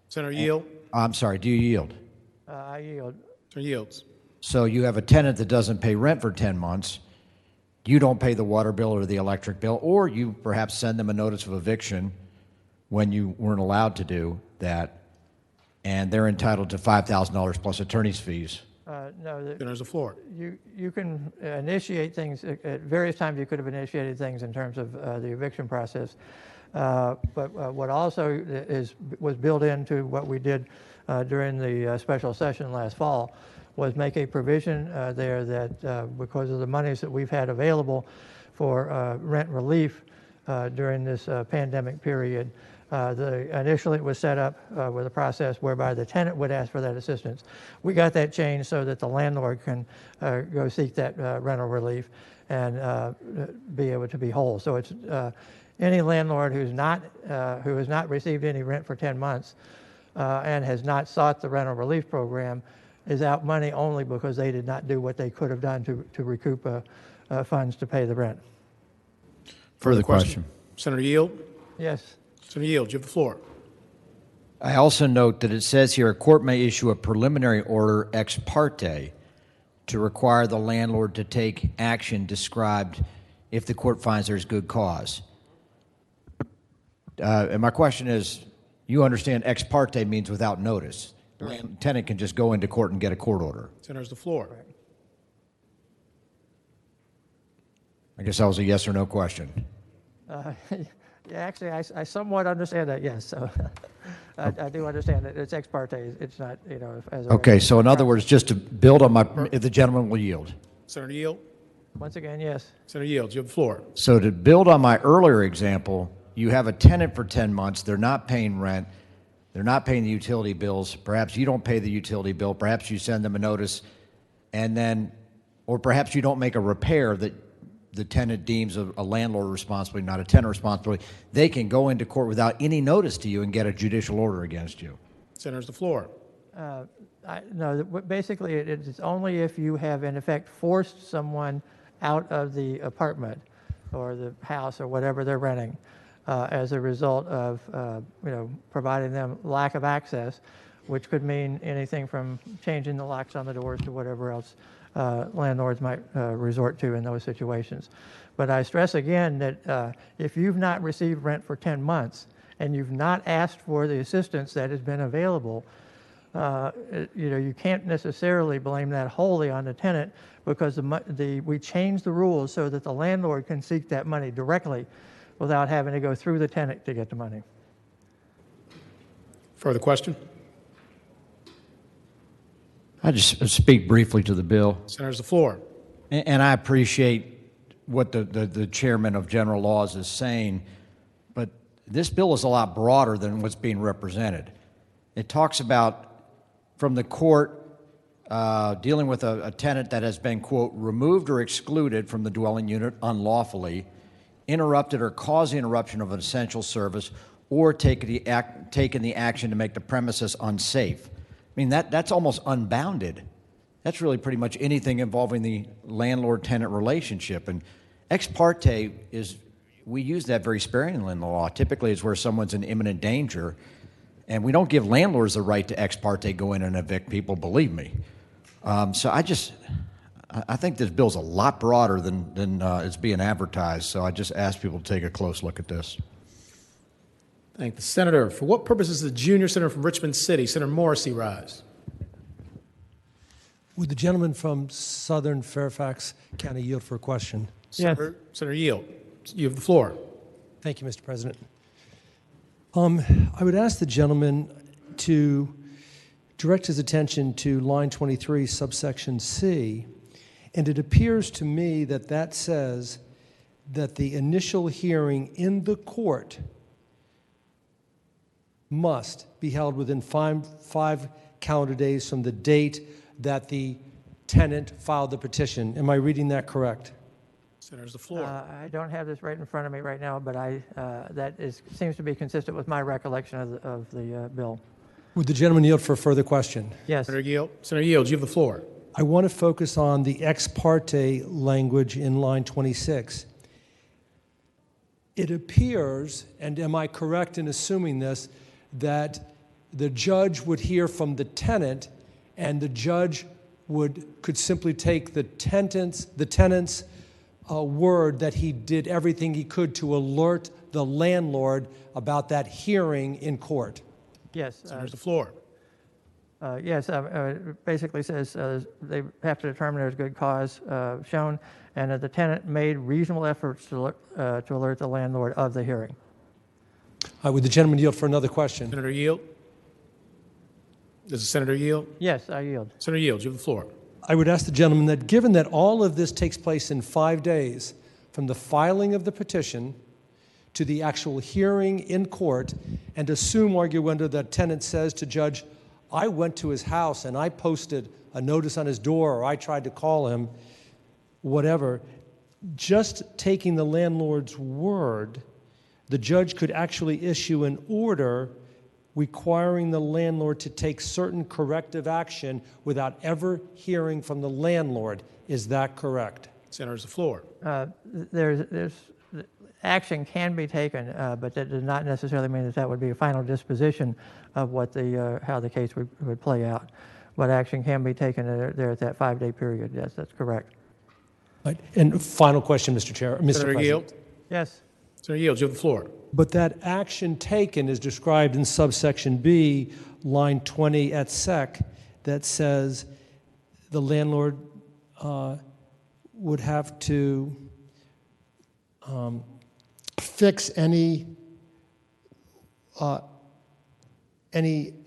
Speaker 1: Senator Yield.
Speaker 10: I'm sorry, do you yield?
Speaker 12: I yield.
Speaker 1: Senator Yields.
Speaker 10: So you have a tenant that doesn't pay rent for 10 months. You don't pay the water bill or the electric bill, or you perhaps send them a notice of eviction when you weren't allowed to do that, and they're entitled to $5,000 plus attorney's fees.
Speaker 12: No.
Speaker 1: There's the floor.
Speaker 12: You can initiate things at various times. You could have initiated things in terms of the eviction process. But what also was built into what we did during the special session last fall was make a provision there that because of the monies that we've had available for rent relief during this pandemic period, initially it was set up with a process whereby the tenant would ask for that assistance. We got that changed so that the landlord can go seek that rental relief and be able to be whole. So it's any landlord who has not received any rent for 10 months and has not sought the rental relief program is out money only because they did not do what they could have done to recoup funds to pay the rent.
Speaker 10: Further question?
Speaker 1: Senator Yield.
Speaker 12: Yes.
Speaker 1: Senator Yield, you have the floor.
Speaker 10: I also note that it says here a court may issue a preliminary order ex parte to require the landlord to take action described if the court finds there's good cause. And my question is, you understand ex parte means without notice. The tenant can just go into court and get a court order.
Speaker 1: Senator's the floor.
Speaker 10: I guess that was a yes or no question.
Speaker 12: Yeah, actually, I somewhat understand that, yes. So I do understand that it's ex parte. It's not, as a...
Speaker 10: Okay, so in other words, just to build on if the gentleman will yield.
Speaker 1: Senator Yield.
Speaker 12: Once again, yes.
Speaker 1: Senator Yield, you have the floor.
Speaker 10: So to build on my earlier example, you have a tenant for 10 months, they're not paying rent, they're not paying the utility bills, perhaps you don't pay the utility bill, perhaps you send them a notice, and then, or perhaps you don't make a repair that the tenant deems a landlord responsibility, not a tenant responsibility. They can go into court without any notice to you and get a judicial order against you.
Speaker 1: Senator's the floor.
Speaker 12: No, basically it's only if you have in effect forced someone out of the apartment or the house or whatever they're renting as a result of providing them lack of access, which could mean anything from changing the locks on the doors to whatever else landlords might resort to in those situations. But I stress again that if you've not received rent for 10 months and you've not asked for the assistance that has been available, you can't necessarily blame that wholly on the tenant, because we changed the rules so that the landlord can seek that money directly without having to go through the tenant to get the money.
Speaker 1: Further question?
Speaker 10: I just speak briefly to the bill.
Speaker 1: Senator's the floor.
Speaker 10: And I appreciate what the chairman of General Laws is saying, but this bill is a lot broader than what's being represented. It talks about from the court dealing with a tenant that has been, quote, removed or excluded from the dwelling unit unlawfully, interrupted or caused the interruption of an essential service, or taken the action to make the premises unsafe. I mean, that's almost unbounded. That's really pretty much anything involving the landlord-tenant relationship. And ex parte we use that very sparingly in the law. Typically, it's where someone's in imminent danger, and we don't give landlords the right to ex parte go in and evict people, believe me. So I think this bill's a lot broader than it's being advertised, so I just ask people to take a close look at this.
Speaker 1: Thank the senator. For what purpose does the junior senator from Richmond City, Senator Morrissey, rise?
Speaker 21: Would the gentleman from Southern Fairfax County yield for a question?
Speaker 12: Yes.
Speaker 1: Senator Yield, you have the floor.
Speaker 21: Thank you, Mr. President. I would ask the gentleman to direct his attention to line 23, subsection C, and it appears to me that says that the initial hearing in the court must be held within five calendar days from the date that the tenant filed the petition. Am I reading that correct?
Speaker 1: Senator's the floor.
Speaker 12: I don't have this right in front of me right now, but seems to be consistent with my recollection of the bill.
Speaker 21: Would the gentleman yield for a further question?
Speaker 12: Yes.
Speaker 1: Senator Yield, you have the floor.
Speaker 21: I want to focus on the ex parte language in line 26. It appears, and am I correct in assuming this, that the judge would hear from the tenant, and the judge could simply take the tenant's word that he did everything he could to alert the landlord about that hearing in court?
Speaker 12: Yes.
Speaker 1: Senator's the floor.
Speaker 12: Yes, it basically says they have to determine there's good cause shown, and that the tenant made reasonable efforts to alert the landlord of the hearing.
Speaker 21: Would the gentleman yield for another question?
Speaker 1: Senator Yield? Does the senator yield?
Speaker 12: Yes, I yield.
Speaker 1: Senator Yield, you have the floor.
Speaker 21: I would ask the gentleman that given that all of this takes place in 5 days, from the filing of the petition to the actual hearing in court, and assume arguendo that tenant says to judge, I went to his house and I posted a notice on his door, or I tried to call him, whatever, just taking the landlord's word, the judge could actually issue an order requiring the landlord to take certain corrective action without ever hearing from the landlord. Is that correct?
Speaker 1: Senator's the floor.
Speaker 12: There's action can be taken, but that does not necessarily mean that would be a final disposition of what how the case would play out. but action can be taken there at that 5-day period. Yes, that's correct.
Speaker 21: Right. And final question, Mr. Chair, Mr.
Speaker 1: Senator
Speaker 21: President.
Speaker 1: Yield.
Speaker 12: Yes.
Speaker 1: Senator Yield, you have the floor.
Speaker 21: But that action taken is described in subsection B, line 20 at sec, that says the landlord would have to fix any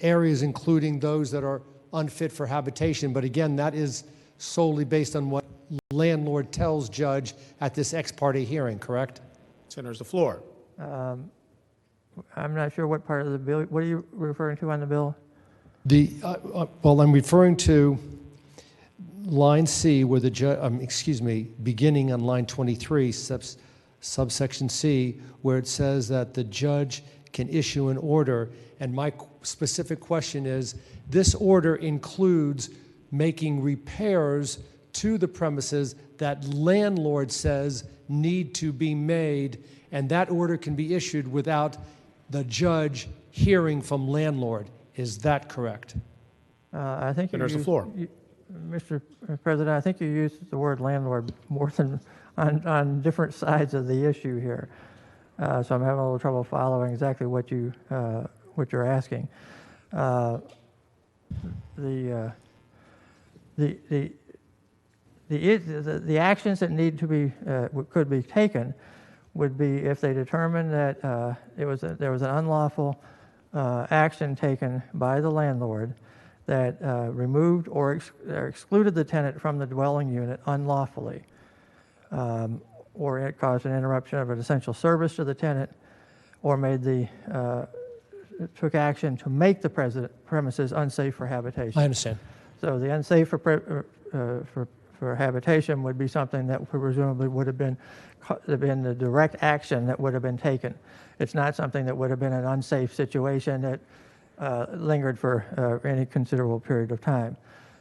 Speaker 21: areas, including those that are unfit for habitation. But again, that is solely based on what landlord tells judge at this ex parte hearing, correct?
Speaker 1: Senator's the floor.
Speaker 12: I'm not sure what part of the bill. What are you referring to on the bill?
Speaker 21: Well, I'm referring to line C, where the judge, beginning on line 23, subsection C, where it says that the judge can issue an order. And my specific question is, this order includes making repairs to the premises that landlord says need to be made, and that order can be issued without the judge hearing from landlord. Is that correct?
Speaker 12: I think
Speaker 1: There's the floor.
Speaker 12: Mr. President, I think you used the word landlord more than on different sides of the issue here. So I'm having a little trouble following exactly what you're asking. The actions that need to be could be taken would be if they determine that there was an unlawful action taken by the landlord that removed or excluded the tenant from the dwelling unit unlawfully, or it caused an interruption of an essential service to the tenant, or took action to make the premises unsafe for habitation.
Speaker 21: I understand.
Speaker 12: So the unsafe for habitation would be something that presumably would have been the direct action that would have been taken. It's not something that would have been an unsafe situation that lingered for any considerable period of time.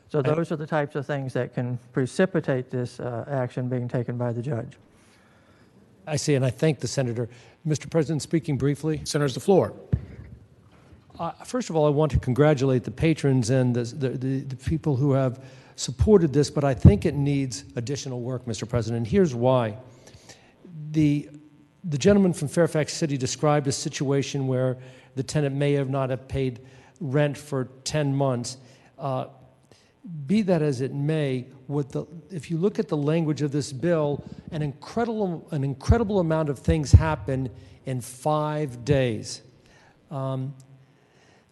Speaker 12: So those are the types of things that can precipitate this action being taken by the judge.
Speaker 21: I see, and I thank the senator. Mr. President, speaking briefly.
Speaker 1: Senator's the floor.
Speaker 21: First of all, I want to congratulate the patrons and the people who have supported this, but I think it needs additional work, Mr. President. Here's why. The gentleman from Fairfax City described a situation where the tenant may have not have paid rent for 10 months. Be that as it may, if you look at the language of this bill, an incredible amount of things happen in 5 days.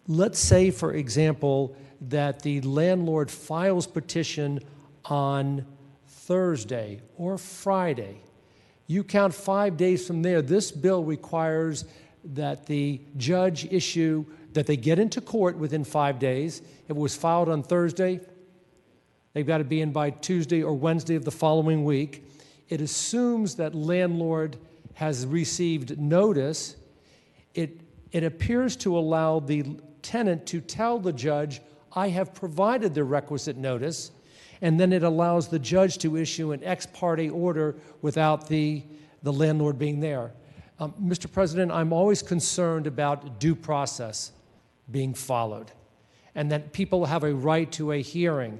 Speaker 21: Let's say, for example, that the landlord files petition on Thursday or Friday. You count 5 days from there. This bill requires that the judge that they get into court within 5 days. If it was filed on Thursday, they've got to be in by Tuesday or Wednesday of the following week. It assumes that landlord has received notice. It appears to allow the tenant to tell the judge, I have provided the requisite notice, and then it allows the judge to issue an ex parte order without the landlord being there. Mr. President, I'm always concerned about due process being followed, and that people have a right to a hearing.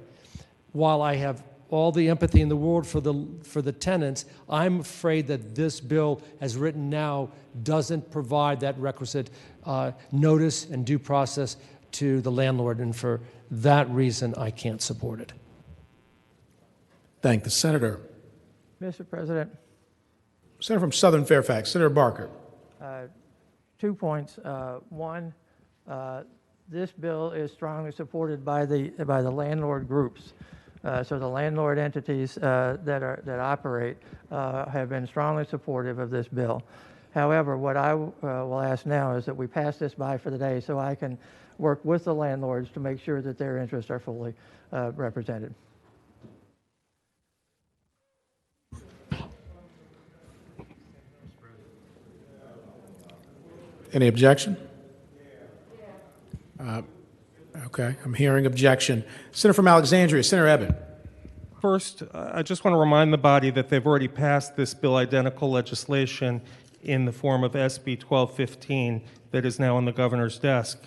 Speaker 21: While I have all the empathy in the world for the tenants, I'm afraid that this bill, as written now, doesn't provide that requisite notice and due process to the landlord, and for that reason, I can't support it.
Speaker 1: Thank the senator.
Speaker 12: Mr. President.
Speaker 1: Senator from Southern Fairfax, Senator Barker.
Speaker 12: 2 points. One, this bill is strongly supported by the landlord groups. So the landlord entities that operate have been strongly supportive of this bill. However, what I will ask now is that we pass this by for the day so I can work with the landlords to make sure that their interests are fully represented.
Speaker 1: Any objection? Okay, I'm hearing objection. Senator from Alexandria, Senator Ebbett.
Speaker 14: First, I just want to remind the body that they've already passed this bill identical legislation in the form of SB 1215 that is now on the governor's desk.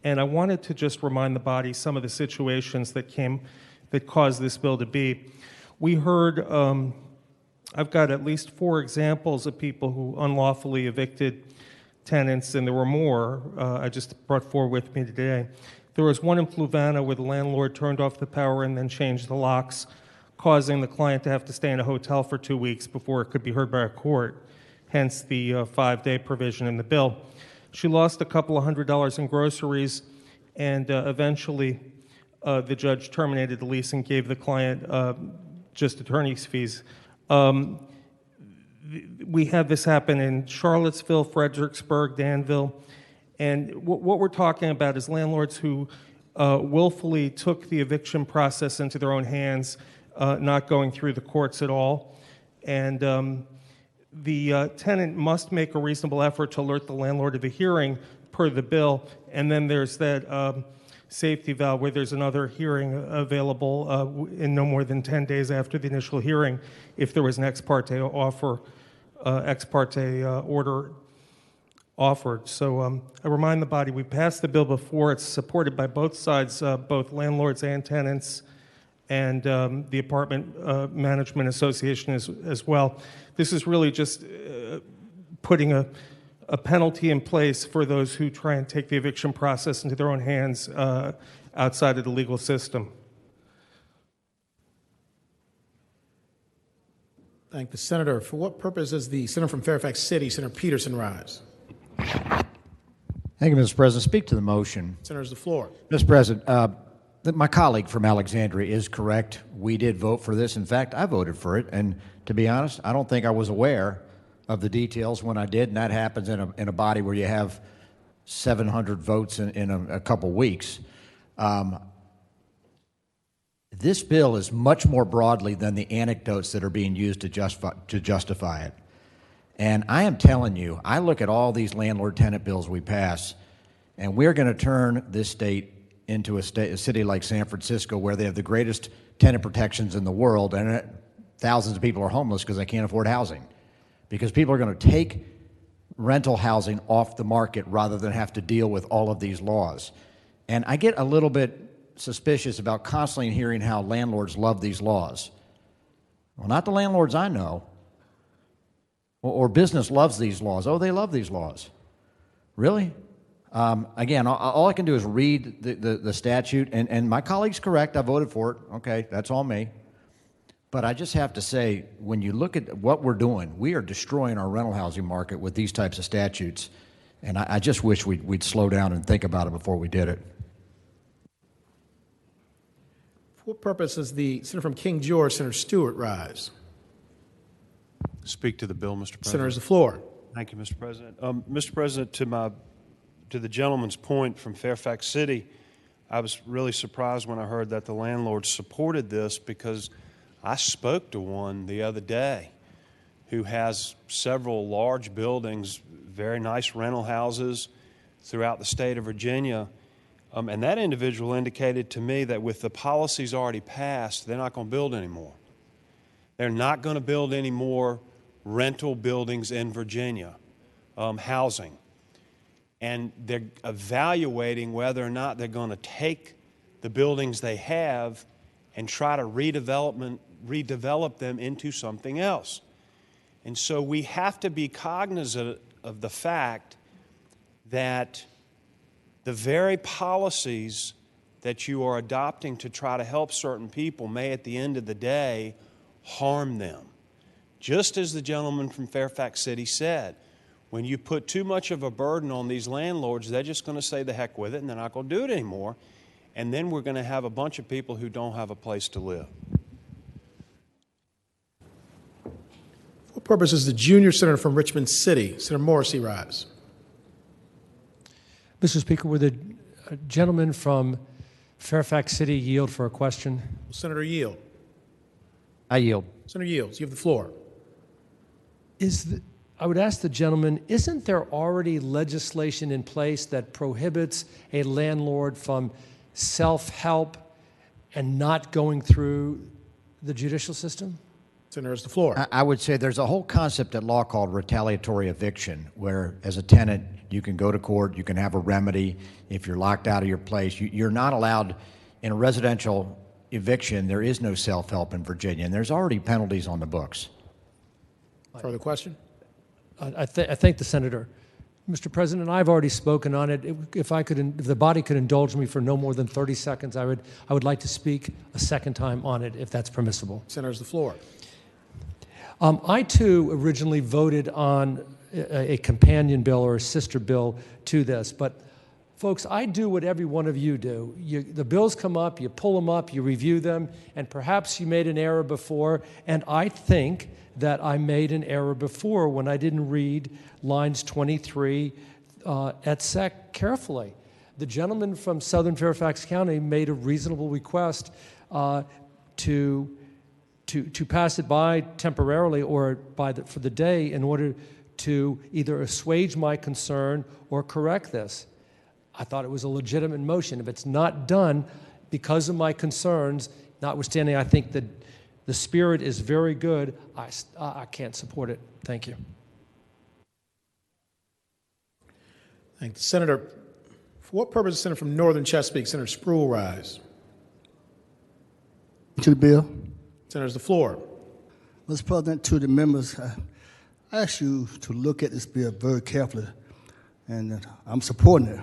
Speaker 14: And I wanted to just remind the body some of the situations that caused this bill to be. We heard, I've got at least 4 examples of people who unlawfully evicted tenants, and there were more I just brought 4 with me today. There was one in Fluvanna where the landlord turned off the power and then changed the locks, causing the client to have to stay in a hotel for 2 weeks before it could be heard by a court, hence the 5-day provision in the bill. She lost a couple of $100 in groceries, and eventually the judge terminated the lease and gave the client just attorney's fees. We had this happen in Charlottesville, Fredericksburg, Danville, and what we're talking about is landlords who willfully took the eviction process into their own hands, not going through the courts at all. And the tenant must make a reasonable effort to alert the landlord of a hearing per the bill, and then there's that safety valve where there's another hearing available in no more than 10 days after the initial hearing if there was an ex parte order offered. So I remind the body we passed the bill before. It's supported by both sides, both landlords and tenants, and the Apartment Management Association as well. This is really just putting a penalty in place for those who try and take the eviction process into their own hands outside of the legal system.
Speaker 1: Thank the senator. For what purpose does the senator from Fairfax City, Senator Peterson, rise?
Speaker 10: Thank you, Mr. President. Speak to the motion.
Speaker 1: Senator's the floor.
Speaker 10: Mr. President, my colleague from Alexandria is correct. We did vote for this. In fact, I voted for it. And to be honest, I don't think I was aware of the details when I did. And that happens in a body where you have 700 votes in a couple weeks. This bill is much more broadly than the anecdotes that are being used to justify it. And I am telling you, I look at all these landlord-tenant bills we pass, and we're going to turn this state into a city like San Francisco where they have the greatest tenant protections in the world, and thousands of people are homeless because they can't afford housing. Because people are going to take rental housing off the market rather than have to deal with all of these laws. And I get a little bit suspicious about constantly hearing how landlords love these laws. Well, not the landlords I know. Or business loves these laws. Oh, they love these laws. Really? Again, all I can do is read the statute, and my colleague's correct. I voted for it. Okay, that's all me. But I just have to say, when you look at what we're doing, we are destroying our rental housing market with these types of statutes, and I just wish we'd slow down and think about it before we did it.
Speaker 1: For what purpose does the senator from King George, Senator Stewart, rise?
Speaker 13: Speak to the bill, Mr. President.
Speaker 1: Senator's the floor.
Speaker 13: Thank you, Mr. President. Mr. President, to the gentleman's point from Fairfax City, I was really surprised when I heard that the landlords supported this, because I spoke to one the other day who has several large buildings, very nice rental houses throughout the state of Virginia. And that individual indicated to me that with the policies already passed, they're not going to build anymore. They're not going to build any more rental buildings in Virginia, housing. And they're evaluating whether or not they're going to take the buildings they have and try to redevelop them into something else. And so we have to be cognizant of the fact that the very policies that you are adopting to try to help certain people may at the end of the day harm them. Just as the gentleman from Fairfax City said, when you put too much of a burden on these landlords, they're just going to say the heck with it and they're not going to do it anymore. And then we're going to have a bunch of people who don't have a place to live.
Speaker 1: For what purpose does the junior senator from Richmond City, Senator Morrissey, rise?
Speaker 21: Mr. Speaker, would the gentleman from Fairfax City yield for a question?
Speaker 1: Senator yield.
Speaker 10: I yield.
Speaker 1: Senator yields. You have the floor.
Speaker 21: I would ask the gentleman, isn't there already legislation in place that prohibits a landlord from self-help and not going through the judicial system?
Speaker 1: Senator has the floor.
Speaker 10: I would say there's a whole concept at law called retaliatory eviction, where as a tenant, You can go to court. You can have a remedy if you're locked out of your place. You're not allowed in a residential eviction. There is no self-help in Virginia, and there's already penalties on the books.
Speaker 1: Further question?
Speaker 21: I thank the senator. Mr. President, I've already spoken on it. If the body could indulge me for no more than 30 seconds, I would like to speak a second time on it, if that's permissible.
Speaker 1: Senator's the floor.
Speaker 21: I, too, originally voted on a companion bill or a sister bill to this, but folks, I do what every one of you do. The bills come up, you pull them up, you review them, and perhaps you made an error before, and I think that I made an error before when I didn't read lines 23 et sec carefully. The gentleman from Southern Fairfax County made a reasonable request to pass it by temporarily or for the day in order to either assuage my concern or correct this. I thought it was a legitimate motion. If it's not done because of my concerns, notwithstanding I think that the spirit is very good, I can't support it. Thank you.
Speaker 1: Thank the senator. For what purpose, the senator from Northern Chesapeake, Senator Spruill, rise?
Speaker 11: To the bill.
Speaker 1: Senator's the floor.
Speaker 11: Mr. President, to the members, I ask you to look at this bill very carefully, and I'm supporting it.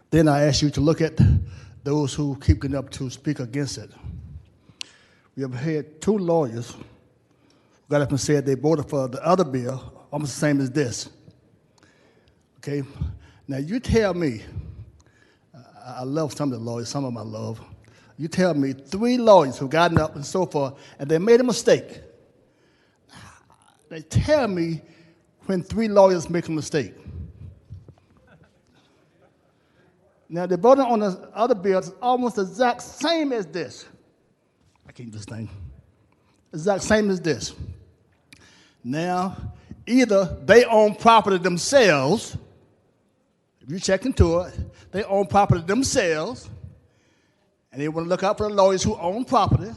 Speaker 11: Then I ask you to look at those who keep getting up to speak against it. We have had two lawyers who got up and said they voted for the other bill, almost the same as this. Okay? Now you tell me, I love some of the lawyers, some of them I love. You tell me 3 lawyers who've gotten up and so forth, and they made a mistake. They tell me when 3 lawyers make a mistake. Now, they voted on the other bills almost the exact same as this. I can't do this thing. Exact same as this. Now, either they own property themselves, if you check into it, they own property themselves, and they want to look out for the lawyers who own property.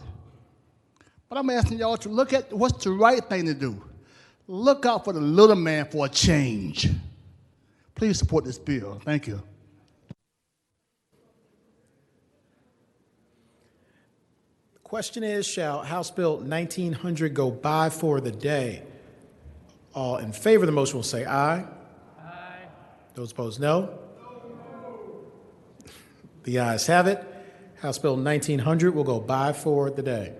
Speaker 11: But I'm asking y'all to look at what's the right thing to do. Look out for the little man for a change. Please support this bill. Thank you.
Speaker 1: The question is, shall House Bill 1900 go by for the day? All in favor of the motion will say aye. Aye. Those opposed, no. The ayes have it. House Bill 1900 will go by for the day.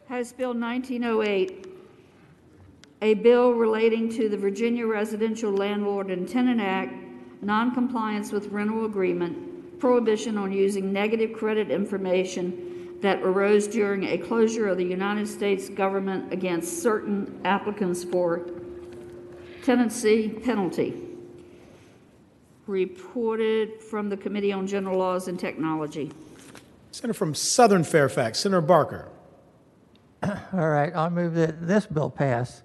Speaker 3: House Bill 1908, a bill relating to the Virginia Residential Landlord and Tenant Act, noncompliance with rental agreement, prohibition on using negative credit information that arose during a closure of the United States government against certain applicants for tenancy penalty. Reported from the Committee on General Laws and Technology.
Speaker 1: Senator from Southern Fairfax, Senator Barker.
Speaker 12: All right, I'll move that this bill pass.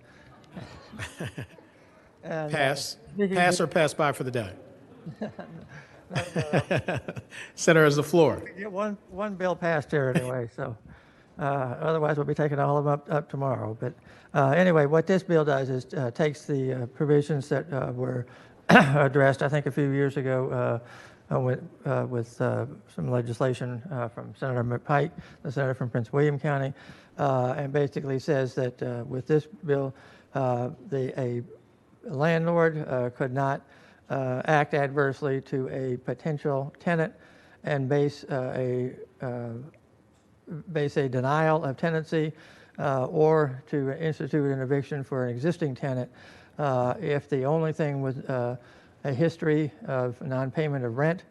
Speaker 12: And,
Speaker 1: pass. Pass or pass by for the day? Senator has the floor.
Speaker 12: Get one bill passed here anyway, so otherwise we'll be taking all of them up tomorrow. But anyway, what this bill does is takes the provisions that were addressed, I think, a few years ago with some legislation from Senator McPike, the senator from Prince William County, and basically says that with this bill, a landlord could not act adversely to a potential tenant and base a denial of tenancy or to institute an eviction for an existing tenant if the only thing was a history of non-payment of rent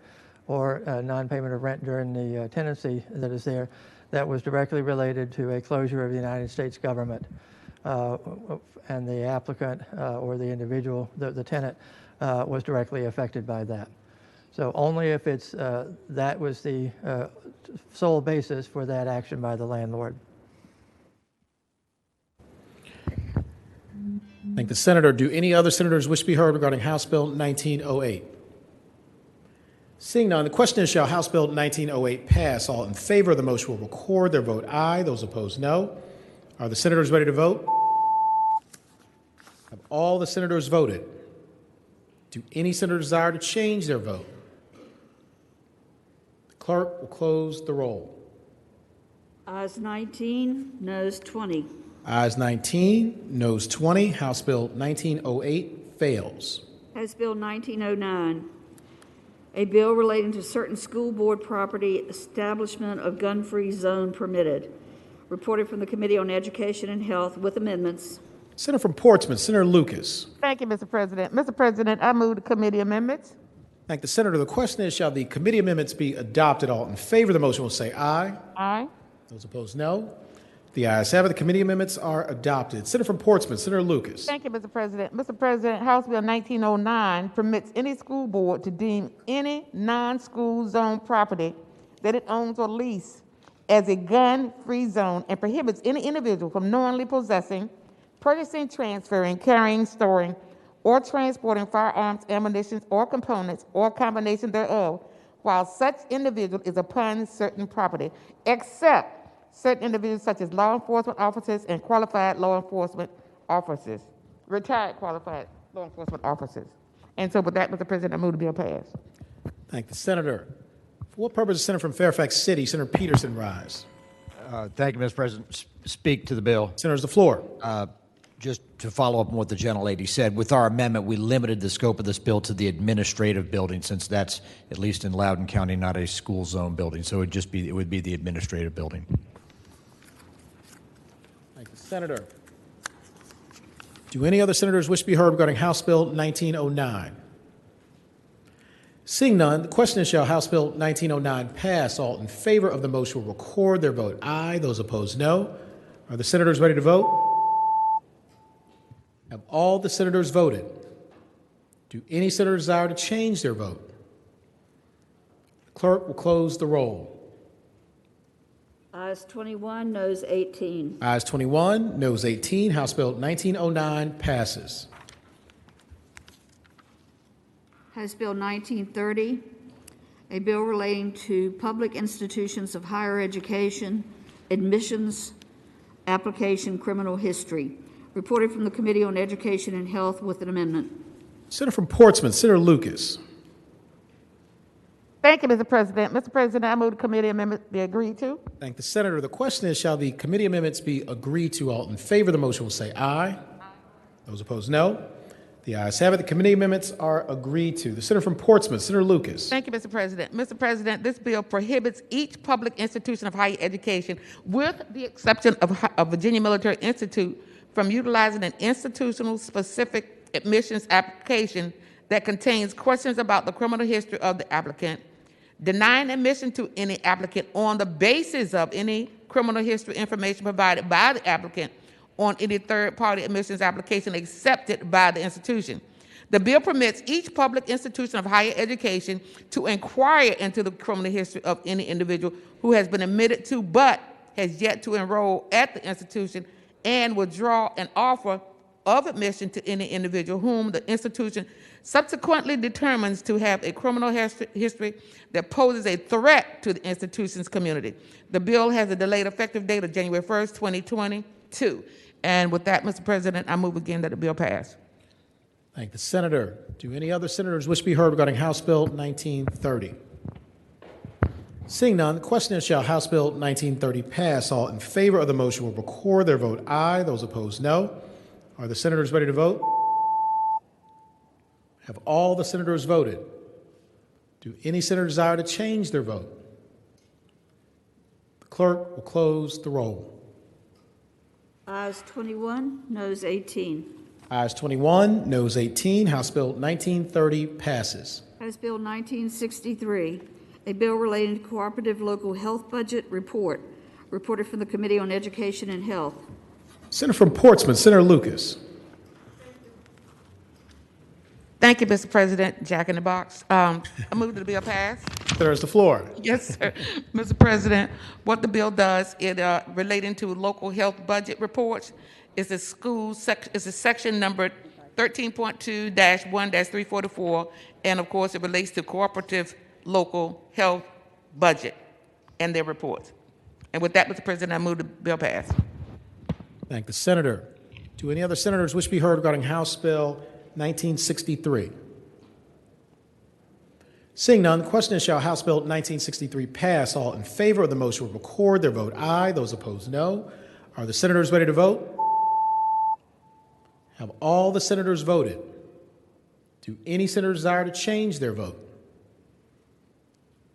Speaker 12: or non-payment of rent during the tenancy that is there that was directly related to a closure of the United States government and the applicant or the individual, the tenant, was directly affected by that. So only if it's that was the sole basis for that action by the landlord.
Speaker 1: Thank the senator. Do any other senators wish to be heard regarding House Bill 1908? Seeing none, the question is, shall House Bill 1908 pass? All in favor of the motion will record their vote aye. Those opposed, no. Are the senators ready to vote? all the senators voted? Do any senator desire to change their vote? The clerk will close the roll.
Speaker 3: Ayes 19, noes 20.
Speaker 1: Ayes 19, noes 20. House Bill 1908 fails.
Speaker 3: House Bill 1909, a bill relating to certain school board property, establishment of gun-free zone permitted. Reported from the Committee on Education and Health with amendments.
Speaker 1: Senator from Portsmouth, Senator Lucas.
Speaker 8: Thank you, Mr. President. Mr. President, I move the committee amendments.
Speaker 1: Thank the Senator. The question is, shall the committee amendments be adopted? All in favor of the motion will say aye.
Speaker 8: Aye.
Speaker 1: Those opposed, no. The ayes have it. The committee amendments are adopted. Senator from Portsmouth, Senator Lucas.
Speaker 8: Thank you, Mr. President. Mr. President, House Bill 1909 permits any school board to deem any non-school zone property that it owns or lease as a gun-free zone and prohibits any individual from knowingly possessing, purchasing, transferring, carrying, storing, or transporting firearms, ammunition, or components, or combination thereof, while such individual is upon certain property, except certain individuals such as law enforcement officers and qualified law enforcement officers, retired qualified law enforcement officers. And so with that, Mr. President, I move the bill pass.
Speaker 1: Thank the Senator. For what purpose does Senator from Fairfax City, Senator Peterson, rise?
Speaker 10: Thank you, Mr. President. Speak to the bill.
Speaker 1: Senator's the floor.
Speaker 10: Just to follow up on what the gentlelady said, with our amendment, we limited the scope of this bill to the administrative building, since that's, at least in Loudoun County, not a school zone building. So it would be the administrative building.
Speaker 1: Thank the Senator. Do any other senators wish to be heard regarding House Bill 1909? Seeing none, the question is, shall House Bill 1909 pass? All in favor of the motion will record their vote aye. Those opposed, no. Are the senators ready to vote? Have all the senators voted? Do any senators desire to change their vote? The clerk will close the roll.
Speaker 3: Ayes 21, noes 18.
Speaker 1: Ayes 21, noes 18. House Bill 1909 passes.
Speaker 3: House Bill 1930, a bill relating to public institutions of higher education, admissions, application, criminal history. Reported from the Committee on Education and Health with an amendment.
Speaker 1: Senator from Portsmouth, Senator Lucas.
Speaker 8: Thank you, Mr. President. Mr. President, I move the committee amendment be agreed to.
Speaker 1: Thank the Senator. The question is, shall the committee amendments be agreed to? All in favor of the motion will say aye. Those opposed, no. The ayes have it. The committee amendments are agreed to. The Senator from Portsmouth, Senator Lucas.
Speaker 8: Thank you, Mr. President. Mr. President, this bill prohibits each public institution of higher education, with the exception of Virginia Military Institute, from utilizing an institutional specific admissions application that contains questions about the criminal history of the applicant, denying admission to any applicant on the basis of any criminal history information provided by the applicant on any third-party admissions application accepted by the institution. The bill permits each public institution of higher education to inquire into the criminal history of any individual who has been admitted to but has yet to enroll at the institution, and withdraw an offer of admission to any individual whom the institution subsequently determines to have a criminal history that poses a threat to the institution's community. The bill has a delayed effective date of January 1st, 2022. And with that, Mr. President, I move again that the bill pass.
Speaker 1: Thank the Senator. Do any other senators wish to be heard regarding House Bill 1930? Seeing none, the question is, shall House Bill 1930 pass? All in favor of the motion will record their vote aye. Those opposed, no. Are the senators ready to vote? Have all the senators voted? Do any senators desire to change their vote? The clerk will close the roll.
Speaker 3: Ayes 21, noes 18.
Speaker 1: Ayes 21, noes 18. House Bill 1930 passes.
Speaker 3: House Bill 1963, a bill relating to cooperative local health budget report. Reported from the Committee on Education and Health.
Speaker 1: Senator from Portsmouth, Senator Lucas.
Speaker 8: Thank you, Mr. President. Jack in the box. I move that the bill pass.
Speaker 1: There's the floor.
Speaker 8: Yes, sir. Mr. President, what the bill does, it relating to local health budget reports, is a section number 13.2-1-344, and of course it relates to cooperative local health budget and their reports. And with that, Mr. President, I move the bill pass.
Speaker 1: Thank the Senator. Do any other senators wish to be heard regarding House Bill 1963? Seeing none, the question is, shall House Bill 1963 pass? All in favor of the motion will record their vote aye. Those opposed, no. Are the senators ready to vote? Have all the senators voted? Do any senators desire to change their vote?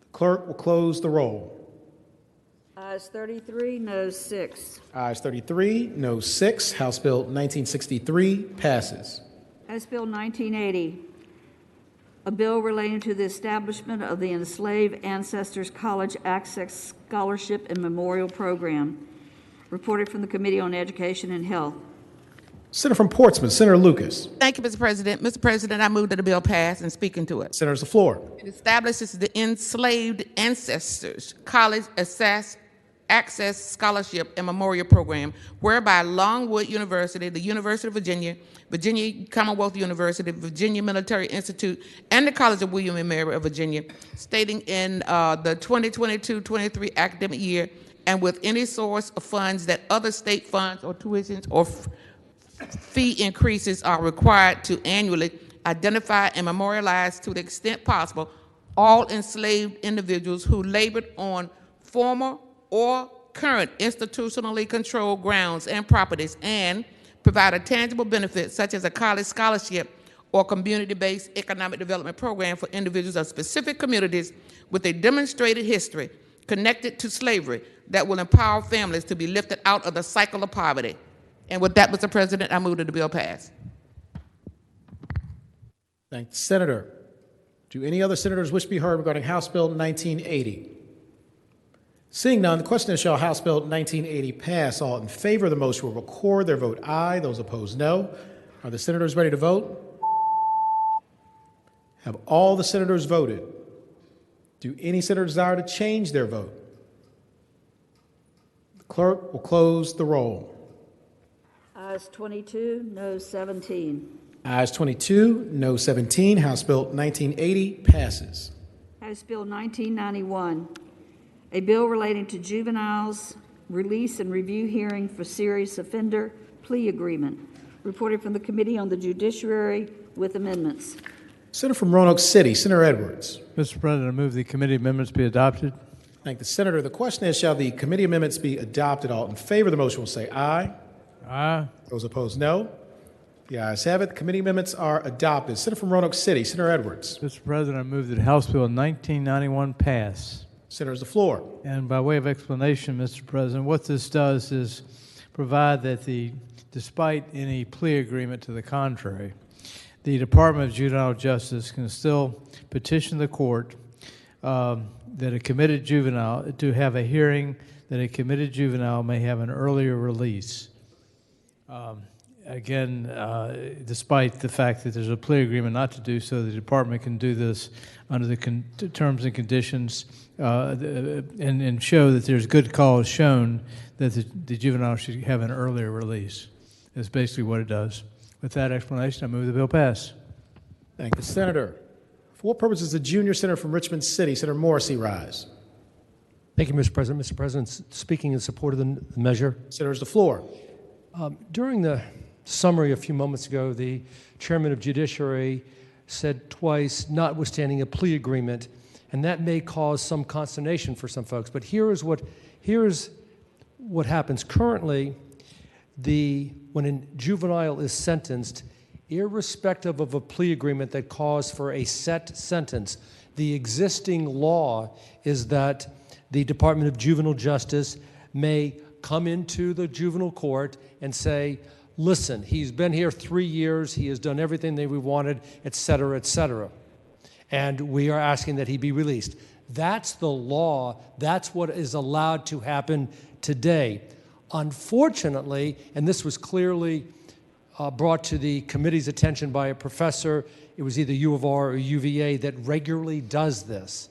Speaker 1: The clerk will close the roll.
Speaker 3: Ayes 33, noes 6.
Speaker 1: Ayes 33, no 6. House Bill 1963 passes.
Speaker 3: House Bill 1980, a bill relating to the establishment of the Enslaved Ancestors College Access Scholarship and Memorial Program. Reported from the Committee on Education and Health.
Speaker 1: Senator from Portsmouth, Senator Lucas.
Speaker 6: Thank you, Mr. President. Mr. President, I move that the bill pass and speaking to it.
Speaker 1: Senators, the floor.
Speaker 6: It establishes the Enslaved Ancestors College Access Scholarship and Memorial Program, whereby Longwood University, the University of Virginia, Virginia Commonwealth University, Virginia Military Institute, and the College of William and Mary of Virginia, stating in the 2022-23 academic year, and with any source of funds that other state funds or tuitions or fee increases are required to annually identify and memorialize to the extent possible all enslaved individuals who labored on former or current institutionally controlled grounds and properties, and provide a tangible benefit such as a college scholarship or community-based economic development program for individuals of specific communities with a demonstrated history connected to slavery that will empower families to be lifted out of the cycle of poverty. And with that, Mr. President, I move that the bill pass.
Speaker 1: Thank the Senator. Do any other senators wish to be heard regarding House Bill 1980? Seeing none, the question is, shall House Bill 1980 pass? All in favor of the motion will record their vote aye. Those opposed, no. Are the senators ready to vote? Have all the senators voted? Do any senators desire to change their vote? The clerk will close the roll.
Speaker 3: Ayes 22, noes 17.
Speaker 1: Ayes 22, no 17. House Bill 1980 passes.
Speaker 3: House Bill 1991, a bill relating to juveniles' release and review hearing for serious offender plea agreement. Reported from the Committee on the Judiciary with amendments.
Speaker 1: Senator from Roanoke City, Senator Edwards.
Speaker 18: Mr. President, I move the committee amendments be adopted.
Speaker 1: Thank the Senator. The question is, shall the committee amendments be adopted? All in favor of the motion will say aye.
Speaker 18: Aye.
Speaker 1: Those opposed, no. The ayes have it. The committee amendments are adopted. Senator from Roanoke City, Senator Edwards.
Speaker 18: Mr. President, I move that House Bill 1991 pass.
Speaker 1: Senators, the floor.
Speaker 18: And by way of explanation, Mr. President, what this does is provide that despite any plea agreement to the contrary, the Department of Juvenile Justice can still petition the court that a committed juvenile, to have a hearing that a committed juvenile may have an earlier release. Despite the fact that there's a plea agreement not to do so, the department can do this under the terms and conditions and show that there's good cause shown that the juvenile should have an earlier release. That's basically what it does. With that explanation, I move the bill pass.
Speaker 1: Thank the Senator. For what purpose does the junior senator from Richmond City, Senator Morrissey, rise?
Speaker 21: Thank you, Mr. President. Mr. President, speaking in support of the measure.
Speaker 1: Senators, the floor.
Speaker 21: During the summary a few moments ago, the chairman of Judiciary said twice, notwithstanding a plea agreement, and that may cause some consternation for some folks. But here is what happens currently. When a juvenile is sentenced, irrespective of a plea agreement that calls for a set sentence, the existing law is that the Department of Juvenile Justice may come into the juvenile court and say, listen, he's been here 3 years, he has done everything that we wanted, et cetera, and we are asking that he be released. That's the law. That's what is allowed to happen today. Unfortunately, and this was clearly brought to the committee's attention by a professor, it was either U of R or UVA, that regularly does this.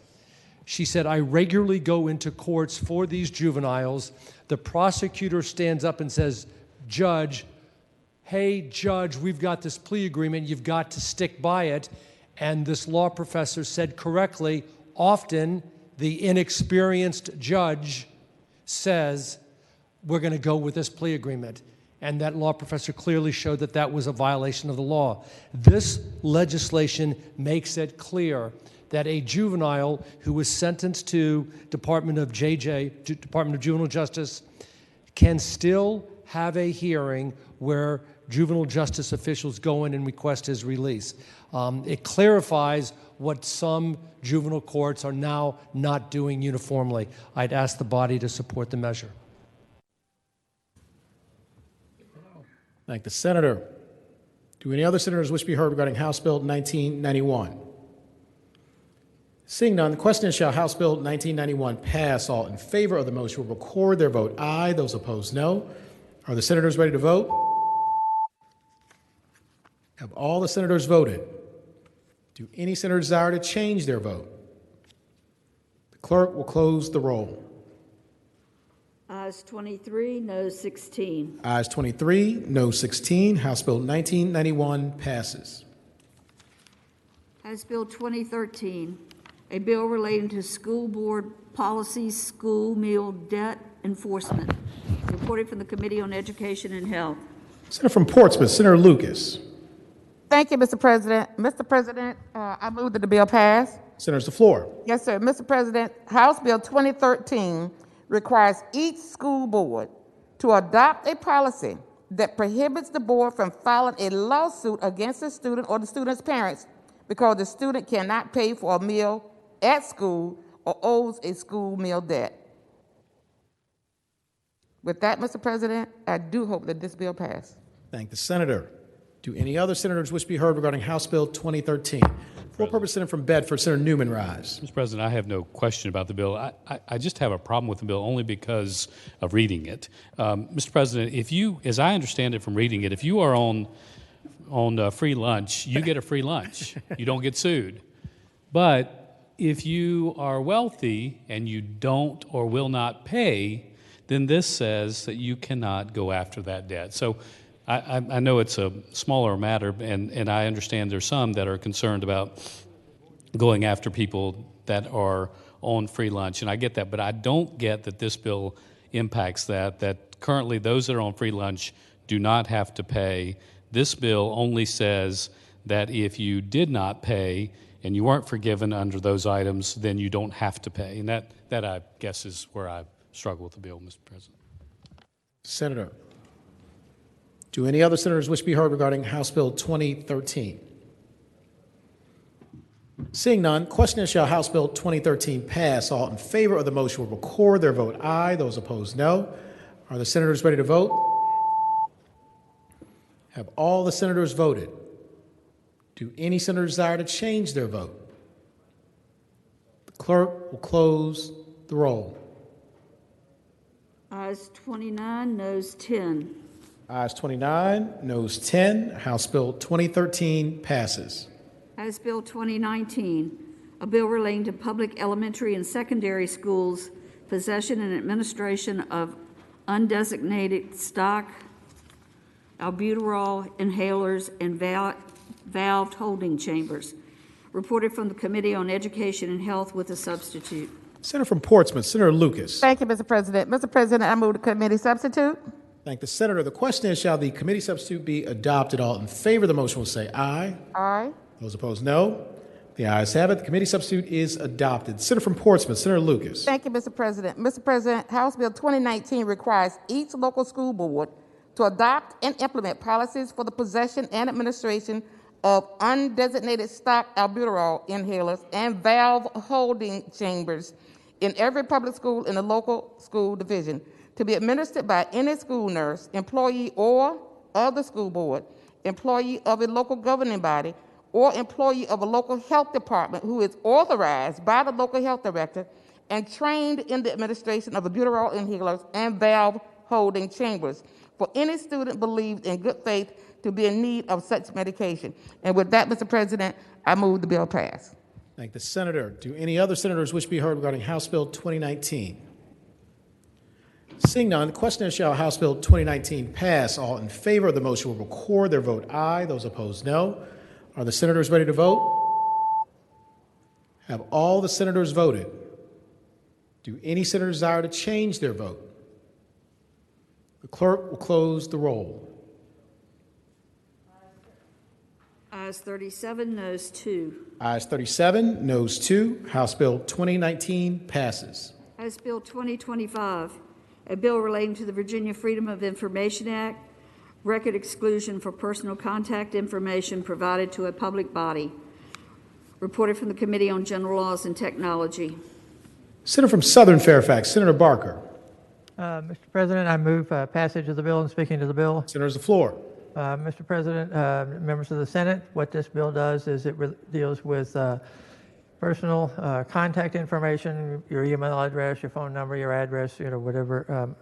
Speaker 21: She said, I regularly go into courts for these juveniles. The prosecutor stands up and says, Judge, hey, Judge, we've got this plea agreement. You've got to stick by it. And this law professor said correctly, often the inexperienced judge says, we're going to go with this plea agreement. and that law professor clearly showed that that was a violation of the law. This legislation makes it clear that a juvenile who was sentenced to Department of Juvenile Justice, can still have a hearing where juvenile justice officials go in and request his release. It clarifies what some juvenile courts are now not doing uniformly. I'd ask the body to support the measure.
Speaker 1: Thank the senator. Do any other senators wish to be heard regarding House Bill 1991? Seeing none, the question is, shall House Bill 1991 pass? All in favor of the motion will record their vote aye. Those opposed, no. Are the senators ready to vote? Have all the senators voted? Do any senators desire to change their vote? The clerk will close the roll.
Speaker 3: Ayes 23, noes 16.
Speaker 1: Ayes 23, no 16. House Bill 1991 passes.
Speaker 3: House Bill 2013, a bill relating to school board policies, school meal debt enforcement. Reported from the Committee on Education and Health.
Speaker 1: Senator from Portsmouth, Senator Lucas.
Speaker 8: Thank you, Mr. President. Mr. President, I move that the bill pass.
Speaker 1: Senators, the floor.
Speaker 8: Yes, sir. Mr. President, House Bill 2013 requires each school board to adopt a policy that prohibits the board from filing a lawsuit against the student or the student's parents because the student cannot pay for a meal at school or owes a school meal debt. With that, Mr. President, I do hope that this bill pass.
Speaker 1: Thank the senator. Do any other senators wish to be heard regarding House Bill 2013? For-purpose senator from Bedford, Senator Newman, rise.
Speaker 16: Mr. President, I have no question about the bill. I just have a problem with the bill only because of reading it. Mr. President, if you, as I understand it from reading it, if you are on free lunch, you get a free lunch. You don't get sued. But if you are wealthy and you don't or will not pay, then this says that you cannot go after that debt. So I know it's a smaller matter, and I understand there's some that are concerned about going after people that are on free lunch, and I get that, but I don't get that this bill impacts that currently those that are on free lunch do not have to pay. This bill only says that if you did not pay and you weren't forgiven under those items, then you don't have to pay, and that I guess is where I struggle with the bill, Mr. President.
Speaker 1: Senator. Do any other senators wish to be heard regarding House Bill 2013? Seeing none, question is, shall House Bill 2013 pass? All in favor of the motion will record their vote aye. Those opposed, no. Are the senators ready to vote? Have all the senators voted? Do any senators desire to change their vote? The clerk will close the roll.
Speaker 3: Ayes 29, noes 10.
Speaker 1: Ayes 29, noes 10. House Bill 2013 passes.
Speaker 3: House Bill 2019, a bill relating to public elementary and secondary schools' possession and administration of undesignated stock, albuterol inhalers, and valved holding chambers. Reported from the Committee on Education and Health with a substitute.
Speaker 1: Senator from Portsmouth, Senator Lucas.
Speaker 8: Thank you, Mr. President. Mr. President, I move the committee substitute.
Speaker 1: Thank the senator. The question is, shall the committee substitute be adopted? All in favor of the motion will say aye.
Speaker 8: Aye.
Speaker 1: Those opposed, no. The ayes have it. The committee substitute is adopted. Senator from Portsmouth, Senator Lucas.
Speaker 8: Thank you, Mr. President. Mr. President, House Bill 2019 requires each local school board to adopt and implement policies for the possession and administration of undesignated stock albuterol inhalers and valve holding chambers in every public school in the local school division, to be administered by any school nurse, employee or of the school board, employee of a local governing body, or employee of a local health department who is authorized by the local health director and trained in the administration of albuterol inhalers and valve holding chambers for any student believed in good faith to be in need of such medication. And with that, Mr. President, I move the bill pass.
Speaker 1: Thank the senator. Do any other senators wish to be heard regarding House Bill 2019? Seeing none, the question is, shall House Bill 2019 pass? All in favor of the motion will record their vote aye. Those opposed, no. Are the senators ready to vote? Have all the senators voted? Do any senators desire to change their vote? The clerk will close the roll.
Speaker 3: Ayes 37, noes 2.
Speaker 1: Ayes 37, noes 2. House Bill 2019 passes.
Speaker 3: House Bill 2025, a bill relating to the Virginia Freedom of Information Act, record exclusion for personal contact information provided to a public body. Reported from the Committee on General Laws and Technology.
Speaker 1: Senator from Southern Fairfax, Senator Barker.
Speaker 12: Mr. President, I move passage of the bill and speaking to the bill.
Speaker 1: Senator's the floor.
Speaker 12: Mr. President, members of the Senate, what this bill does is it deals with personal contact information, your email address, your phone number, your address, whatever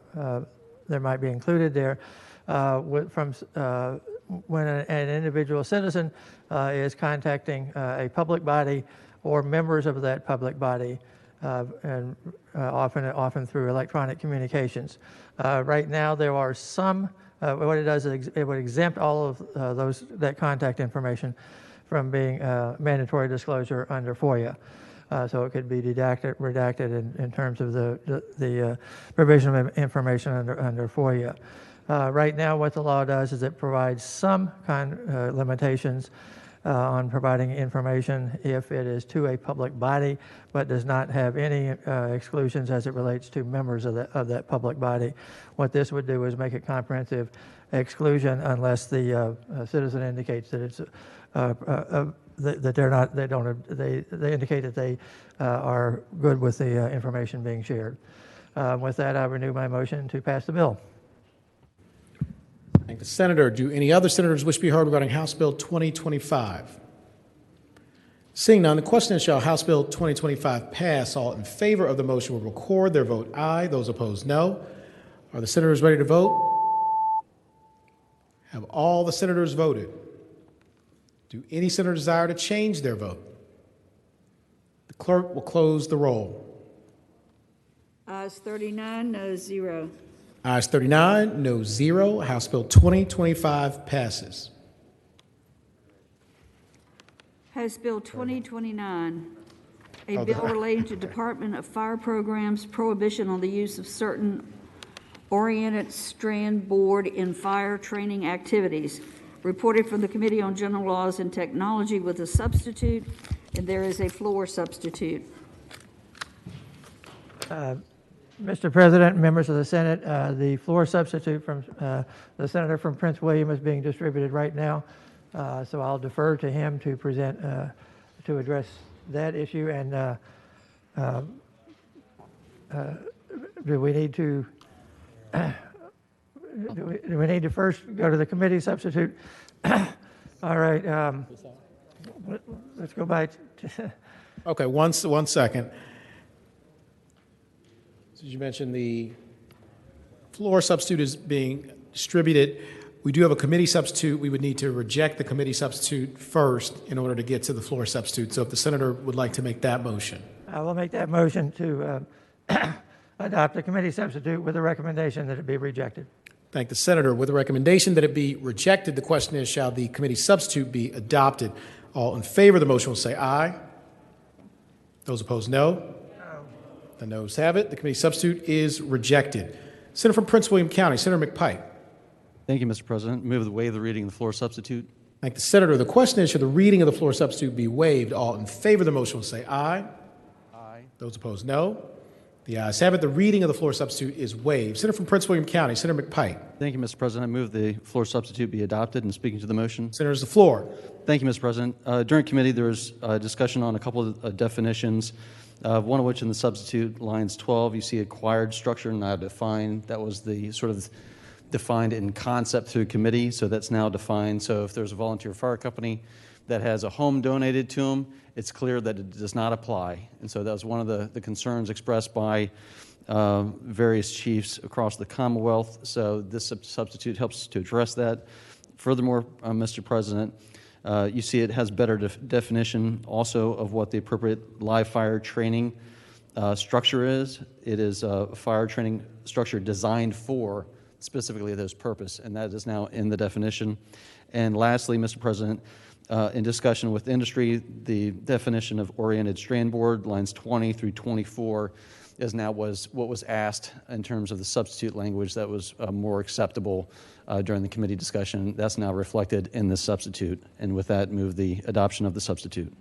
Speaker 12: there might be included there, when an individual citizen is contacting a public body or members of that public body, and often through electronic communications. Right now, there are some. What it does is it would exempt all of that contact information from being mandatory disclosure under FOIA. So it could be redacted in terms of the provision of information under FOIA. Right now, what the law does is it provides some limitations on providing information if it is to a public body, but does not have any exclusions as it relates to members of that public body. What this would do is make a comprehensive exclusion unless the citizen indicates that it's that they're not. They indicate that they are good with the information being shared. With that, I renew my motion to pass the bill.
Speaker 1: Thank the Senator. Do any other senators wish to be heard regarding House Bill 2025? Seeing none, the question is, shall House Bill 2025 pass? All in favor of the motion will record their vote aye. Those opposed, no. Are the senators ready to vote? Have all the senators voted? Do any senator desire to change their vote? The clerk will close the roll.
Speaker 3: Ayes 39, noes 0.
Speaker 1: Ayes 39, no 0. House Bill 2025 passes.
Speaker 3: House Bill 2029, a bill relating to Department of Fire Programs prohibition on the use of certain oriented strand board in fire training activities. Reported from the Committee on General Laws and Technology with a substitute, and there is a floor substitute.
Speaker 12: Mr. President, members of the Senate, the floor substitute from the senator from Prince William is being distributed right now, so I'll defer to him to present, to address that issue. And do we need to do we need to first go to the committee substitute? All right, let's go back.
Speaker 1: Okay, one second. So you mentioned the floor substitute is being distributed. We do have a committee substitute. We would need to reject the committee substitute first in order to get to the floor substitute. So if the senator would like to make that motion.
Speaker 12: I will make that motion to adopt the committee substitute with a recommendation that it be rejected.
Speaker 1: Thank the senator. With a recommendation that it be rejected, the question is, shall the committee substitute be adopted? All in favor of the motion will say aye. Those opposed, no. The noes have it. The committee substitute is rejected. Senator from Prince William County, Senator McPike.
Speaker 7: Thank you, Mr. President. Move to waive the reading of the floor substitute.
Speaker 1: Thank the senator. The question is, should the reading of the floor substitute be waived? All in favor of the motion will say aye.
Speaker 7: Aye.
Speaker 1: Those opposed, no. The ayes have it. The reading of the floor substitute is waived. Senator from Prince William County, Senator McPike.
Speaker 7: Thank you, Mr. President. I move the floor substitute be adopted. And speaking to the motion.
Speaker 1: Senator's the floor.
Speaker 7: Thank you, Mr. President. During committee, there was a discussion on a couple of definitions. One of which in the substitute, lines 12, you see acquired structure, now defined. That was the sort of defined in concept through committee, so that's now defined. So if there's a volunteer fire company that has a home donated to them, it's clear that it does not apply. And so that was one of the concerns expressed by various chiefs across the Commonwealth. So this substitute helps to address that. Furthermore, Mr. President, you see it has better definition also of what the appropriate live fire training structure is. It is a fire training structure designed for specifically this purpose, and that is now in the definition. And lastly, Mr. President, in discussion with industry, the definition of oriented strand board, lines 20 through 24, is now what was asked in terms of the substitute language that was more acceptable during the committee discussion. That's now reflected in the substitute. And with that, move the adoption of the substitute.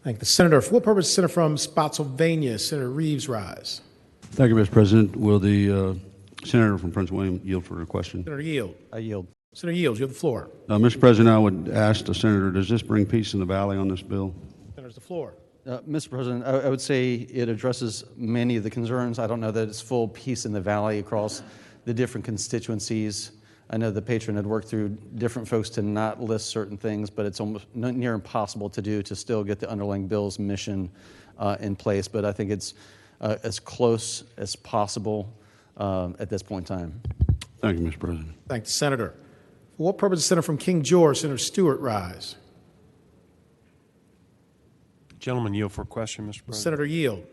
Speaker 1: Thank the senator. For what purpose, Senator from Spotsylvania, Senator Reeves, rise?
Speaker 9: Thank you, Mr. President. Will the senator from Prince William yield for a question?
Speaker 1: Senator Yield.
Speaker 7: I yield.
Speaker 1: Senator Yield, you have the floor.
Speaker 9: Mr. President, I would ask the senator, does this bring peace in the valley on this bill?
Speaker 1: Senator's the floor.
Speaker 7: Mr. President, I would say it addresses many of the concerns. I don't know that it's full peace in the valley across the different constituencies. I know the patron had worked through different folks to not list certain things, but it's almost near impossible to do to still get the underlying bill's mission in place. But I think it's as close as possible at this point in time.
Speaker 9: Thank you, Mr. President.
Speaker 1: Thank the senator. For what purpose, Senator from King George, Senator Stewart, rise?
Speaker 13: Gentleman yield for a question, Mr. President.
Speaker 1: Senator Yield.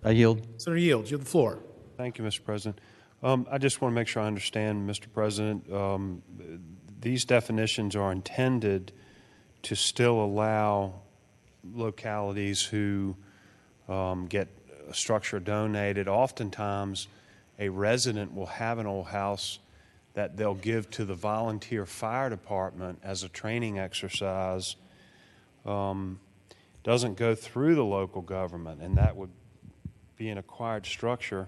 Speaker 7: I yield.
Speaker 1: Senator Yield, you have the floor.
Speaker 13: Thank you, Mr. President. I just want to make sure I understand, Mr. President. These definitions are intended to still allow localities who get a structure donated. Oftentimes, a resident will have an old house that they'll give to the volunteer fire department as a training exercise. Doesn't go through the local government, and that would be an acquired structure.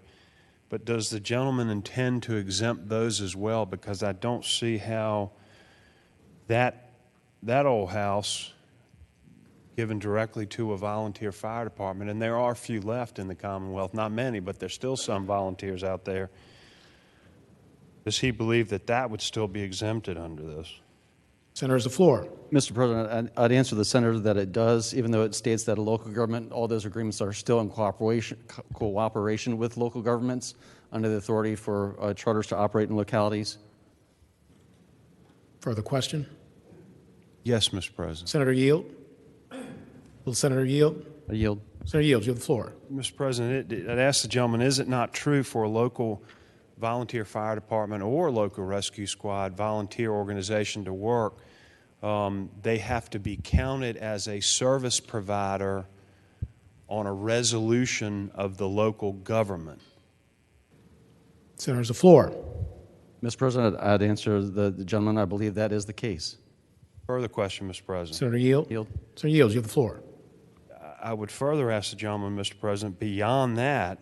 Speaker 13: But does the gentleman intend to exempt those as well? Because I don't see how that old house given directly to a volunteer fire department, and there are a few left in the Commonwealth, not many, but there's still some volunteers out there. Does he believe that that would still be exempted under this?
Speaker 1: Senator's the floor.
Speaker 7: Mr. President, I'd answer the senator that it does, even though it states that a local government, all those agreements are still in cooperation with local governments under the authority for charters to operate in localities.
Speaker 1: Further question?
Speaker 13: Yes, Mr. President.
Speaker 1: Senator Yield. Will the senator yield?
Speaker 7: I yield.
Speaker 1: Senator Yield, you have the floor.
Speaker 13: Mr. President, I'd ask the gentleman, is it not true for a local volunteer fire department or local rescue squad volunteer organization to work, they have to be counted as a service provider on a resolution of the local government?
Speaker 1: Senator's the floor.
Speaker 7: Mr. President, I'd answer the gentleman. I believe that is the case.
Speaker 13: Further question, Mr. President.
Speaker 1: Senator Yield.
Speaker 7: Yield.
Speaker 1: Senator Yield, you have the floor.
Speaker 13: I would further ask the gentleman, Mr. President, beyond that,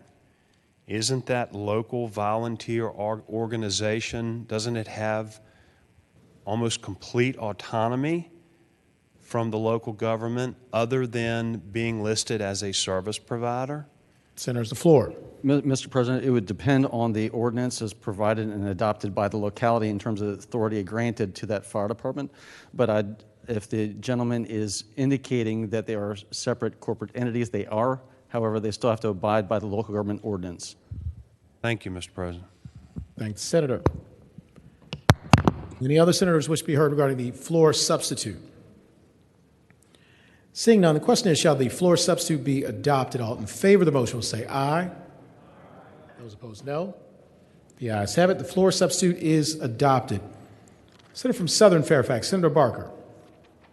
Speaker 13: isn't that local volunteer organization, doesn't it have almost complete autonomy from the local government other than being listed as a service provider?
Speaker 1: Senator's the floor.
Speaker 7: Mr. President, it would depend on the ordinance as provided and adopted by the locality in terms of the authority granted to that fire department. But if the gentleman is indicating that they are separate corporate entities, they are. However, they still have to abide by the local government ordinance.
Speaker 13: Thank you, Mr. President.
Speaker 1: Thank the senator. Any other senators wish to be heard regarding the floor substitute? Seeing none, the question is, shall the floor substitute be adopted? All in favor of the motion will say aye. Those opposed, no. The ayes have it. The floor substitute is adopted. Senator from Southern Fairfax, Senator Barker.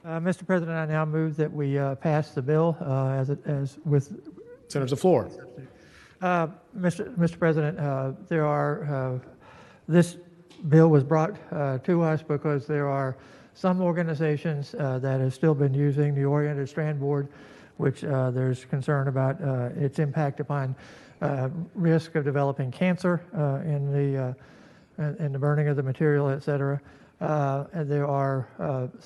Speaker 12: Mr. President, I now move that we pass the bill as with.
Speaker 1: Senator's the floor.
Speaker 12: Mr. President, this bill was brought to us because there are some organizations that have still been using the Oriented Strand Board, which there's concern about its impact upon risk of developing cancer in the burning of the material, et cetera. And there are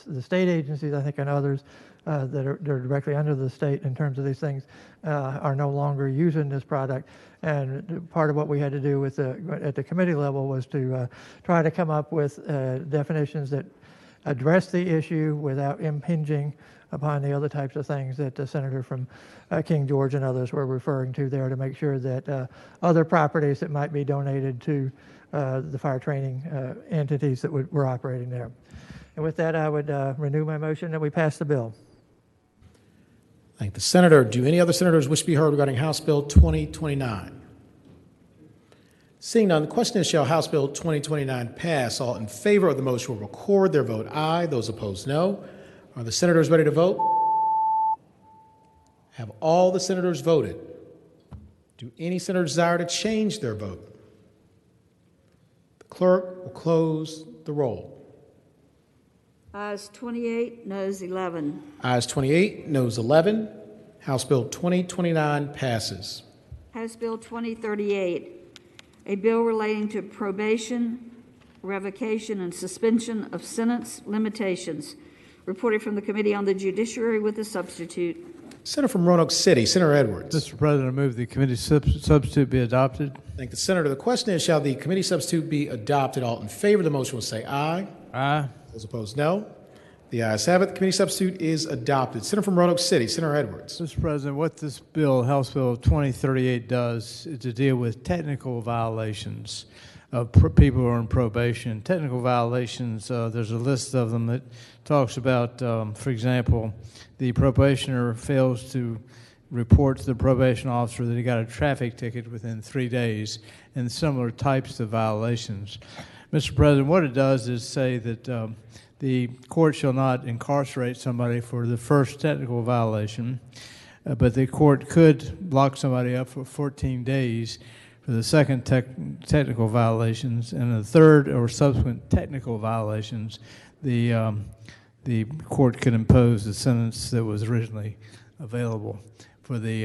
Speaker 12: the state agencies, I think, and others that are directly under the state in terms of these things are no longer using this product. And part of what we had to do at the committee level was to try to come up with definitions that address the issue without impinging upon the other types of things that the senator from King George and others were referring to there, to make sure that other properties that might be donated to the fire training entities that were operating there. And with that, I would renew my motion that we pass the bill.
Speaker 1: Thank the senator. Do any other senators wish to be heard regarding House Bill 2029? Seeing none, the question is, shall House Bill 2029 pass? All in favor of the motion will record their vote aye. Those opposed, no. Are the senators ready to vote? Have all the senators voted? Do any senators desire to change their vote? The clerk will close the roll.
Speaker 3: Ayes 28, noes 11.
Speaker 1: Ayes 28, noes 11. House Bill 2029 passes.
Speaker 3: House Bill 2038, a bill relating to probation, revocation, and suspension of sentence limitations. Reported from the Committee on the Judiciary with a substitute.
Speaker 1: Senator from Roanoke City, Senator Edwards.
Speaker 18: Mr. President, I move the committee substitute be adopted.
Speaker 1: Thank the Senator. The question is, shall the committee substitute be adopted? All in favor of the motion will say aye.
Speaker 18: Aye.
Speaker 1: Those opposed, no. The ayes have it. The committee substitute is adopted. Senator from Roanoke City, Senator Edwards.
Speaker 18: Mr. President, what this bill, House Bill 2038, does is to deal with technical violations of people who are on probation. Technical violations, there's a list of them that talks about, for example, the probationer fails to report to the probation officer that he got a traffic ticket within 3 days, and similar types of violations. Mr. President, what it does is say that the court shall not incarcerate somebody for the first technical violation, but the court could lock somebody up for 14 days for the second technical violations, and the third or subsequent technical violations, the court could impose the sentence that was originally available for the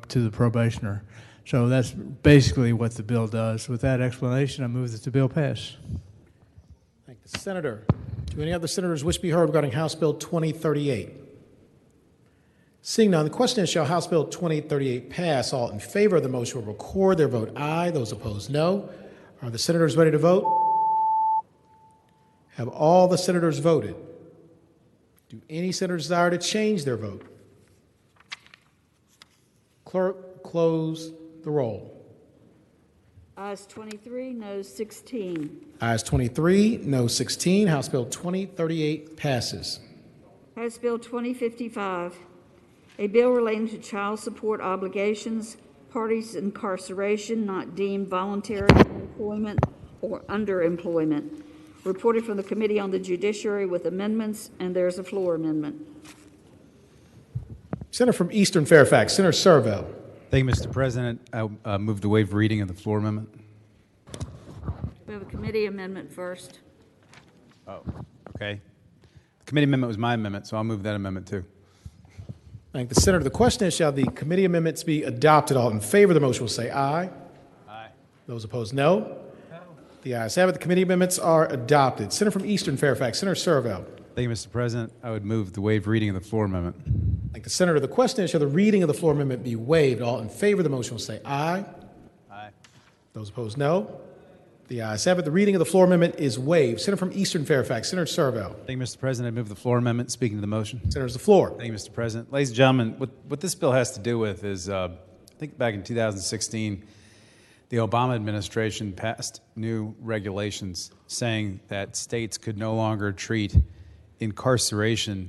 Speaker 18: to the probationer. So that's basically what the bill does. With that explanation, I move that the bill pass.
Speaker 1: Thank the Senator. Do any other senators wish to be heard regarding House Bill 2038? Seeing none, the question is, shall House Bill 2038 pass? All in favor of the motion will record their vote aye. Those opposed, no. Are the senators ready to vote? Have all the senators voted? Do any senators desire to change their vote? Clerk, close the roll.
Speaker 3: Ayes 23, noes 16.
Speaker 1: Ayes 23, no 16. House Bill 2038 passes.
Speaker 3: House Bill 2055, a bill relating to child support obligations, parties' incarceration not deemed voluntary employment or underemployment. Reported from the Committee on the Judiciary with amendments, and there's a floor amendment.
Speaker 1: Senator from Eastern Fairfax, Senator Servo.
Speaker 19: Thank you, Mr. President. I move to waive reading of the floor amendment.
Speaker 3: We have a committee amendment first.
Speaker 19: Oh, okay. The committee amendment was my amendment, so I'll move that amendment too.
Speaker 1: Thank the Senator. The question is, shall the committee amendments be adopted? All in favor of the motion will say aye.
Speaker 19: Aye.
Speaker 1: Those opposed, no. The ayes have it. The committee amendments are adopted. Senator from Eastern Fairfax, Senator Servo.
Speaker 19: Thank you, Mr. President. I would move the waive reading of the floor amendment.
Speaker 1: Thank the Senator. The question is, shall the reading of the floor amendment be waived? All in favor of the motion will say aye.
Speaker 19: Aye.
Speaker 1: Those opposed, no. The ayes have it. The reading of the floor amendment is waived. Senator from Eastern Fairfax, Senator Servo.
Speaker 19: Thank you, Mr. President. I move the floor amendment. Speaking to the motion.
Speaker 1: Senator's the floor.
Speaker 19: Thank you, Mr. President. Ladies and gentlemen, what this bill has to do with is, I think back in 2016, the Obama administration passed new regulations saying that states could no longer treat incarceration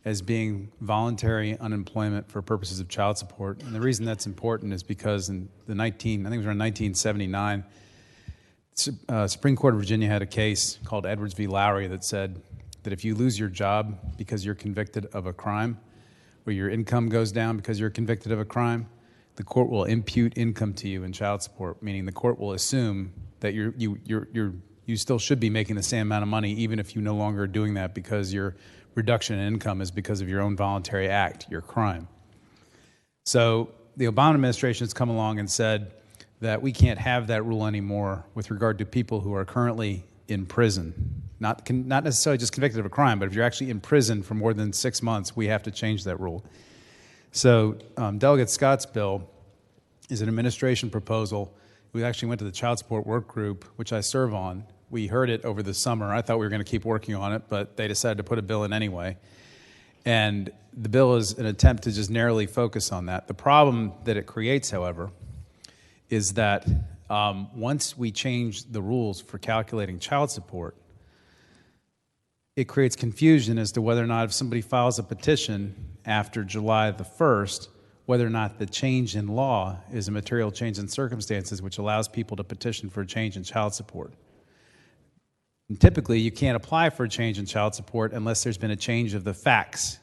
Speaker 19: as being voluntary unemployment for purposes of child support. And the reason that's important is because in the I think it was around 1979, Supreme Court of Virginia had a case called Edwards v. Lowry that said that if you lose your job because you're convicted of a crime, or your income goes down because you're convicted of a crime, the court will impute income to you in child support, meaning the court will assume that you still should be making the same amount of money even if you no longer are doing that because your reduction in income is because of your own voluntary act, your crime. So the Obama administration has come along and said that we can't have that rule anymore with regard to people who are currently in prison. Not necessarily just convicted of a crime, but if you're actually in prison for more than 6 months, we have to change that rule. So Delegate Scott's bill is an administration proposal. We actually went to the child support work group, which I serve on. We heard it over the summer. I thought we were going to keep working on it, but they decided to put a bill in anyway. And the bill is an attempt to just narrowly focus on that. The problem that it creates, however, is that once we change the rules for calculating child support, it creates confusion as to whether or not if somebody files a petition after July the 1st, whether or not the change in law is a material change in circumstances which allows people to petition for a change in child support. And typically, you can't apply for a change in child support unless there's been a change of the facts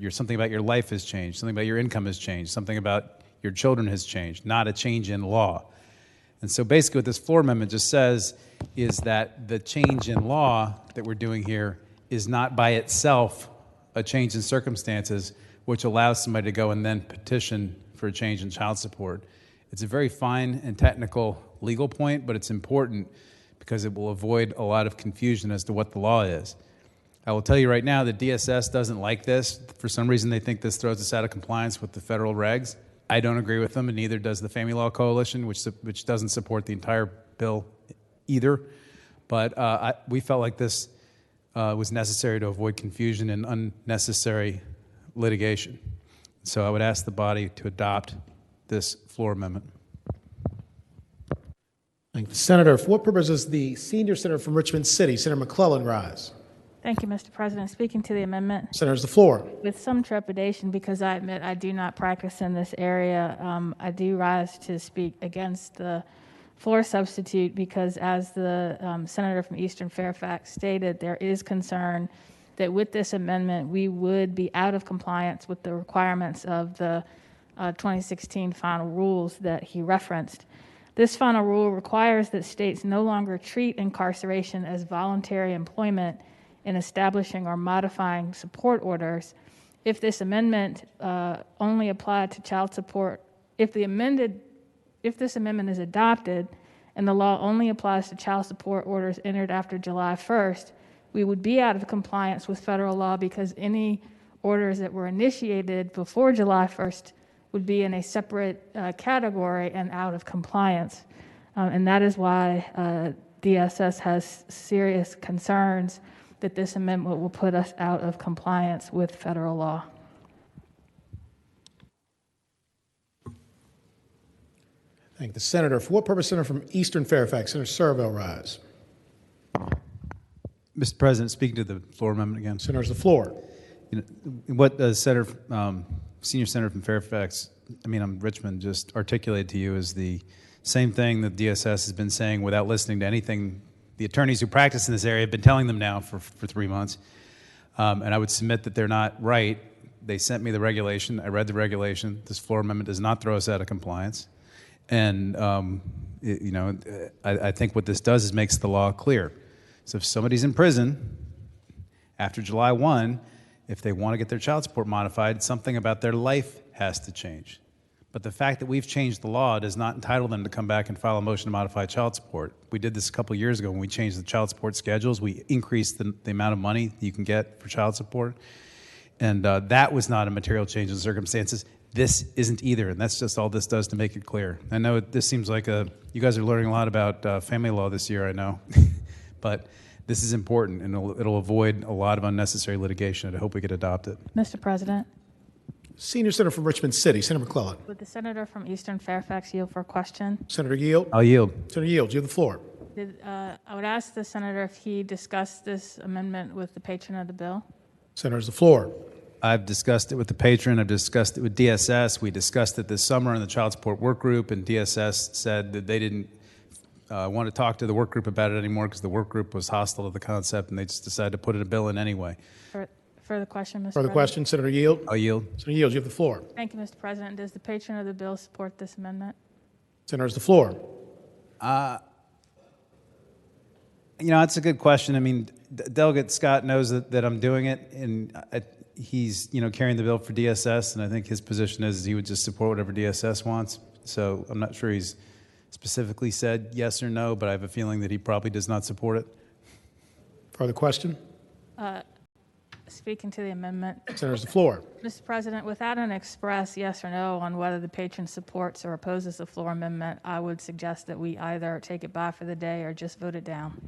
Speaker 19: something about your life has changed, something about your income has changed, something about your children has changed, not a change in law. And so basically what this floor amendment just says is that the change in law that we're doing here is not by itself a change in circumstances which allows somebody to go and then petition for a change in child support. It's a very fine and technical legal point, but it's important because it will avoid a lot of confusion as to what the law is. I will tell you right now that DSS doesn't like this. For some reason, they think this throws us out of compliance with the federal regs. I don't agree with them, and neither does the Family Law Coalition, which doesn't support the entire bill either. But we felt like this was necessary to avoid confusion and unnecessary litigation. So I would ask the body to adopt this floor amendment.
Speaker 1: Thank you. Senator, for what purpose does the senior senator from Richmond City, Senator McClellan, rise?
Speaker 15: Thank you, Mr. President. Speaking to the amendment.
Speaker 1: Senator's the floor.
Speaker 15: With some trepidation, because I admit I do not practice in this area, I do rise to speak against the floor substitute because, as the senator from Eastern Fairfax stated, there is concern that with this amendment we would be out of compliance with the requirements of the 2016 final rules that he referenced. This final rule requires that states no longer treat incarceration as voluntary employment in establishing or modifying support orders. If this amendment only applied to child support, if this amendment is adopted and the law only applies to child support orders entered after July 1st, we would be out of compliance with federal law because any orders that were initiated before July 1st would be in a separate category and out of compliance. And that is why DSS has serious concerns that this amendment will put us out of compliance with federal law.
Speaker 1: Thank the senator. For what purpose, senator from Eastern Fairfax, Senator Serville, rise?
Speaker 19: Mr. President, speaking to the floor amendment again.
Speaker 1: Senator's the floor.
Speaker 19: What Senior Senator from Fairfax, Richmond, just articulated to you is the same thing that DSS has been saying without listening to anything the attorneys who practice in this area have been telling them now for 3 months. And I would submit that they're not right. They sent me the regulation. I read the regulation. This floor amendment does not throw us out of compliance. And, I think what this does is makes the law clear. So if somebody's in prison after July 1, if they want to get their child support modified, something about their life has to change. But the fact that we've changed the law does not entitle them to come back and file a motion to modify child support. We did this a couple of years ago when we changed the child support schedules. We increased the amount of money you can get for child support. And that was not a material change in circumstances. This isn't either, and that's just all this does to make it clear. I know this seems like you guys are learning a lot about family law this year, I know. But this is important, and it'll avoid a lot of unnecessary litigation, and I hope we could adopt it.
Speaker 15: Mr. President.
Speaker 1: Senior senator from Richmond City, Senator McClellan.
Speaker 15: Would the senator from Eastern Fairfax yield for a question?
Speaker 1: Senator yield?
Speaker 19: I'll yield.
Speaker 1: Senator yield, you have the floor.
Speaker 15: I would ask the senator if he discussed this amendment with the patron of the bill.
Speaker 1: Senator's the floor.
Speaker 19: I've discussed it with the patron. I've discussed it with DSS. We discussed it this summer in the child support work group, and DSS said that they didn't want to talk to the work group about it anymore because the work group was hostile to the concept, and they just decided to put a bill in anyway.
Speaker 15: Further question, Mr.
Speaker 1: Further
Speaker 15: President?
Speaker 1: question, Senator yield?
Speaker 19: I'll yield.
Speaker 1: Senator yield, you have the floor.
Speaker 15: Thank you, Mr. President. Does the patron of the bill support this amendment?
Speaker 1: Senator's the floor.
Speaker 19: It's a good question. Delegate Scott knows that I'm doing it, and he's carrying the bill for DSS, and I think his position is he would just support whatever DSS wants. So I'm not sure he's specifically said yes or no, but I have a feeling that he probably does not support it.
Speaker 1: Further question?
Speaker 15: Speaking to the amendment.
Speaker 1: Senator's the floor.
Speaker 15: Mr. President, without an express yes or no on whether the patron supports or opposes the floor amendment, I would suggest that we either take it by for the day or just vote it down.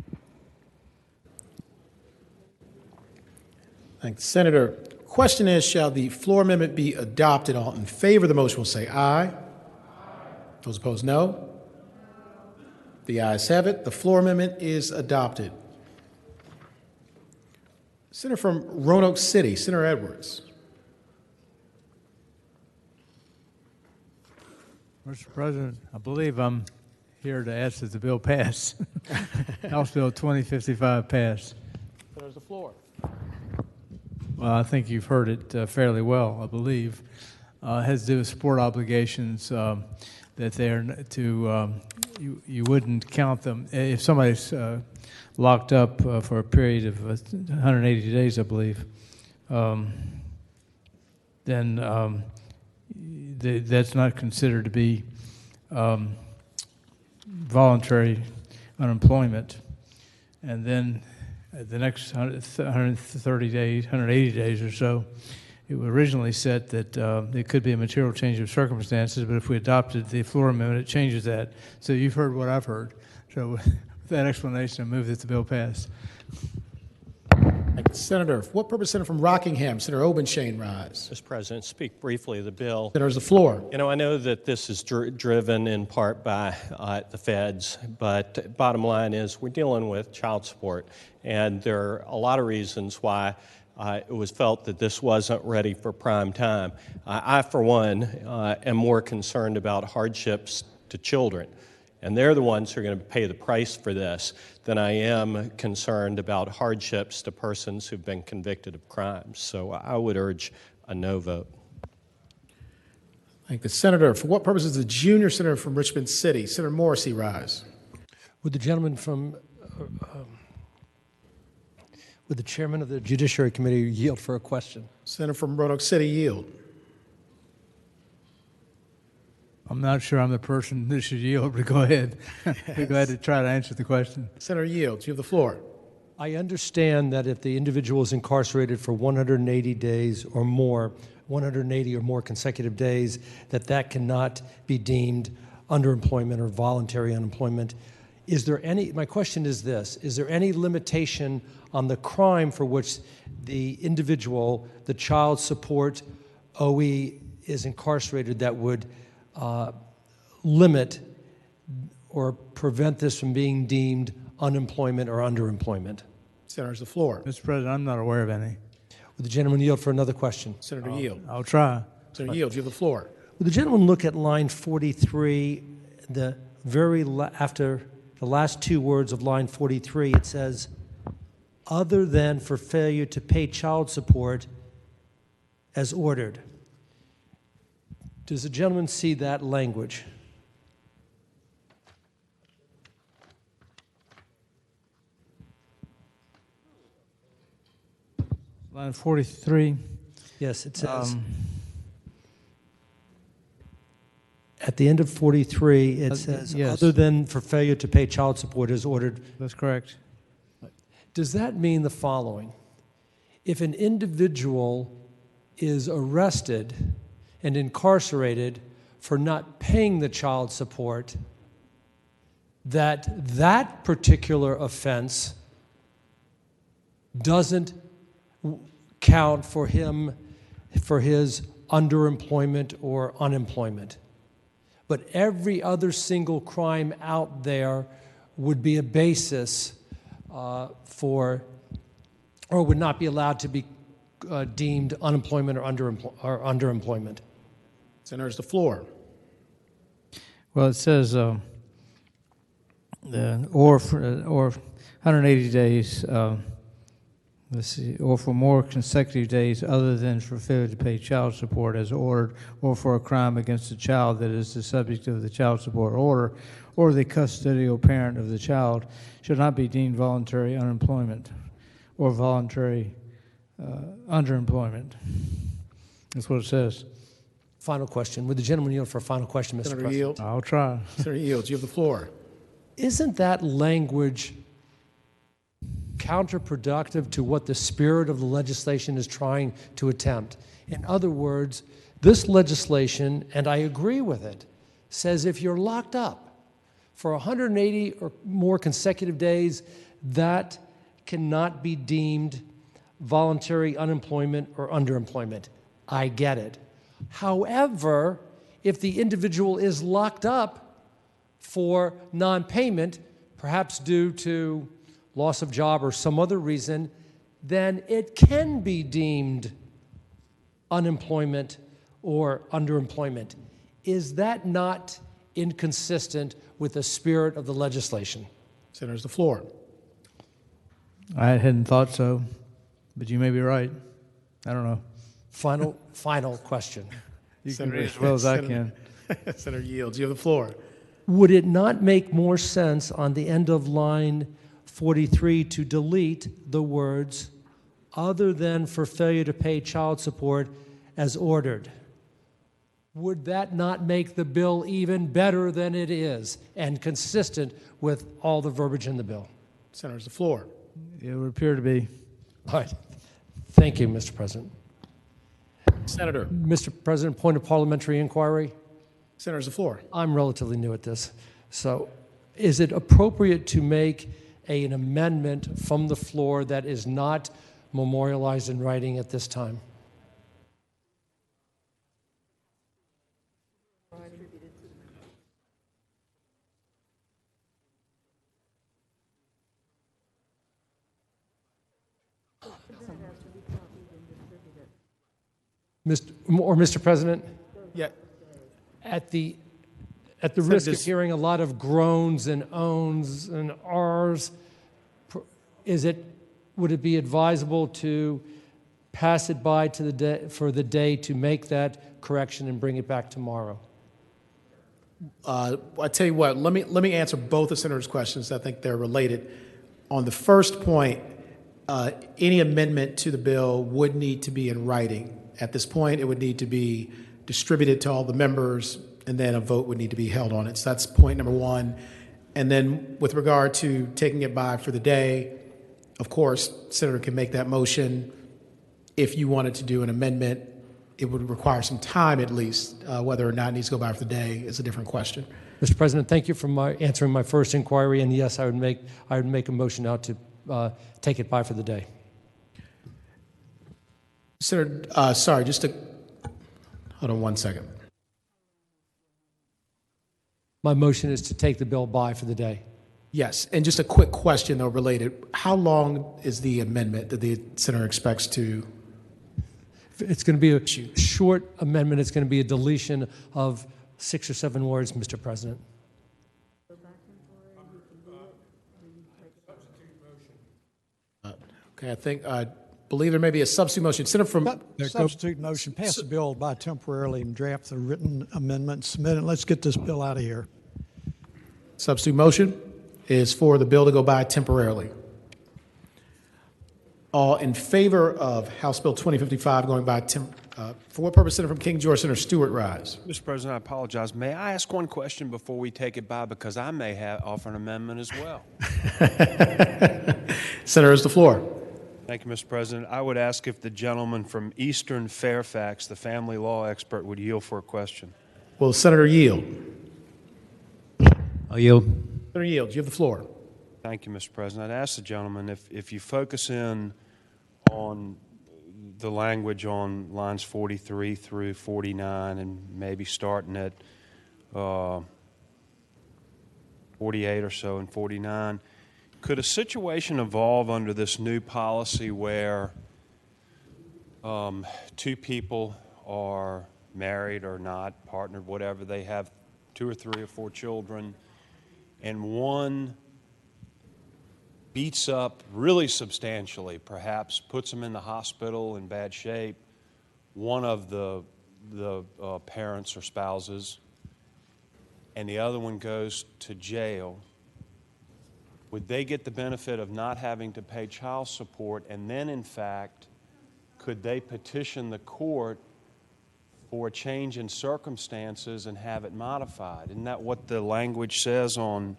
Speaker 1: Thank the senator. Question is, shall the floor amendment be adopted? All in favor of the motion will say aye. Those opposed, no. The ayes have it. The floor amendment is adopted. Senator from Roanoke City, Senator Edwards.
Speaker 18: Mr. President, I believe I'm here to ask that the bill pass. House Bill 2055 pass.
Speaker 1: There's the floor.
Speaker 18: Well, I think you've heard it fairly well, I believe. Has to do with support obligations that they're to, you wouldn't count them. If somebody's locked up for a period of 180 days, I believe, then that's not considered to be voluntary unemployment. And then the next 130 days, 180 days or so, it was originally set that it could be a material change of circumstances, but if we adopted the floor amendment, it changes that. So you've heard what I've heard. So with that explanation, I move that the bill pass.
Speaker 1: Thank you, Senator. For what purpose, Senator from Rockingham? Senator Obenshain rise.
Speaker 17: Mr. President, speak briefly of the bill.
Speaker 1: Senator's the floor.
Speaker 17: You know, I know that this is driven in part by the feds, but bottom line is we're dealing with child support, and there are a lot of reasons why it was felt that this wasn't ready for prime time. I, for one, am more concerned about hardships to children, and they're the ones who are going to pay the price for this, than I am concerned about hardships to persons who've been convicted of crimes. So I would urge a no vote.
Speaker 1: Thank the Senator. For what purpose is the junior senator from Richmond City? Senator Morrissey rise.
Speaker 21: Would the gentleman from, would the chairman of the Judiciary Committee yield for a question?
Speaker 1: Senator from Roanoke City yield.
Speaker 18: I'm not sure I'm the person that should yield, but go ahead. Be glad to try to answer the question.
Speaker 1: Senator yields. You have the floor.
Speaker 21: I understand that if the individual is incarcerated for 180 days or more, 180 or more consecutive days, that cannot be deemed underemployment or voluntary unemployment. Is there any, my question is this, is there any limitation on the crime for which the individual, the child support OE, is incarcerated that would limit or prevent this from being deemed unemployment or underemployment?
Speaker 1: Senator's the floor.
Speaker 18: Mr. President, I'm not aware of any.
Speaker 21: Would the gentleman yield for another question?
Speaker 1: Senator yield.
Speaker 18: I'll try.
Speaker 1: Senator yield. You have the floor.
Speaker 21: Would the gentleman look at line 43, the very after the last two words of line 43, it says, other than for failure to pay child support as ordered. Does the gentleman see that language?
Speaker 18: Line 43.
Speaker 21: Yes, it says. At the end of 43, it says,
Speaker 18: yes.
Speaker 21: Other than for failure to pay child support as ordered.
Speaker 18: That's correct.
Speaker 21: Does that mean the following? If an individual is arrested and incarcerated for not paying the child support, that particular offense doesn't count for him for his underemployment or unemployment. But every other single crime out there would be a basis for, or would not be allowed to be deemed unemployment or underemployment.
Speaker 1: Senator's the floor.
Speaker 18: Well, it says, or 180 days, let's see, or for more consecutive days other than for failure to pay child support as ordered, or for a crime against a child that is the subject of the child support order, or the custodial parent of the child, should not be deemed voluntary unemployment or voluntary underemployment. That's what it says.
Speaker 21: Final question. Would the gentleman yield for a final question, Mr.
Speaker 1: Senator
Speaker 21: President?
Speaker 1: yield.
Speaker 18: I'll try.
Speaker 1: Senator yields. You have the floor.
Speaker 21: Isn't that language counterproductive to what the spirit of the legislation is trying to attempt? In other words, this legislation, and I agree with it, says if you're locked up for 180 or more consecutive days, that cannot be deemed voluntary unemployment or underemployment. I get it. However, if the individual is locked up for non-payment, perhaps due to loss of job or some other reason, then it can be deemed unemployment or underemployment. Is that not inconsistent with the spirit of the legislation?
Speaker 1: Senator's the floor.
Speaker 18: I hadn't thought so, but you may be right. I don't know.
Speaker 21: Final question.
Speaker 18: You can read as well as I can.
Speaker 1: Senator Yields, you have the floor.
Speaker 21: Would it not make more sense on the end of line 43 to delete the words other than for failure to pay child support as ordered? Would that not make the bill even better than it is and consistent with all the verbiage in the bill?
Speaker 1: Senator's the floor.
Speaker 18: It would appear to be.
Speaker 21: All right. Thank you, Mr. President.
Speaker 1: Senator.
Speaker 21: Mr. President, point of parliamentary inquiry.
Speaker 1: Senator's the floor.
Speaker 21: I'm relatively new at this. So is it appropriate to make an amendment from the floor that is not memorialized in writing at this time? Mr. President?
Speaker 1: Yeah.
Speaker 21: At the risk of hearing a lot of groans and owns and ahs, would it be advisable to pass it by to the day, for the day to make that correction and bring it back tomorrow?
Speaker 1: I tell you what. Let me answer both the senator's questions. I think they're related. On the first point, any amendment to the bill would need to be in writing. At this point, it would need to be distributed to all the members, and then a vote would need to be held on it. So that's point number one. And then with regard to taking it by for the day, of course, Senator can make that motion. If you wanted to do an amendment, it would require some time at least. Whether or not it needs to go by for the day is a different question.
Speaker 21: Mr. President, thank you for answering my first inquiry. And yes, I would make a motion now to take it by for the day.
Speaker 1: Senator, sorry, hold on one second.
Speaker 21: My motion is to take the bill by for the day.
Speaker 1: Yes, and just a quick question, though, related. How long is the amendment that the senator expects to?
Speaker 21: It's going to be a short amendment. It's going to be a deletion of 6 or 7 words, Mr. President.
Speaker 1: Okay, I believe there may be a substitute motion. Senator from
Speaker 5: substitute motion, pass the bill by temporarily and draft the written amendment, submit it. Let's get this bill out of here.
Speaker 1: Substitute motion is for the bill to go by temporarily. All in favor of House Bill 2055 going by for what purpose? Senator from King George, Senator Stewart, rise.
Speaker 13: Mr. President, I apologize. May I ask one question before we take it by, because I may offer an amendment as well.
Speaker 1: Senator, is the floor.
Speaker 13: Thank you, Mr. President. I would ask if the gentleman from Eastern Fairfax, the family law expert, would yield for a question.
Speaker 1: Will Senator yield?
Speaker 19: I'll yield.
Speaker 1: Senator Yields, you have the floor.
Speaker 13: Thank you, Mr. President. I'd ask the gentleman if you focus in on the language on lines 43 through 49 and maybe starting at 48 or so and 49, could a situation evolve under this new policy where 2 people are married or not, partnered, whatever, they have 2 or 3 or 4 children, and one beats up really substantially, perhaps puts them in the hospital in bad shape, one of the parents or spouses, and the other one goes to jail? Would they get the benefit of not having to pay child support? And then, in fact, could they petition the court for a change in circumstances and have it modified? Isn't that what the language says on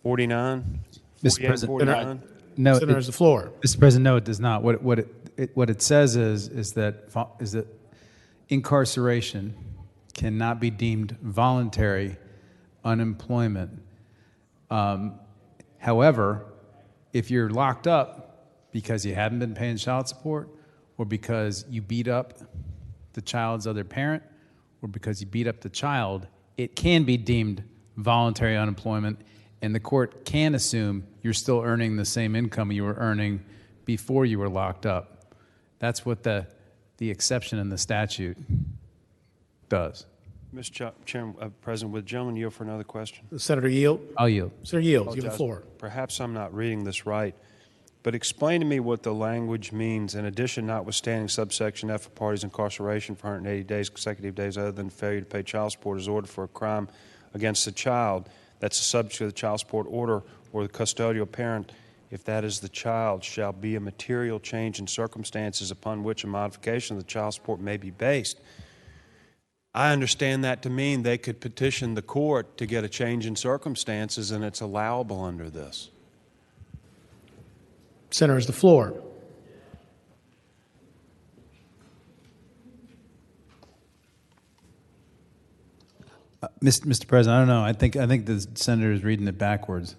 Speaker 13: 49?
Speaker 19: Mr. President, no.
Speaker 1: Senator, has the floor.
Speaker 19: Mr. President, no, it does not. What it says is that incarceration cannot be deemed voluntary unemployment. However, if you're locked up because you haven't been paying child support, or because you beat up the child's other parent, or because you beat up the child, it can be deemed voluntary unemployment, and the court can assume you're still earning the same income you were earning before you were locked up. That's what the exception in the statute does.
Speaker 13: Mr. Chairman, President, would the gentleman yield for another question?
Speaker 1: Senator Yield?
Speaker 19: I'll yield.
Speaker 1: Senator Yield, you have the floor.
Speaker 13: Perhaps I'm not reading this right. But explain to me what the language means. In addition, notwithstanding subsection F, a party's incarceration for 180 days, consecutive days other than failure to pay child support is ordered for a crime against the child. That's the subject of the child support order or the custodial parent. If that is the child, shall be a material change in circumstances upon which a modification of the child support may be based. I understand that to mean they could petition the court to get a change in circumstances, and it's allowable under this.
Speaker 1: Senator, is the floor.
Speaker 19: Mr. President, I don't know. I think the senator is reading it backwards.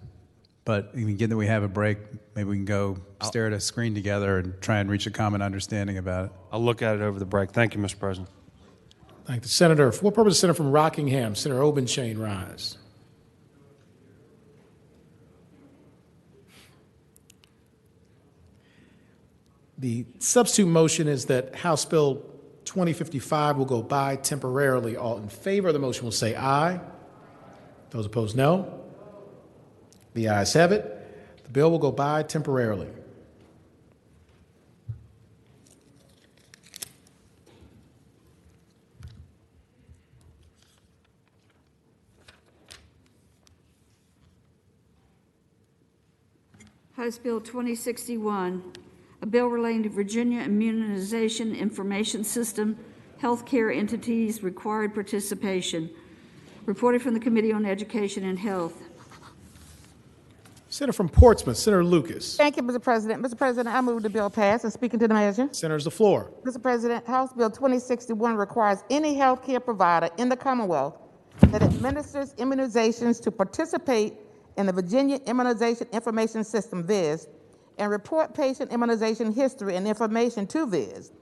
Speaker 19: But given that we have a break, maybe we can go stare at a screen together and try and reach a common understanding about it.
Speaker 13: I'll look at it over the break. Thank you, Mr. President.
Speaker 1: Thank the senator. For what purpose, the senator from Rockingham, Senator Obenchain, rise? The substitute motion is that House Bill 2055 will go by temporarily. All in favor of the motion will say aye. Those opposed, no. The ayes have it. The bill will go by temporarily.
Speaker 3: House Bill 2061, a bill relating to Virginia Immunization Information System, healthcare entities' required participation. Reported from the Committee on Education and Health.
Speaker 1: Senator from Portsmouth, Senator Lucas.
Speaker 8: Thank you, Mr. President. Mr. President, I move the bill pass. And speaking to the measure.
Speaker 1: Senator's the floor.
Speaker 8: Mr. President, House Bill 2061 requires any health care provider in the Commonwealth that administers immunizations to participate in the Virginia Immunization Information System, VIS, and report patient immunization history and information to VIS.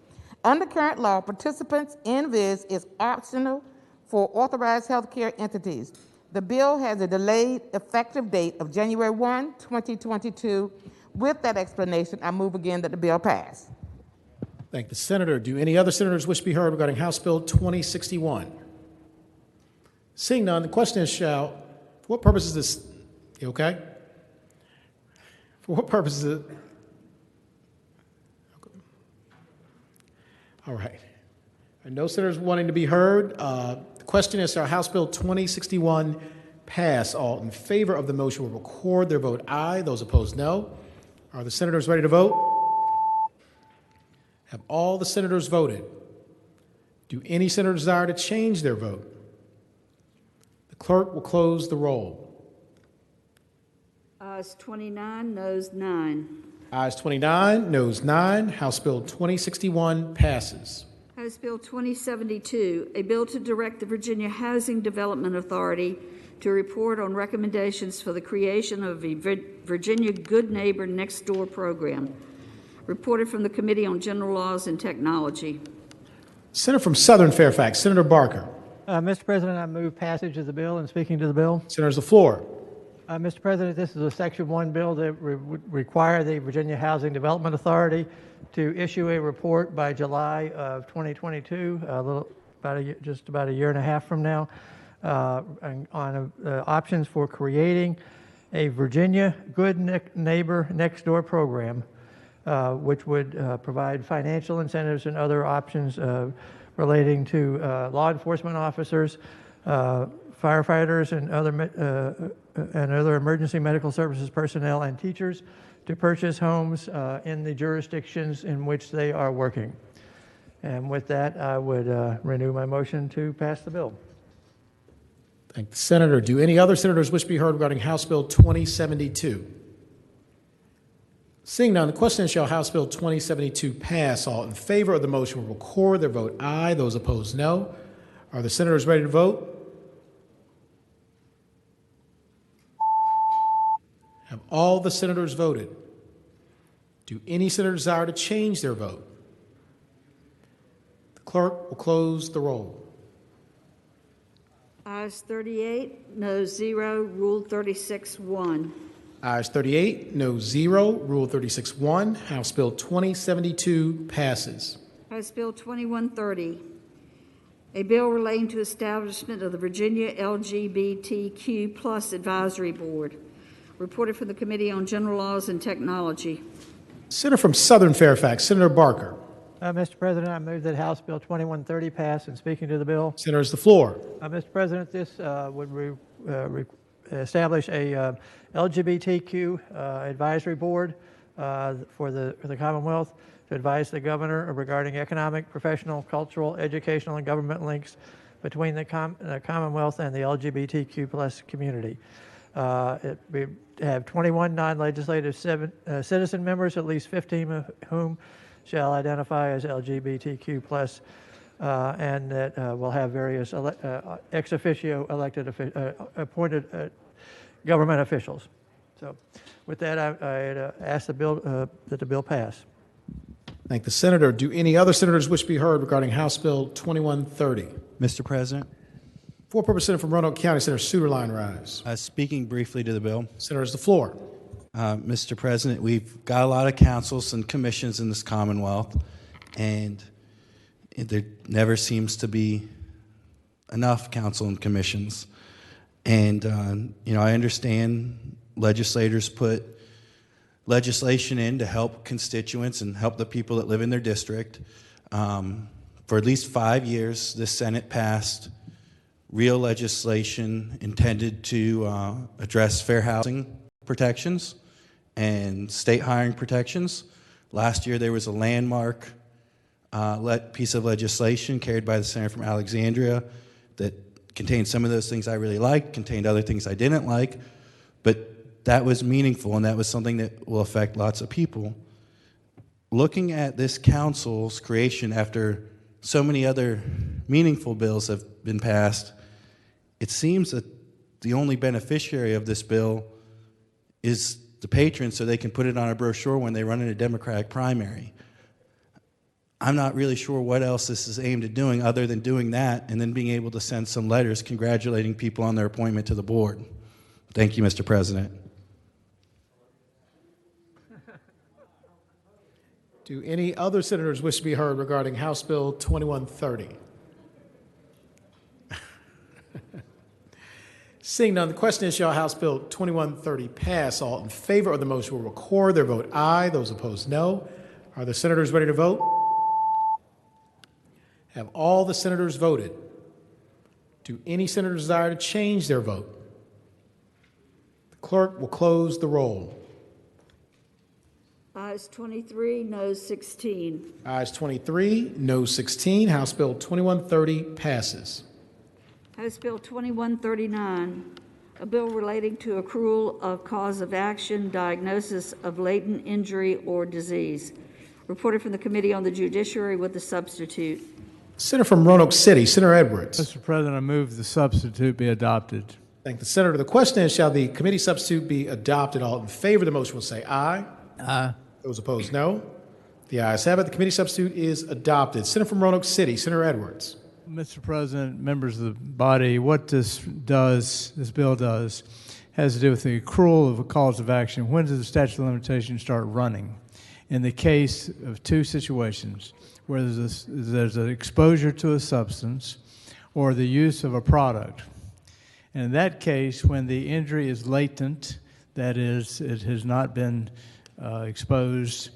Speaker 8: Under current law, participants in VIS is optional for authorized healthcare entities. The bill has a delayed effective date of January 1, 2022. With that explanation, I move again that the bill pass.
Speaker 1: Thank the senator. Do any other senators wish to be heard regarding House Bill 2061? Seeing none, the question is for what purpose is this? You okay? For what purpose is it? All right. No senators wanting to be heard. The question is, shall House Bill 2061 pass? All in favor of the motion will record their vote aye. Those opposed, no. Are the senators ready to vote? Have all the senators voted? Do any senators desire to change their vote? The clerk will close the roll.
Speaker 3: Ayes 29, noes 9.
Speaker 1: Ayes 29, noes 9. House Bill 2061 passes.
Speaker 3: House Bill 2072, a bill to direct the Virginia Housing Development Authority to report on recommendations for the creation of a Virginia Good Neighbor Next Door program. Reported from the Committee on General Laws and Technology.
Speaker 1: Senator from Southern Fairfax, Senator Barker.
Speaker 12: Mr. President, I move passage of the bill. And speaking to the bill.
Speaker 1: Senator's the floor.
Speaker 12: Mr. President, this is a Section 1 bill that would require the Virginia Housing Development Authority to issue a report by July of 2022, just about a year and a half from now, on options for creating a Virginia Good Neighbor Next Door program, which would provide financial incentives and other options relating to law enforcement officers, firefighters, and other emergency medical services personnel and teachers to purchase homes in the jurisdictions in which they are working. And with that, I would renew my motion to pass the bill.
Speaker 1: Thank the senator. Do any other senators wish to be heard regarding House Bill 2072? Seeing none, the question is, shall House Bill 2072 pass? All in favor of the motion will record their vote aye. Those opposed, no. Are the senators ready to vote? Have all the senators voted? Do any senators desire to change their vote? The clerk will close the roll.
Speaker 3: Ayes 38, noes 0, Rule 36-1.
Speaker 1: Ayes 38, no 0, Rule 36-1. House Bill 2072 passes.
Speaker 3: House Bill 2130, a bill relating to establishment of the Virginia LGBTQ+ Advisory Board. Reported from the Committee on General Laws and Technology.
Speaker 1: Senator from Southern Fairfax, Senator Barker.
Speaker 12: Mr. President, I move that House Bill 2130 pass. And speaking to the bill,
Speaker 1: Senator, has the floor.
Speaker 12: Mr. President, this would establish a LGBTQ advisory board for the Commonwealth to advise the governor regarding economic, professional, cultural, educational, and government links between the Commonwealth and the LGBTQ plus community. We have 21 non-legislative citizen members, at least 15 of whom shall identify as LGBTQ plus, and that will have various ex officio elected appointed government officials. So, with that, I ask the bill that the bill pass.
Speaker 1: Thank the senator. Do any other senators wish to be heard regarding House Bill 2130?
Speaker 20: Mr. President.
Speaker 1: For purpose, Senator from Roanoke County, Senator Suterline rise.
Speaker 20: Speaking briefly to the bill.
Speaker 1: Senator, has the floor.
Speaker 20: Mr. President, we've got a lot of councils and commissions in this Commonwealth, and there never seems to be enough council and commissions. And, I understand legislators put legislation in to help constituents and help the people that live in their district. For at least 5 years, the Senate passed real legislation intended to address fair housing protections and state hiring protections. Last year, there was a landmark piece of legislation carried by the senator from Alexandria that contained some of those things I really liked, contained other things I didn't like, but that was meaningful, and that was something that will affect lots of people. Looking at this council's creation after so many other meaningful bills have been passed, it seems that the only beneficiary of this bill is the patrons, so they can put it on a brochure when they run in a Democratic primary. I'm not really sure what else this is aimed at doing other than doing that and then being able to send some letters congratulating people on their appointment to the board. Thank you, Mr. President.
Speaker 1: Do any other senators wish to be heard regarding House Bill 2130? Seeing none, the question is, shall House Bill 2130 pass? All in favor of the motion will record their vote aye. Those opposed, no. Are the senators ready to vote? Have all the senators voted? Do any senators desire to change their vote? The clerk will close the roll.
Speaker 3: Ayes 23, noes 16.
Speaker 1: Ayes 23, noes 16. House Bill 2130 passes.
Speaker 3: House Bill 2139, a bill relating to accrual of cause of action, diagnosis of latent injury or disease. Reported from the Committee on the Judiciary with the substitute.
Speaker 1: Senator from Roanoke City, Senator Edwards.
Speaker 18: Mr. President, I move the substitute be adopted.
Speaker 1: Thank the senator. The question is, shall the committee substitute be adopted? All in favor of the motion will say aye.
Speaker 18: Aye.
Speaker 1: Those opposed, no. The ayes have it. The committee substitute is adopted. Senator from Roanoke City, Senator Edwards.
Speaker 18: Mr. President, members of the body, what this bill does, has to do with the accrual of a cause of action. When does the statute of limitations start running? In the case of two situations, where there's an exposure to a substance or the use of a product. And in that case, when the injury is latent, that is, it has not been exposed,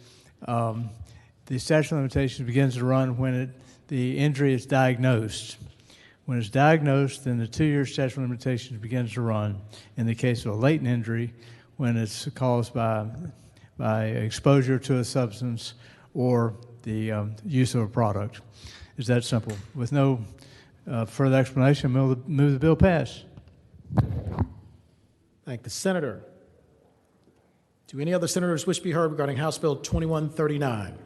Speaker 18: the statute of limitations begins to run when the injury is diagnosed. When it's diagnosed, then the 2-year statute of limitations begins to run. In the case of a latent injury, when it's caused by exposure to a substance or the use of a product. It's that simple. With no further explanation, move the bill pass.
Speaker 1: Thank the senator. Do any other senators wish to be heard regarding House Bill 2139?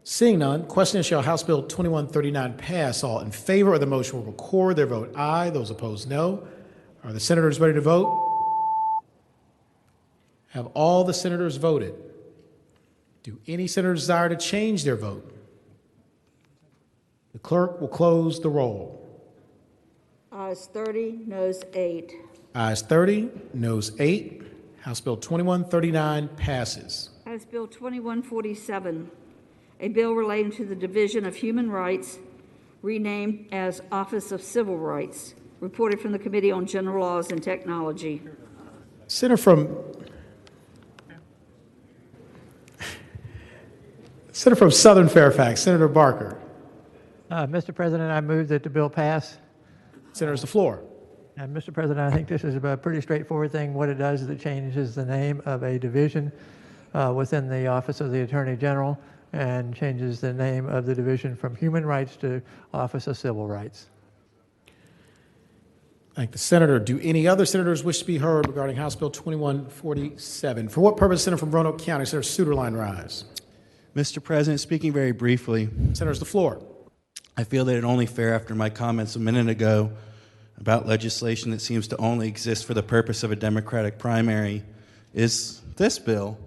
Speaker 1: Seeing none, question is, shall House Bill 2139 pass? All in favor of the motion will record their vote aye. Those opposed, no. Are the senators ready to vote? Have all the senators voted? Do any senators desire to change their vote? The clerk will close the roll.
Speaker 3: Ayes 30, noes 8.
Speaker 1: Ayes 30, noes 8. House Bill 2139 passes.
Speaker 3: House Bill 2147, a bill relating to the Division of Human Rights, renamed as Office of Civil Rights. Reported from the Committee on General Laws and Technology.
Speaker 1: Senator from Senator from Southern Fairfax, Senator Barker.
Speaker 12: Mr. President, I move that the bill pass.
Speaker 1: Senator's the floor.
Speaker 12: And Mr. President, I think this is a pretty straightforward thing. What it does is it changes the name of a division within the Office of the Attorney General and changes the name of the division from Human Rights to Office of Civil Rights.
Speaker 1: Thank the senator. Do any other senators wish to be heard regarding House Bill 2147? For what purpose, Senator from Roanoke County? Senator Suderline rise.
Speaker 20: Mr. President, speaking very briefly,
Speaker 1: Senator's the floor.
Speaker 20: I feel that it's only fair after my comments a minute ago about legislation that seems to only exist for the purpose of a Democratic primary is this bill,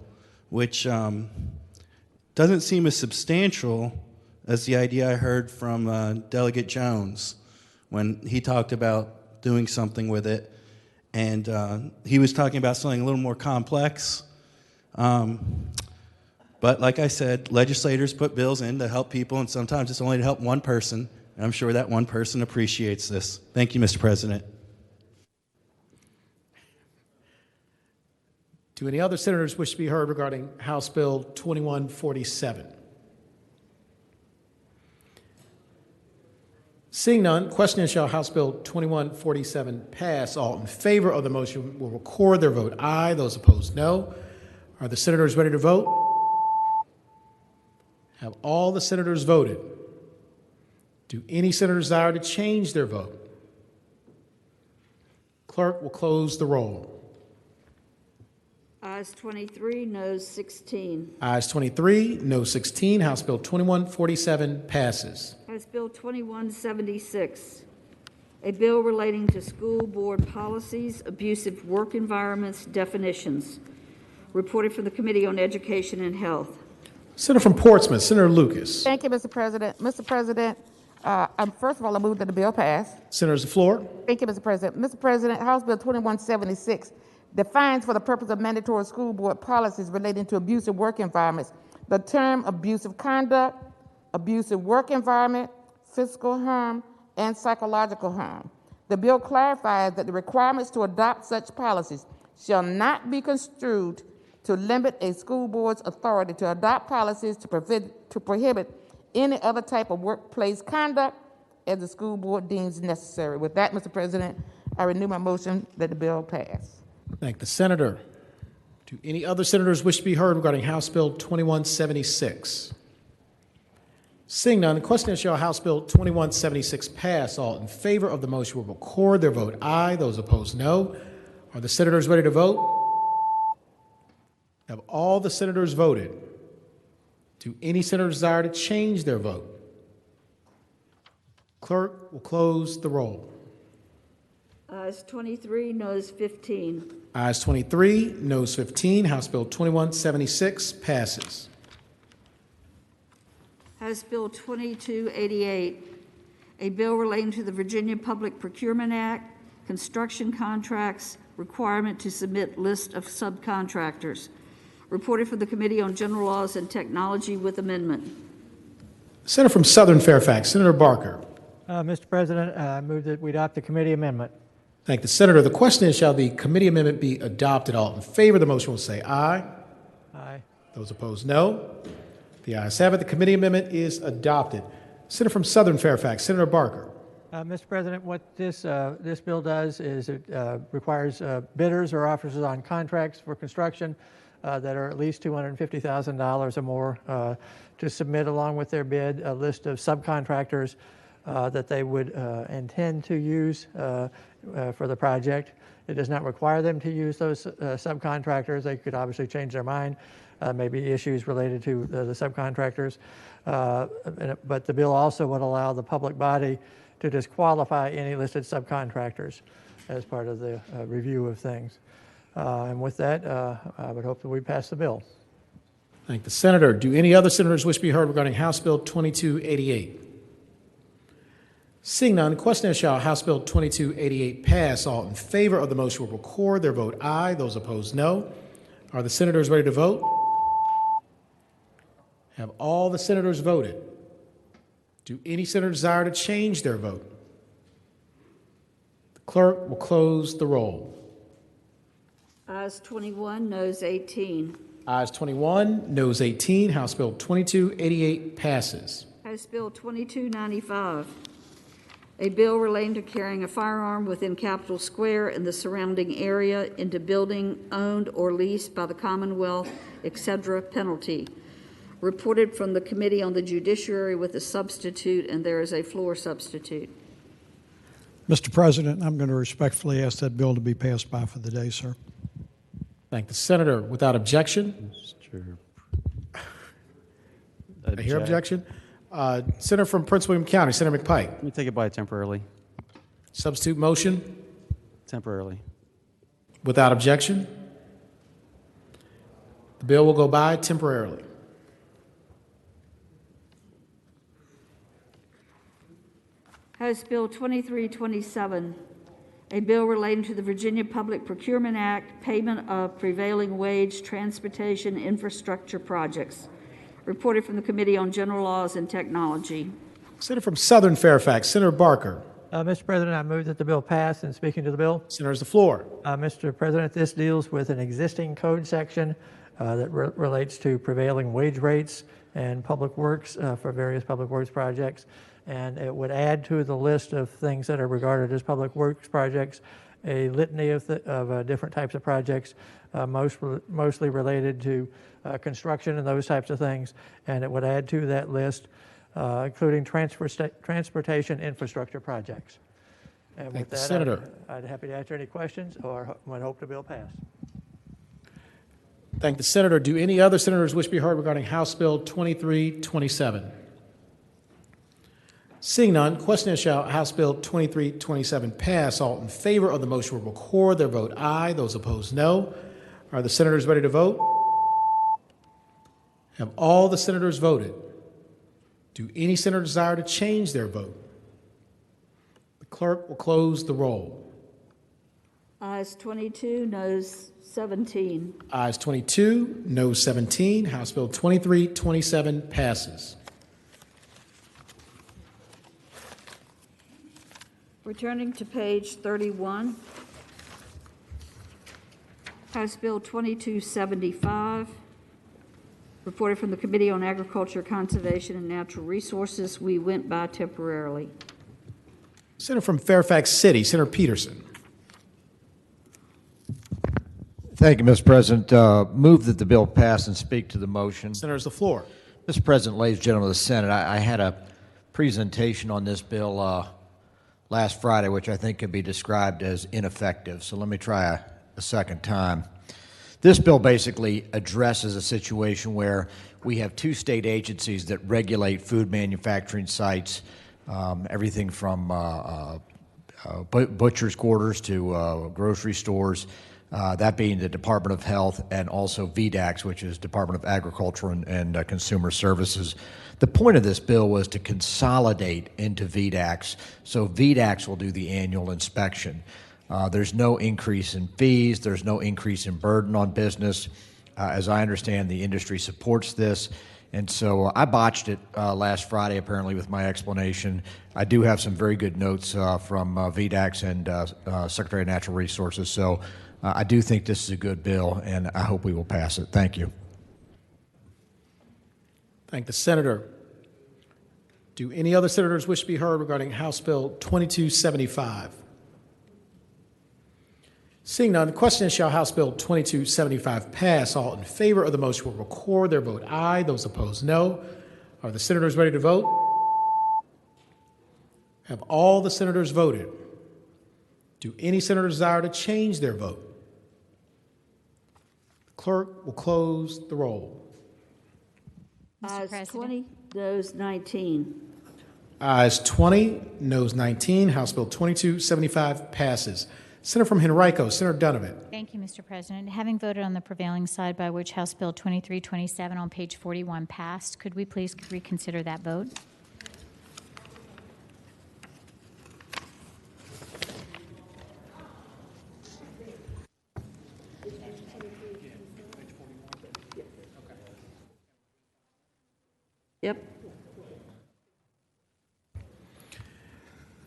Speaker 20: which doesn't seem as substantial as the idea I heard from Delegate Jones when he talked about doing something with it. And he was talking about something a little more complex. But like I said, legislators put bills in to help people, and sometimes it's only to help one person. And I'm sure that one person appreciates this. Thank you, Mr. President.
Speaker 1: Do any other senators wish to be heard regarding House Bill 2147? Seeing none, question is, shall House Bill 2147 pass? All in favor of the motion will record their vote aye. Those opposed, no. Are the senators ready to vote? Have all the senators voted? Do any senators desire to change their vote? Clerk will close the roll.
Speaker 3: Ayes 23, noes 16.
Speaker 1: Ayes 23, no 16. House Bill 2147 passes.
Speaker 3: House Bill 2176, a bill relating to school board policies, abusive work environments, definitions. Reported from the Committee on Education and Health.
Speaker 1: Senator from Portsmouth, Senator Lucas.
Speaker 8: Thank you, Mr. President. Mr. President, first of all, I move that the bill pass.
Speaker 1: Senator's the floor.
Speaker 8: Thank you, Mr. President. Mr. President, House Bill 2176 defines for the purpose of mandatory school board policies relating to abusive work environments the term abusive conduct, abusive work environment, physical harm, and psychological harm. The bill clarifies that the requirements to adopt such policies shall not be construed to limit a school board's authority to adopt policies to prohibit any other type of workplace conduct as the school board deems necessary. With that, Mr. President, I renew my motion that the bill pass.
Speaker 1: Thank the senator. Do any other senators wish to be heard regarding House Bill 2176? Seeing none, the question is, shall House Bill 2176 pass? All in favor of the motion will record their vote aye. Those opposed, no. Are the senators ready to vote? Have all the senators voted? Do any senators desire to change their vote? Clerk will close the roll.
Speaker 3: Ayes 23, noes 15.
Speaker 1: Ayes 23, noes 15. House Bill 2176 passes.
Speaker 3: House Bill 2288, a bill relating to the Virginia Public Procurement Act, construction contracts, requirement to submit list of subcontractors. Reported for the Committee on General Laws and Technology with amendment.
Speaker 1: Senator from Southern Fairfax, Senator Barker.
Speaker 12: Mr. President, I move that we adopt the committee amendment.
Speaker 1: Thank the senator. The question is, shall the committee amendment be adopted? All in favor of the motion will say aye.
Speaker 12: Aye.
Speaker 1: Those opposed, no. The ayes have it. The committee amendment is adopted. Senator from Southern Fairfax, Senator Barker.
Speaker 12: Mr. President, what this bill does is it requires bidders or officers on contracts for construction that are at least $250,000 or more to submit along with their bid a list of subcontractors that they would intend to use for the project. It does not require them to use those subcontractors. They could obviously change their mind, maybe issues related to the subcontractors. But the bill also would allow the public body to disqualify any listed subcontractors as part of the review of things. And with that, I would hope that we pass the bill.
Speaker 1: Thank the senator. Do any other senators wish to be heard regarding House Bill 2288? Seeing none, the question is, shall House Bill 2288 pass? All in favor of the motion will record their vote aye. Those opposed, no. Are the senators ready to vote? Have all the senators voted? Do any senators desire to change their vote? The clerk will close the roll.
Speaker 3: Ayes 21, noes 18.
Speaker 1: Ayes 21, noes 18. House Bill 2288 passes.
Speaker 3: House Bill 2295, a bill relating to carrying a firearm within Capitol Square and the surrounding area into building owned or leased by the Commonwealth, etc. penalty. Reported from the Committee on the Judiciary with a substitute, and there is a floor substitute.
Speaker 5: Mr. President, I'm going to respectfully ask that bill to be passed by for the day, sir.
Speaker 1: Thank the senator. Without objection. I hear objection. Senator from Prince William County, Senator McPike.
Speaker 7: Let me take it by temporarily.
Speaker 1: Substitute motion.
Speaker 7: Temporarily.
Speaker 1: Without objection. The bill will go by temporarily.
Speaker 3: House Bill 2327, a bill relating to the Virginia Public Procurement Act, payment of prevailing wage transportation infrastructure projects. Reported from the Committee on General Laws and Technology.
Speaker 1: Senator from Southern Fairfax, Senator Barker.
Speaker 12: Mr. President, I move that the bill pass. And speaking to the bill,
Speaker 1: Senator, has the floor.
Speaker 12: Mr. President, this deals with an existing code section that relates to prevailing wage rates and public works for various public works projects. And it would add to the list of things that are regarded as public works projects a litany of different types of projects, mostly related to construction and those types of things. And it would add to that list, including transportation infrastructure projects. And
Speaker 1: Thank
Speaker 12: with
Speaker 1: the
Speaker 12: that,
Speaker 1: Senator.
Speaker 12: I'd happy to answer any questions or would hope the bill pass.
Speaker 1: Thank the senator. Do any other senators wish to be heard regarding House Bill 2327? Seeing none, question is, shall House Bill 2327 pass? All in favor of the motion will record their vote aye. Those opposed, no. Are the senators ready to vote? Have all the senators voted? Do any senator desire to change their vote? The clerk will close the roll.
Speaker 3: Ayes 22, noes 17.
Speaker 1: Ayes 22, noes 17. House Bill 2327 passes.
Speaker 3: Returning to page 31, House Bill 2275, reported from the Committee on Agriculture, Conservation, and Natural Resources. We went by temporarily.
Speaker 1: Senator from Fairfax City, Senator Peterson.
Speaker 10: Thank you, Mr. President. Move that the bill pass and speak to the motion.
Speaker 1: Senator, has the floor.
Speaker 10: Mr. President, ladies and gentlemen of the Senate, I had a presentation on this bill last Friday, which I think could be described as ineffective. So let me try a second time. This bill basically addresses a situation where we have two state agencies that regulate food manufacturing sites, everything from butcher's quarters to grocery stores, that being the Department of Health, and also VDACS, which is Department of Agriculture and Consumer Services. The point of this bill was to consolidate into VDACS, so VDACS will do the annual inspection. There's no increase in fees. There's no increase in burden on business. As I understand, the industry supports this. And so I botched it last Friday, apparently, with my explanation. I do have some very good notes from VDACS and Secretary of Natural Resources. So I do think this is a good bill, and I hope we will pass it. Thank you.
Speaker 1: Thank the senator. Do any other senators wish to be heard regarding House Bill 2275? Seeing none, the question is, shall House Bill 2275 pass? All in favor of the motion will record their vote aye. Those opposed, no. Are the senators ready to vote? Have all the senators voted? Do any senators desire to change their vote? The clerk will close the roll.
Speaker 3: Ayes 20, noes 19.
Speaker 1: Ayes 20, noes 19. House Bill 2275 passes. Senator from Henrico, Senator Donovan.
Speaker 4: Thank you, Mr. President. Having voted on the prevailing side by which House Bill 2327 on page 41 passed, could we please reconsider that vote?
Speaker 3: Yep.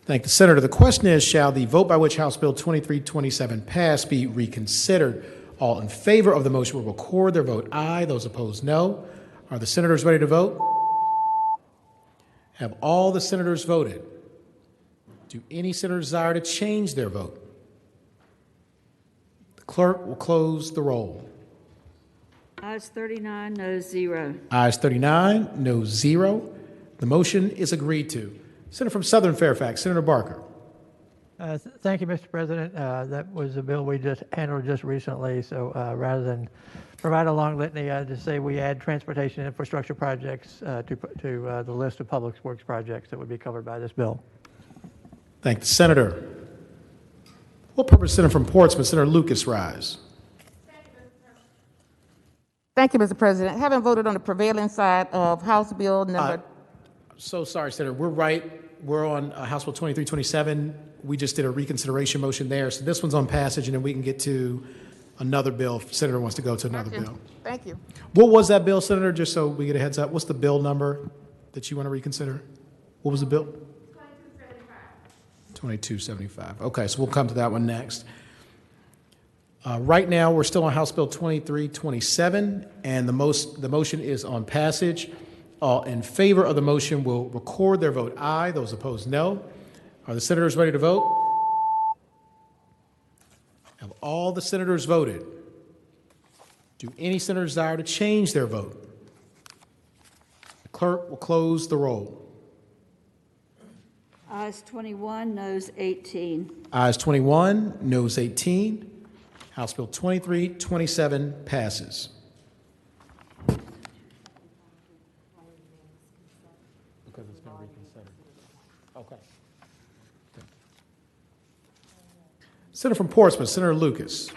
Speaker 1: Thank the senator. The question is, shall the vote by which House Bill 2327 pass be reconsidered? All in favor of the motion will record their vote aye. Those opposed, no. Are the senators ready to vote? Have all the senators voted? Do any senators desire to change their vote? The clerk will close the roll.
Speaker 3: Ayes 39, noes 0.
Speaker 1: Ayes 39, no 0. The motion is agreed to. Senator from Southern Fairfax, Senator Barker.
Speaker 12: Thank you, Mr. President. That was a bill we just handled just recently, so rather than provide a long litany, I just say we add transportation infrastructure projects to the list of public works projects that would be covered by this bill.
Speaker 1: Thank the senator. What purpose Senator from Portsmouth, Senator Lucas, rise?
Speaker 6: Thank you, Mr. President. Having voted on the prevailing side of House Bill number...
Speaker 1: So sorry, Senator. We're right. We're on House Bill 2327. We just did a reconsideration motion there. So this one's on passage, and then we can get to another bill if the senator wants to go to another bill.
Speaker 6: Thank you.
Speaker 1: What was that bill, Senator, just so we get a heads up? What's the bill number that you want to reconsider? What was the bill? 2275. Okay, so we'll come to that one next. Right now, we're still on House Bill 2327, and the motion is on passage. All in favor of the motion will record their vote aye. Those opposed, no. Are the senators ready to vote? Have all the senators voted? Do any senators desire to change their vote? The clerk will close the roll.
Speaker 3: Ayes 21, noes 18.
Speaker 1: Ayes 21, noes 18. House Bill 2327 passes.
Speaker 12: Because it's been reconsidered. Okay.
Speaker 1: Senator from Portsmouth, Senator Lucas.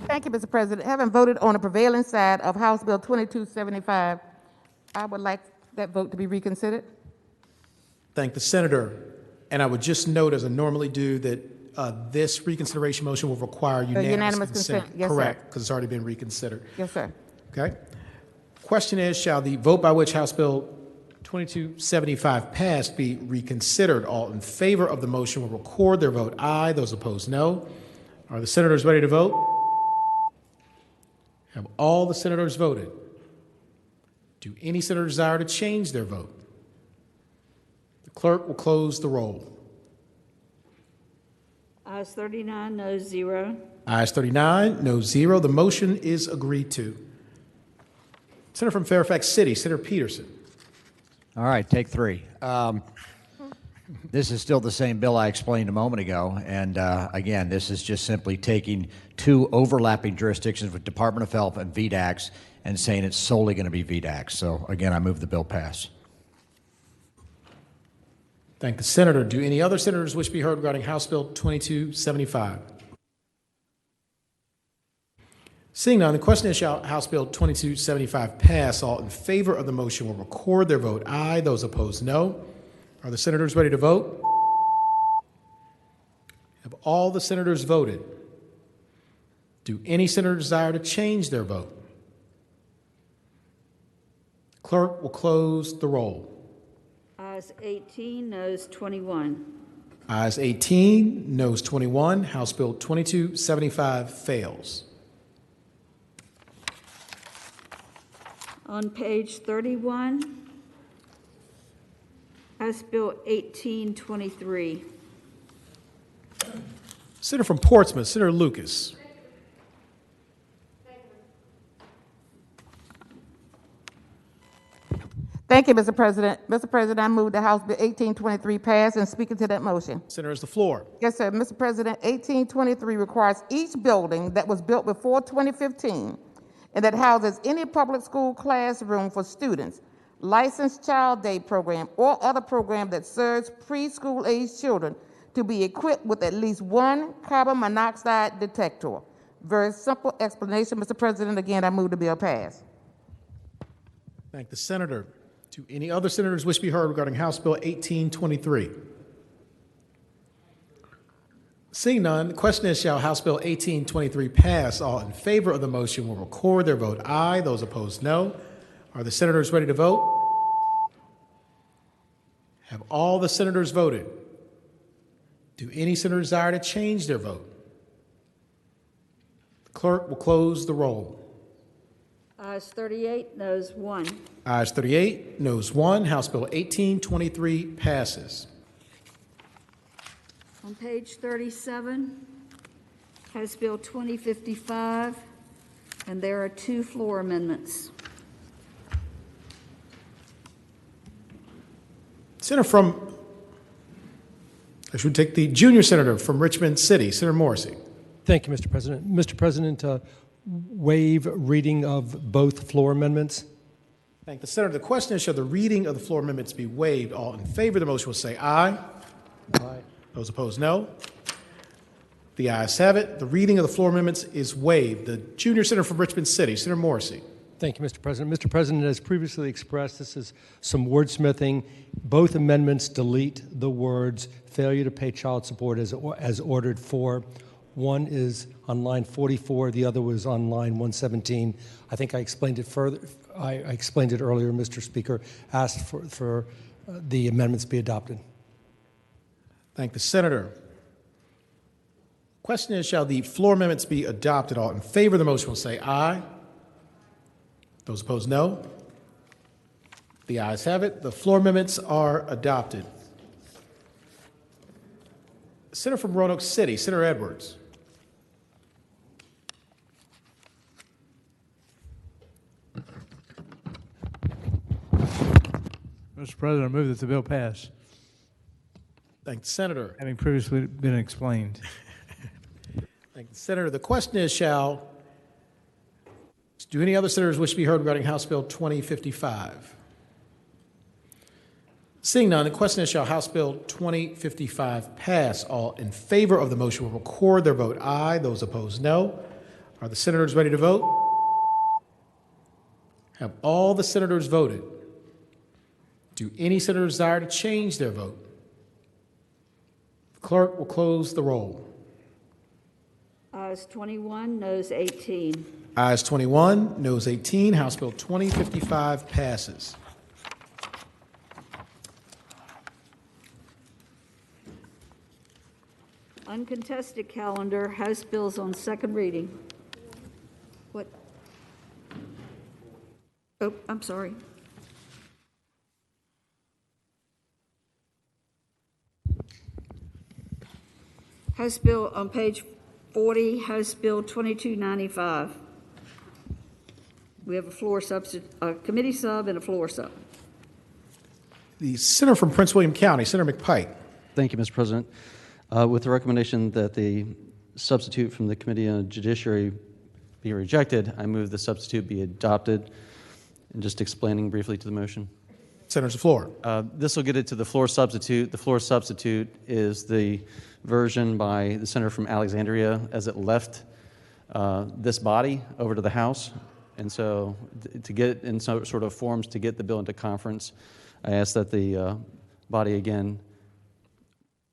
Speaker 6: Thank you, Mr. President. Having voted on the prevailing side of House Bill 2275, I would like that vote to be reconsidered.
Speaker 1: Thank the senator. And I would just note, as I normally do, that this reconsideration motion will require unanimous consent.
Speaker 6: Yes,
Speaker 1: correct,
Speaker 6: sir.
Speaker 1: because it's already been reconsidered.
Speaker 6: Yes, sir.
Speaker 1: Okay. Question is, shall the vote by which House Bill 2275 passed be reconsidered? All in favor of the motion will record their vote aye. Those opposed, no. Are the senators ready to vote? Have all the senators voted? Do any senators desire to change their vote? The clerk will close the roll.
Speaker 3: Ayes 39, noes 0.
Speaker 1: Ayes 39, no 0. The motion is agreed to. Senator from Fairfax City, Senator Peterson.
Speaker 10: All right, take three. This is still the same bill I explained a moment ago, and again, this is just simply taking two overlapping jurisdictions with Department of Health and VDACs and saying it's solely going to be VDACs. So again, I move the bill pass.
Speaker 1: Thank the senator. Do any other senators wish to be heard regarding House Bill 2275? Seeing none, the question is, shall House Bill 2275 pass? All in favor of the motion will record their vote aye. Those opposed, no. Are the senators ready to vote? Have all the senators voted? Do any senators desire to change their vote? The clerk will close the roll.
Speaker 3: Ayes 18, noes 21.
Speaker 1: Ayes 18, noes 21. House Bill 2275 fails.
Speaker 3: On page 31, House Bill 1823.
Speaker 1: Senator from Portsmouth, Senator Lucas.
Speaker 6: Thank you, Mr. President. Mr. President, I move the House Bill 1823 pass and speaking to that motion.
Speaker 1: Senator, has the floor.
Speaker 6: Yes, sir. Mr. President, 1823 requires each building that was built before 2015 and that houses any public school classroom for students, licensed child day program, or other program that serves preschool-age children to be equipped with at least one carbon monoxide detector. Very simple explanation, Mr. President. Again, I move the bill pass.
Speaker 1: Thank the senator. Do any other senators wish to be heard regarding House Bill 1823? Seeing none, the question is, shall House Bill 1823 pass? All in favor of the motion will record their vote aye. Those opposed, no. Are the senators ready to vote? Have all the senators voted? Do any senators desire to change their vote? The Clerk will close the roll.
Speaker 3: Ayes 38, noes 1.
Speaker 1: Ayes 38, noes 1. House Bill 1823 passes.
Speaker 3: On page 37, House Bill 2055, and there are 2 floor amendments.
Speaker 1: I should take the junior senator from Richmond City, Senator Morrissey.
Speaker 21: Thank you, Mr. President. Mr. President, waive reading of both floor amendments.
Speaker 1: Thank the senator. The question is, shall the reading of the floor amendments be waived? All in favor of the motion will say aye.
Speaker 21: Aye.
Speaker 1: Those opposed, no. The ayes have it. The reading of the floor amendments is waived. The junior senator from Richmond City, Senator Morrissey.
Speaker 21: Thank you, Mr. President. Mr. President, as previously expressed, this is some wordsmithing. Both amendments delete the words failure to pay child support as ordered for. One is on line 44, the other was on line 117. I think I explained it further. I explained it earlier, Mr. Speaker. Asked for the amendments be adopted.
Speaker 1: Thank the senator. Question is, shall the floor amendments be adopted? All in favor of the motion will say aye. Those opposed, no. The ayes have it. The floor amendments are adopted. Senator from Roanoke City, Senator Edwards.
Speaker 18: Mr. President, I move that the bill pass.
Speaker 1: Thank the senator.
Speaker 18: Having previously been explained.
Speaker 1: Thank the senator. The question is, do any other senators wish to be heard regarding House Bill 2055? Seeing none, the question is, shall House Bill 2055 pass? All in favor of the motion will record their vote aye. Those opposed, no. Are the senators ready to vote? Have all the senators voted? Do any senators desire to change their vote? The clerk will close the roll.
Speaker 3: Ayes 21, noes 18.
Speaker 1: Ayes 21, noes 18. House Bill 2055 passes.
Speaker 3: Uncontested calendar, House bills on second reading. What? Oh, I'm sorry. House Bill on page 40, House Bill 2295. We have a committee sub and a floor sub.
Speaker 1: The senator from Prince William County, Senator McPike.
Speaker 7: Thank you, Mr. President. With the recommendation that the substitute from the Committee on Judiciary be rejected, I move the substitute be adopted. And just explaining briefly to the motion.
Speaker 1: Senator's the floor.
Speaker 7: This will get it to the floor substitute. The floor substitute is the version by the senator from Alexandria as it left this body over to the House. And so to get it in some sort of forms to get the bill into conference, I ask that the body again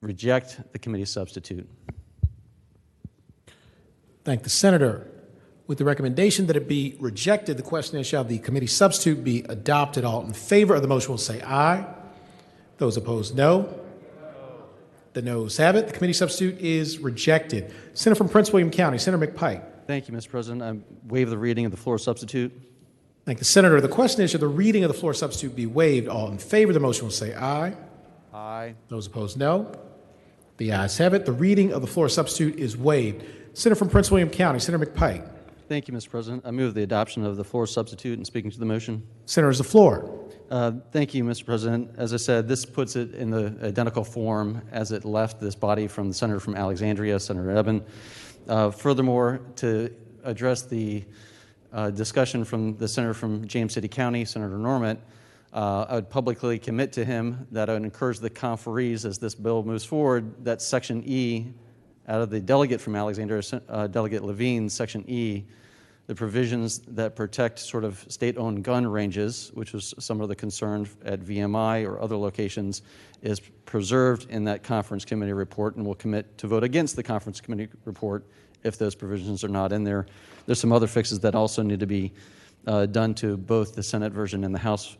Speaker 7: reject the committee substitute.
Speaker 1: Thank the senator. With the recommendation that it be rejected, the question is, shall the committee substitute be adopted? All in favor of the motion will say aye. Those opposed, no. The noes have it. The committee substitute is rejected. Senator from Prince William County, Senator McPike.
Speaker 7: Thank you, Mr. President. I waive the reading of the floor substitute.
Speaker 1: Thank the senator. The question is, shall the reading of the floor substitute be waived? All in favor of the motion will say aye.
Speaker 7: Aye.
Speaker 1: Those opposed, no. The ayes have it. The reading of the floor substitute is waived. Senator from Prince William County, Senator McPike.
Speaker 7: Thank you, Mr. President. I move the adoption of the floor substitute and speaking to the motion.
Speaker 1: Senator is the floor.
Speaker 7: Thank you, Mr. President. As I said, this puts it in the identical form as it left this body from the senator from Alexandria, Senator Eben. Furthermore, to address the discussion from the senator from James City County, Senator Normant, I would publicly commit to him that I would encourage the conferees as this bill moves forward that Section E, out of the delegate from Alexandria, Delegate Levine, Section E, the provisions that protect sort of state-owned gun ranges, which was some of the concern at VMI or other locations, is preserved in that conference committee report, and will commit to vote against the conference committee report if those provisions are not in there. There's some other fixes that also need to be done to both the Senate version and the House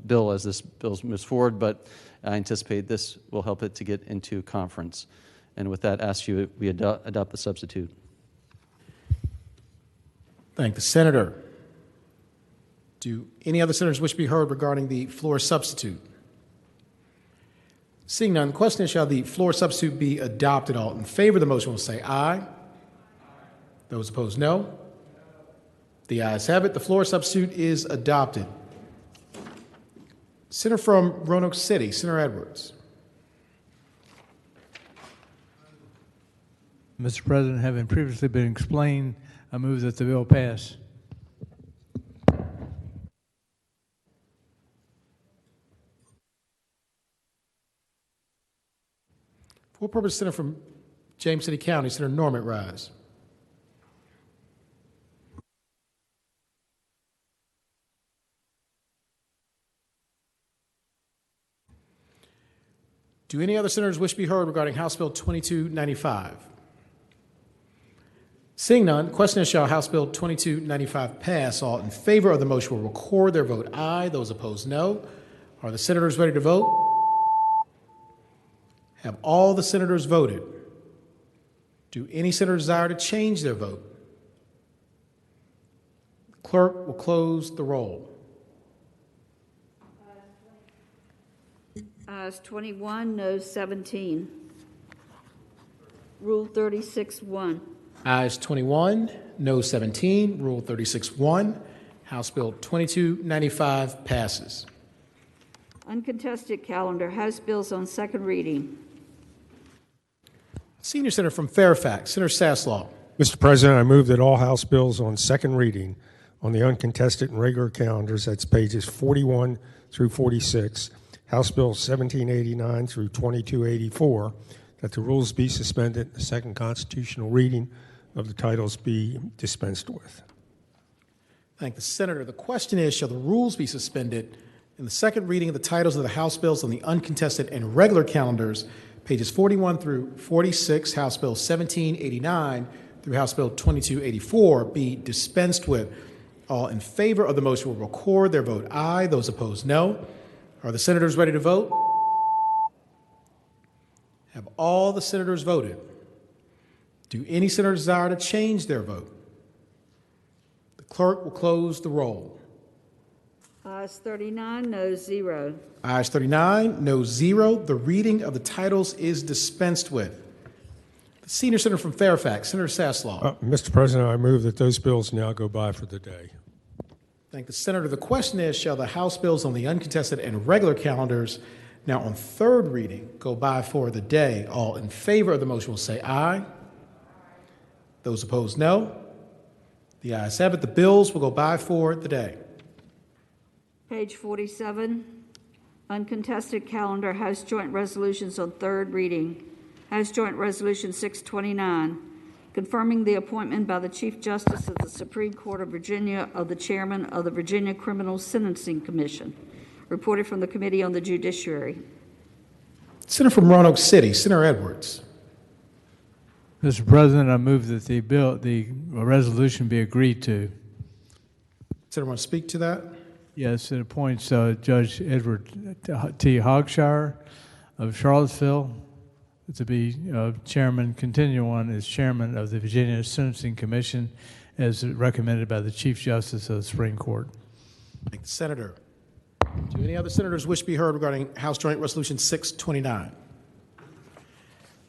Speaker 7: bill as this bill moves forward, but I anticipate this will help it to get into conference. And with that, ask you we adopt the substitute.
Speaker 1: Thank the senator. Do any other senators wish to be heard regarding the floor substitute? Seeing none, the question is, shall the floor substitute be adopted? All in favor of the motion will say aye. Those opposed, no. The ayes have it. The floor substitute is adopted. Senator from Roanoke City, Senator Edwards.
Speaker 18: Mr. President, having previously been explained, I move that the bill pass.
Speaker 1: For purpose, Senator from James City County, Senator Norman, rise. Do any other senators wish to be heard regarding House Bill 2295? Seeing none, the question is, shall House Bill 2295 pass? All in favor of the motion will record their vote aye. Those opposed, no. Are the senators ready to vote? Have all the senators voted? Do any senators desire to change their vote? The clerk will close the roll.
Speaker 3: Ayes 21, noes 17. Rule 36-1.
Speaker 1: Ayes 21, no 17. Rule 36-1. House Bill 2295 passes.
Speaker 3: Uncontested calendar, House bills on second reading.
Speaker 1: Senior Senator from Fairfax, Senator Saslaw.
Speaker 2: Mr. President, I move that all House bills on second reading on the uncontested and regular calendars, that's pages 41 through 46, House Bill 1789 through 2284, that the rules be suspended, the second constitutional reading of the titles be dispensed with.
Speaker 1: Thank the Senator. The question is, shall the rules be suspended in the second reading of the titles of the House bills on the uncontested and regular calendars, pages 41 through 46, House Bill 1789 through House Bill 2284, be dispensed with? All in favor of the motion will record their vote aye. Those opposed, no. Are the senators ready to vote? Have all the senators voted? Do any senators desire to change their vote? The clerk will close the roll.
Speaker 3: Ayes 39, noes 0.
Speaker 1: Ayes 39, no 0. The reading of the titles is dispensed with. The senior senator from Fairfax, Senator Saslaw.
Speaker 2: Mr. President, I move that those bills now go by for the day.
Speaker 1: Thank the senator. The question is, shall the House bills on the uncontested and regular calendars now on third reading go by for the day? All in favor of the motion will say aye. Those opposed, no. The ayes have it. The bills will go by for the day.
Speaker 3: Page 47, uncontested calendar, House Joint Resolutions on third reading. House Joint Resolution 629, confirming the appointment by the Chief Justice of the Supreme Court of Virginia of the Chairman of the Virginia Criminal Sentencing Commission. Reported from the Committee on the Judiciary.
Speaker 1: Senator from Roanoke City, Senator Edwards.
Speaker 18: Mr. President, I move that the resolution be agreed to.
Speaker 1: Senator, want to speak to that?
Speaker 18: Yes, it appoints Judge Edward T. Hogshire of Charlottesville to be chairman, continue on as chairman of the Virginia Sentencing Commission as recommended by the Chief Justice of the Supreme Court.
Speaker 1: Thank the senator. Do any other senators wish to be heard regarding House Joint Resolution 629?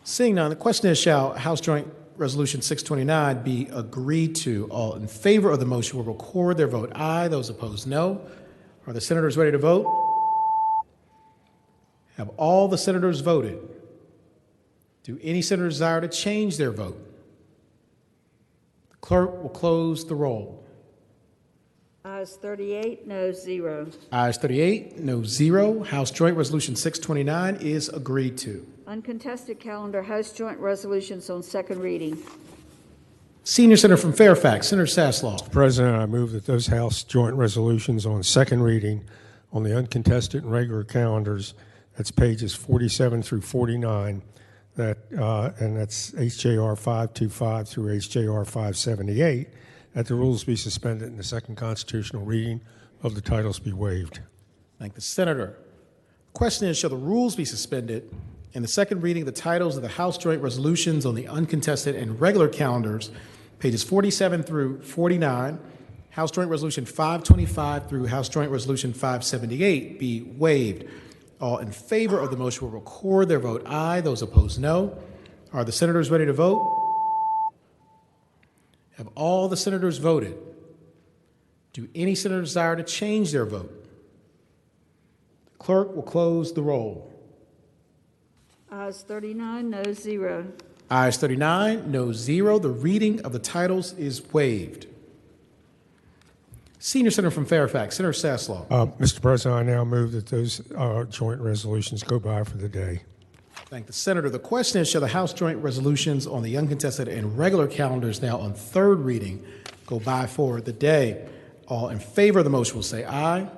Speaker 1: Seeing none, the question is, shall House Joint Resolution 629 be agreed to? All in favor of the motion will record their vote aye. Those opposed, no. Are the senators ready to vote? Have all the senators voted? Do any senators desire to change their vote? The clerk will close the roll.
Speaker 3: Ayes 38, noes 0.
Speaker 1: Ayes 38, no 0. House Joint Resolution 629 is agreed to.
Speaker 3: Uncontested calendar, House Joint Resolutions on second reading.
Speaker 1: Senior Senator from Fairfax, Senator Saslaw.
Speaker 2: Mr. President, I move that those House joint resolutions on second reading on the uncontested and regular calendars, that's pages 47 through 49, and that's HJR 525 through HJR 578, that the rules be suspended and the second constitutional reading of the titles be waived.
Speaker 1: Thank the senator. The question is, shall the rules be suspended and the second reading of the titles of the House Joint Resolutions on the uncontested and regular calendars, Pages 47 through 49, House Joint Resolution 525 through House Joint Resolution 578 be waived. All in favor of the motion will record their vote aye. Those opposed, no. Are the senators ready to vote? Have all the senators voted? Do any senators desire to change their vote? The clerk will close the roll.
Speaker 3: Ayes 39, no 0.
Speaker 1: Ayes 39, no 0. The reading of the titles is waived. Senior Senator from Fairfax, Senator Saslaw.
Speaker 2: Mr. President, I now move that those joint resolutions go by for the day.
Speaker 1: Thank the Senator. The question is, shall the House joint resolutions on the uncontested and regular calendars now on third reading go by for the day? All in favor of the motion will say aye.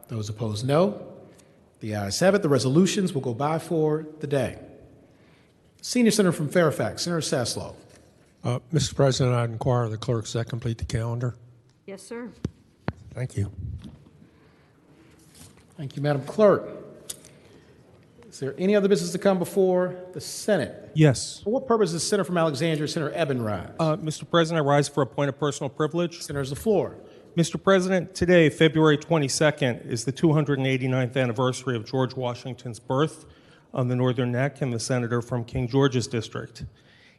Speaker 1: Those opposed, no. The ayes have it. The resolutions will go by for the day. Senior Senator from Fairfax, Senator Saslaw.
Speaker 2: Mr. President, I inquire of the clerk, does that complete the calendar?
Speaker 3: Yes, sir.
Speaker 2: Thank you.
Speaker 1: Thank you, Madam Clerk. Is there any other business to come before the Senate?
Speaker 14: Yes.
Speaker 1: For what purpose does the Senator from Alexandria, Senator Eben, rise?
Speaker 14: Mr. President, I rise for a point of personal privilege.
Speaker 1: Senator's the floor.
Speaker 14: Mr. President, today, February 22nd, is the 289th anniversary of George Washington's birth on the Northern Neck and the senator from King George's district.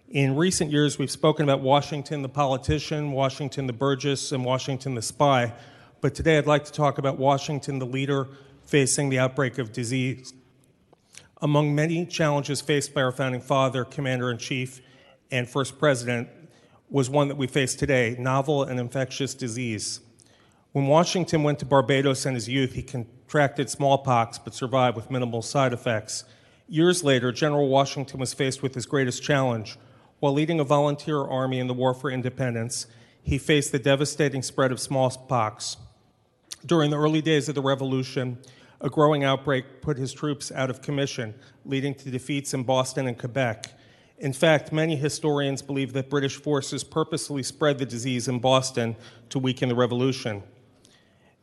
Speaker 14: In recent years, we've spoken about Washington the politician, Washington the Burgess, and Washington the spy. But today I'd like to talk about Washington the leader facing the outbreak of disease. Among many challenges faced by our founding father, Commander-in-Chief, and First President was one that we face today, novel and infectious disease. When Washington went to Barbados in his youth, he contracted smallpox but survived with minimal side effects. Years later, General Washington was faced with his greatest challenge. While leading a volunteer army in the War for Independence, he faced the devastating spread of smallpox. During the early days of the Revolution, a growing outbreak put his troops out of commission, leading to defeats in Boston and Quebec. In fact, many historians believe that British forces purposely spread the disease in Boston to weaken the Revolution.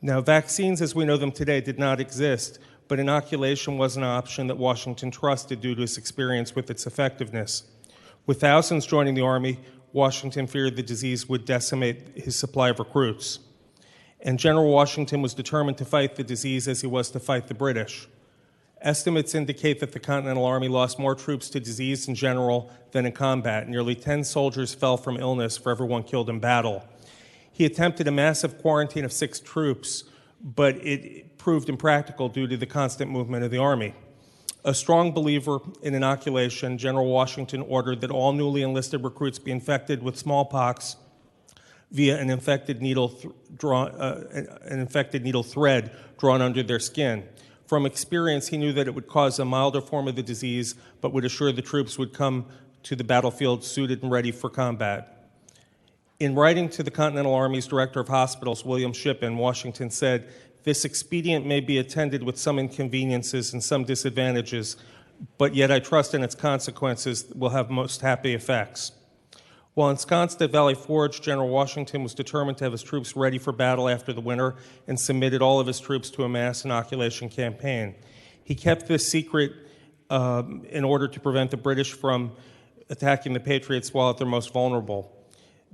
Speaker 14: Now, vaccines as we know them today did not exist, but inoculation was an option that Washington trusted due to his experience with its effectiveness. With thousands joining the Army, Washington feared the disease would decimate his supply of recruits. And General Washington was determined to fight the disease as he was to fight the British. Estimates indicate that the Continental Army lost more troops to disease in general than in combat. Nearly 10 soldiers fell from illness for every one killed in battle. He attempted a massive quarantine of 6 troops, but it proved impractical due to the constant movement of the Army. A strong believer in inoculation, General Washington ordered that all newly enlisted recruits be infected with smallpox via an infected needle thread drawn under their skin. From experience, he knew that it would cause a milder form of the disease, but would assure the troops would come to the battlefield suited and ready for combat. In writing to the Continental Army's Director of Hospitals, William Shippen, Washington said, "This expedient may be attended with some inconveniences and some disadvantages, but yet I trust in its consequences will have most happy effects." While ensconced at Valley Forge, General Washington was determined to have his troops ready for battle after the winter and submitted all of his troops to a mass inoculation campaign. He kept this secret in order to prevent the British from attacking the Patriots while at their most vulnerable.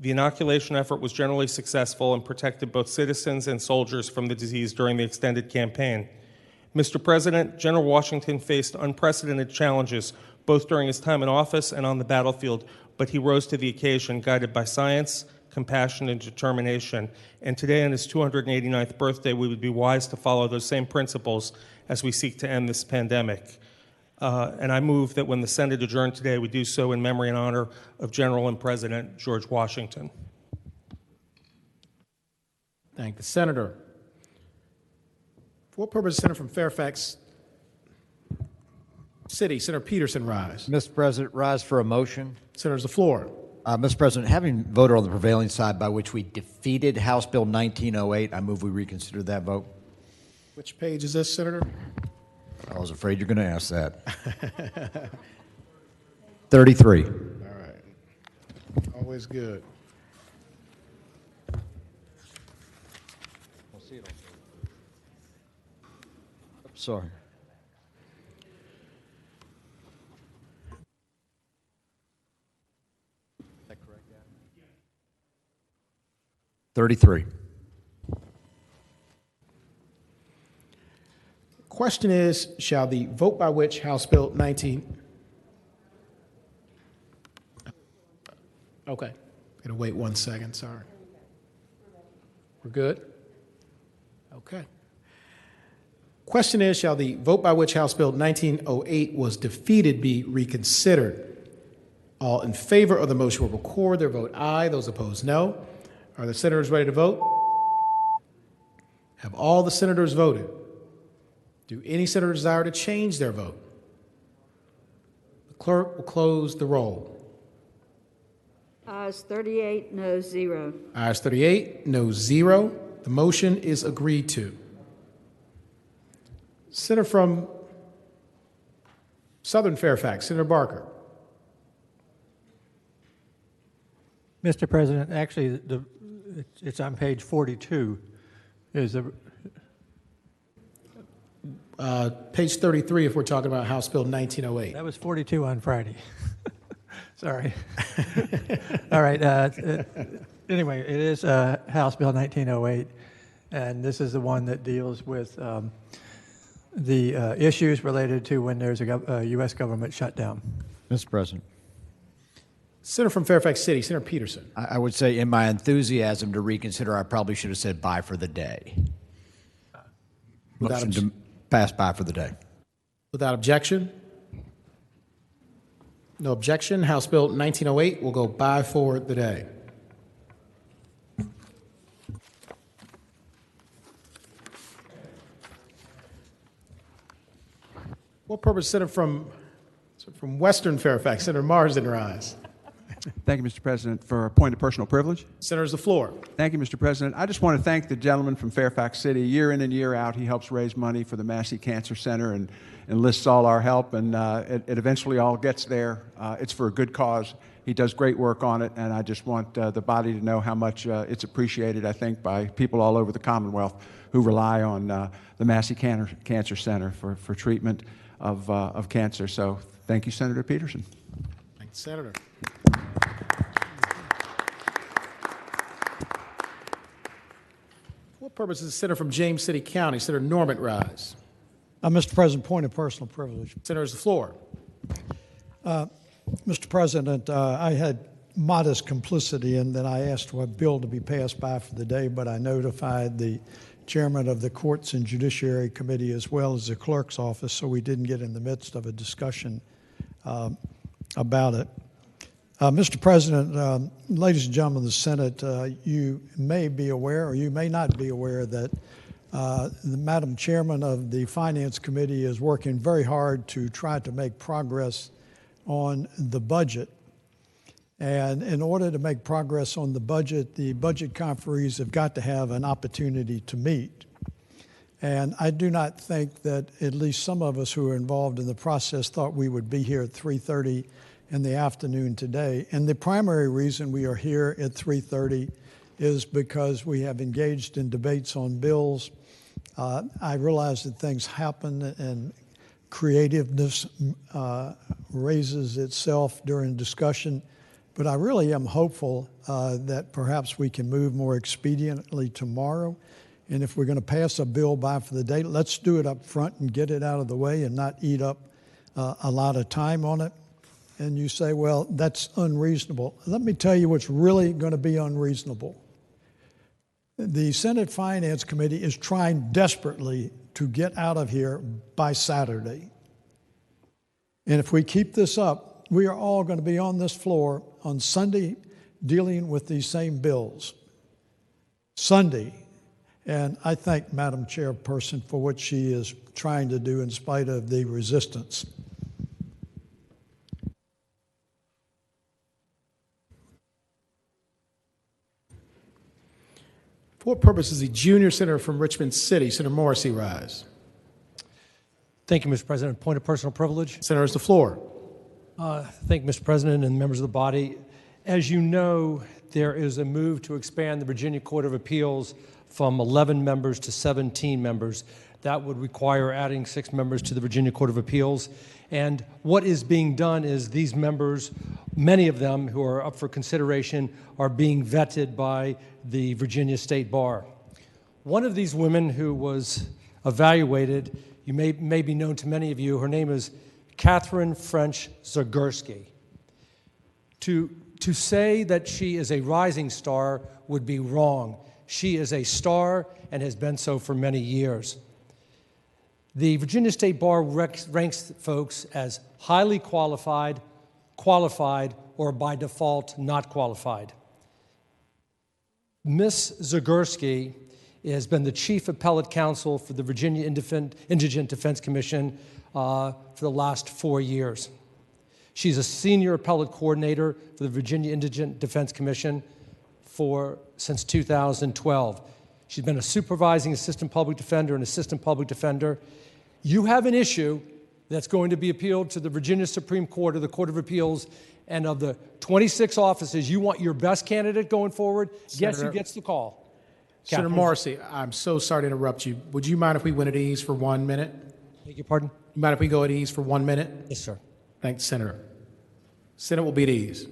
Speaker 14: The inoculation effort was generally successful and protected both citizens and soldiers from the disease during the extended campaign. Mr. President, General Washington faced unprecedented challenges both during his time in office and on the battlefield, but he rose to the occasion, guided by science, compassion, and determination. And today, on his 289th birthday, we would be wise to follow those same principles as we seek to end this pandemic. And I move that when the Senate adjourn today, we do so in memory and honor of General and President George Washington.
Speaker 1: Thank the Senator. For what purpose, Senator from Fairfax City, Senator Peterson, rise.
Speaker 10: Mr. President, rise for a motion.
Speaker 1: Senator's the floor.
Speaker 10: Mr. President, having voted on the prevailing side by which we defeated House Bill 1908, I move we reconsider that vote.
Speaker 1: Which page is this, Senator?
Speaker 10: I was afraid you're going to ask that. 33.
Speaker 1: All right. Always good.
Speaker 10: Sorry. 33.
Speaker 1: Question is, shall the vote by which House Bill 19... Okay. Gonna wait 1 second, sorry. We're good? Okay. Question is, shall the vote by which House Bill 1908 was defeated be reconsidered? All in favor of the motion will record their vote aye. Those opposed, no. Are the senators ready to vote? Have all the senators voted? Do any senator desire to change their vote? The clerk will close the roll.
Speaker 3: Ayes 38, no 0.
Speaker 1: Ayes 38, no 0. The motion is agreed to. Senator from Southern Fairfax, Senator Barker.
Speaker 12: Mr. President, actually, it's on page 42. Is the
Speaker 1: Page 33 if we're talking about House Bill 1908.
Speaker 12: That was 42 on Friday. Sorry. All right. Anyway, it is House Bill 1908, and this is the one that deals with the issues related to when there's a U.S. government shutdown.
Speaker 10: Mr. President.
Speaker 1: Senator from Fairfax City, Senator Peterson.
Speaker 10: I would say in my enthusiasm to reconsider, I probably should have said bye for the day. Motion to pass by for the day.
Speaker 1: Without objection? No objection. House Bill 1908 will go by for the day. What purpose, Senator from Western Fairfax, Senator Marsden, rise?
Speaker 11: Thank you, Mr. President. For a point of personal privilege.
Speaker 1: Senator's the floor.
Speaker 11: Thank you, Mr. President. I just want to thank the gentleman from Fairfax City. Year in and year out, he helps raise money for the Massey Cancer Center and enlists all our help, and it eventually all gets there. It's for a good cause. He does great work on it, and I just want the body to know how much it's appreciated, I think, by people all over the Commonwealth who rely on the Massey Cancer Center for treatment of cancer. So thank you, Senator Peterson.
Speaker 1: Thank you, Senator. What purpose is the senator from James City County, Senator Norman, rise?
Speaker 5: Mr. President, point of personal privilege.
Speaker 1: Senator's the floor.
Speaker 5: Mr. President, I had modest complicity in that I asked for a bill to be passed by for the day, but I notified the chairman of the Courts and Judiciary Committee as well as the clerk's office, so we didn't get in the midst of a discussion about it. Mr. President, ladies and gentlemen of the Senate, you may be aware or you may not be aware that the Madam Chairman of the Finance Committee is working very hard to try to make progress on the budget. And in order to make progress on the budget conferees have got to have an opportunity to meet. And I do not think that at least some of us who are involved in the process thought we would be here at 3:30 in the afternoon today. And the primary reason we are here at 3:30 is because we have engaged in debates on bills. I realize that things happen and creativeness raises itself during discussion, but I really am hopeful that perhaps we can move more expediently tomorrow. And if we're going to pass a bill by for the day, let's do it up front and get it out of the way and not eat up a lot of time on it. And you say, well, that's unreasonable. Let me tell you what's really going to be unreasonable. The Senate Finance Committee is trying desperately to get out of here by Saturday. And if we keep this up, we are all going to be on this floor on Sunday dealing with these same bills. Sunday. And I thank Madam Chairperson for what she is trying to do in spite of the resistance.
Speaker 1: For what purpose is the junior senator from Richmond City, Senator Morrissey, rise?
Speaker 21: Thank you, Mr. President. Point of personal privilege.
Speaker 1: Senator, has the floor.
Speaker 21: Thank you, Mr. President and members of the body. As you know, there is a move to expand the Virginia Court of Appeals from 11 members to 17 members. That would require adding 6 members to the Virginia Court of Appeals. And what is being done is these members, many of them who are up for consideration, are being vetted by the Virginia State Bar. One of these women who was evaluated, you may be known to many of you, her name is Catherine French Zagurski. To say that she is a rising star would be wrong. She is a star and has been so for many years. The Virginia State Bar ranks folks as highly qualified, qualified, or by default not qualified. Ms. Zagurski has been the chief appellate counsel for the Virginia Indigent Defense Commission for the last 4 years. She's a senior appellate coordinator for the Virginia Indigent Defense Commission since 2012. She's been a supervising assistant public defender and assistant public defender. You have an issue that's going to be appealed to the Virginia Supreme Court or the Court of Appeals, and of the 26 offices, you want your best candidate going forward? Guess who gets the call?
Speaker 1: Senator Morrissey, I'm so sorry to interrupt you. Would you mind if we went at ease for 1 minute?
Speaker 21: Beg your pardon?
Speaker 1: You mind if we go at ease for 1 minute?
Speaker 21: Yes, sir.
Speaker 1: Thanks, Senator. Senate will be at ease.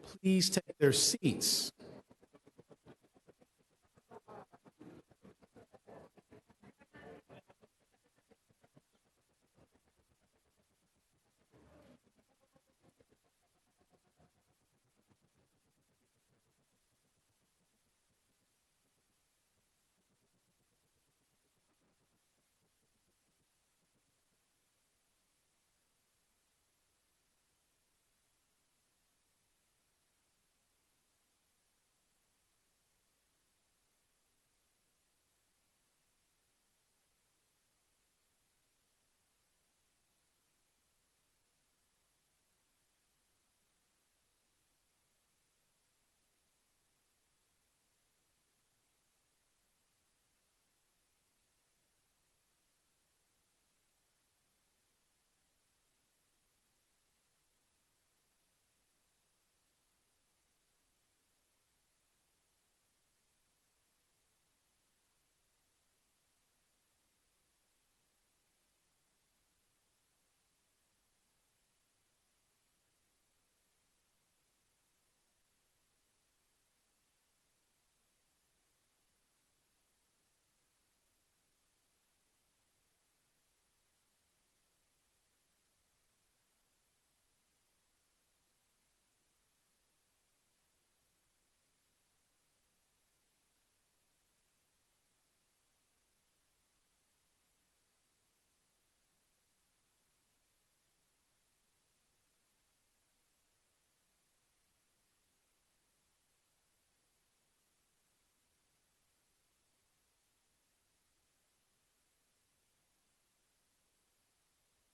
Speaker 1: please take their seats.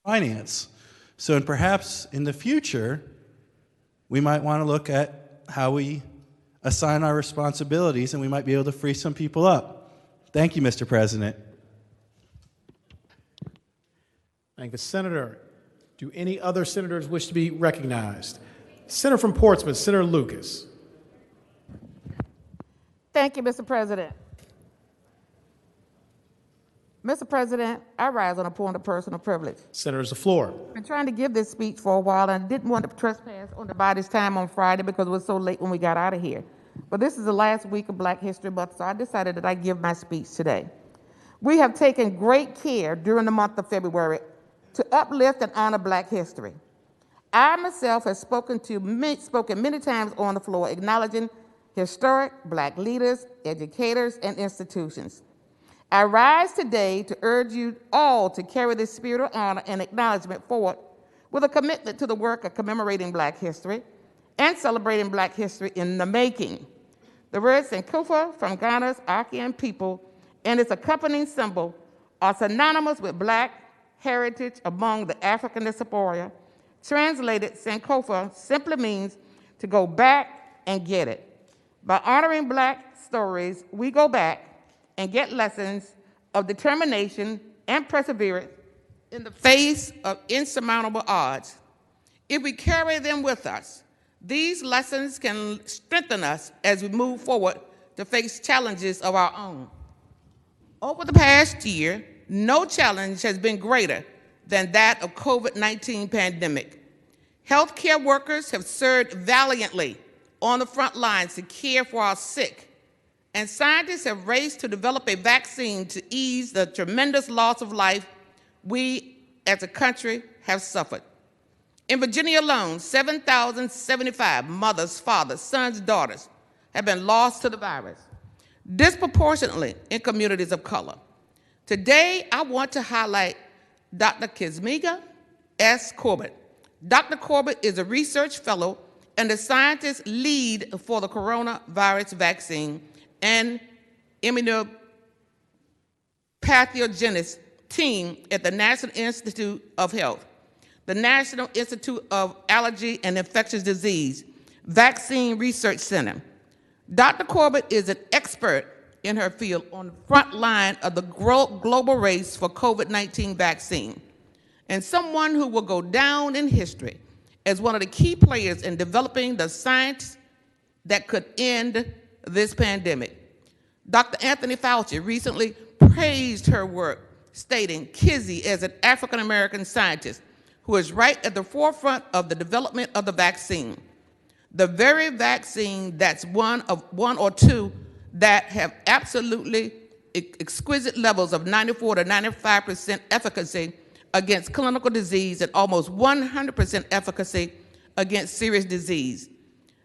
Speaker 20: Finance. So, and perhaps in the future, we might want to look at how we assign our responsibilities, and we might be able to free some people up. Thank you, Mr. President.
Speaker 1: Thank the senator. Do any other senators wish to be recognized? Senator from Portsmouth, Senator Lucas.
Speaker 8: Thank you, Mr. President. Mr. President, I rise on a point of personal privilege.
Speaker 1: Senators, the floor.
Speaker 8: I've been trying to give this speech for a while, and I didn't want to trespass on the body's time on Friday because it was so late when we got out of here. But this is the last week of Black History Month, so I decided that I'd give my speech today. We have taken great care during the month of February to uplift and honor Black history. I myself have spoken many times on the floor acknowledging historic Black leaders, educators, and institutions. I rise today to urge you all to carry this spirit of honor and acknowledgement forward with a commitment to the work of commemorating Black history and celebrating Black history in the making. The word Sankofa from Ghana's Akan people and its accompanying symbol are synonymous with Black heritage among the African diaspora. Translated, Sankofa simply means to go back and get it. By honoring Black stories, we go back and get lessons of determination and perseverance in the face of insurmountable odds. If we carry them with us, these lessons can strengthen us as we move forward to face challenges of our own. Over the past year, no challenge has been greater than that of COVID-19 pandemic. Healthcare workers have served valiantly on the front lines to care for our sick, and scientists have raced to develop a vaccine to ease the tremendous loss of life we as a country have suffered. In Virginia alone, 7,075 mothers, fathers, sons, daughters have been lost to the virus, disproportionately in communities of color. Today, I want to highlight Dr. Kizmiga S. Corbett. Dr. Corbett is a research fellow and the scientist lead for the coronavirus vaccine and immunopathogenesis team at the National Institute of Health, the National Institute of Allergy and Infectious Disease Vaccine Research Center. Dr. Corbett is an expert in her field on the front line of the global race for COVID-19 vaccine, and someone who will go down in history as one of the key players in developing the science that could end this pandemic. Dr. Anthony Fauci recently praised her work, stating Kizzy as an African-American scientist who is right at the forefront of the development of the vaccine.
Speaker 6: The very vaccine that's one or two that have absolutely exquisite levels of 94 to 95% efficacy against clinical disease and almost 100% efficacy against serious disease.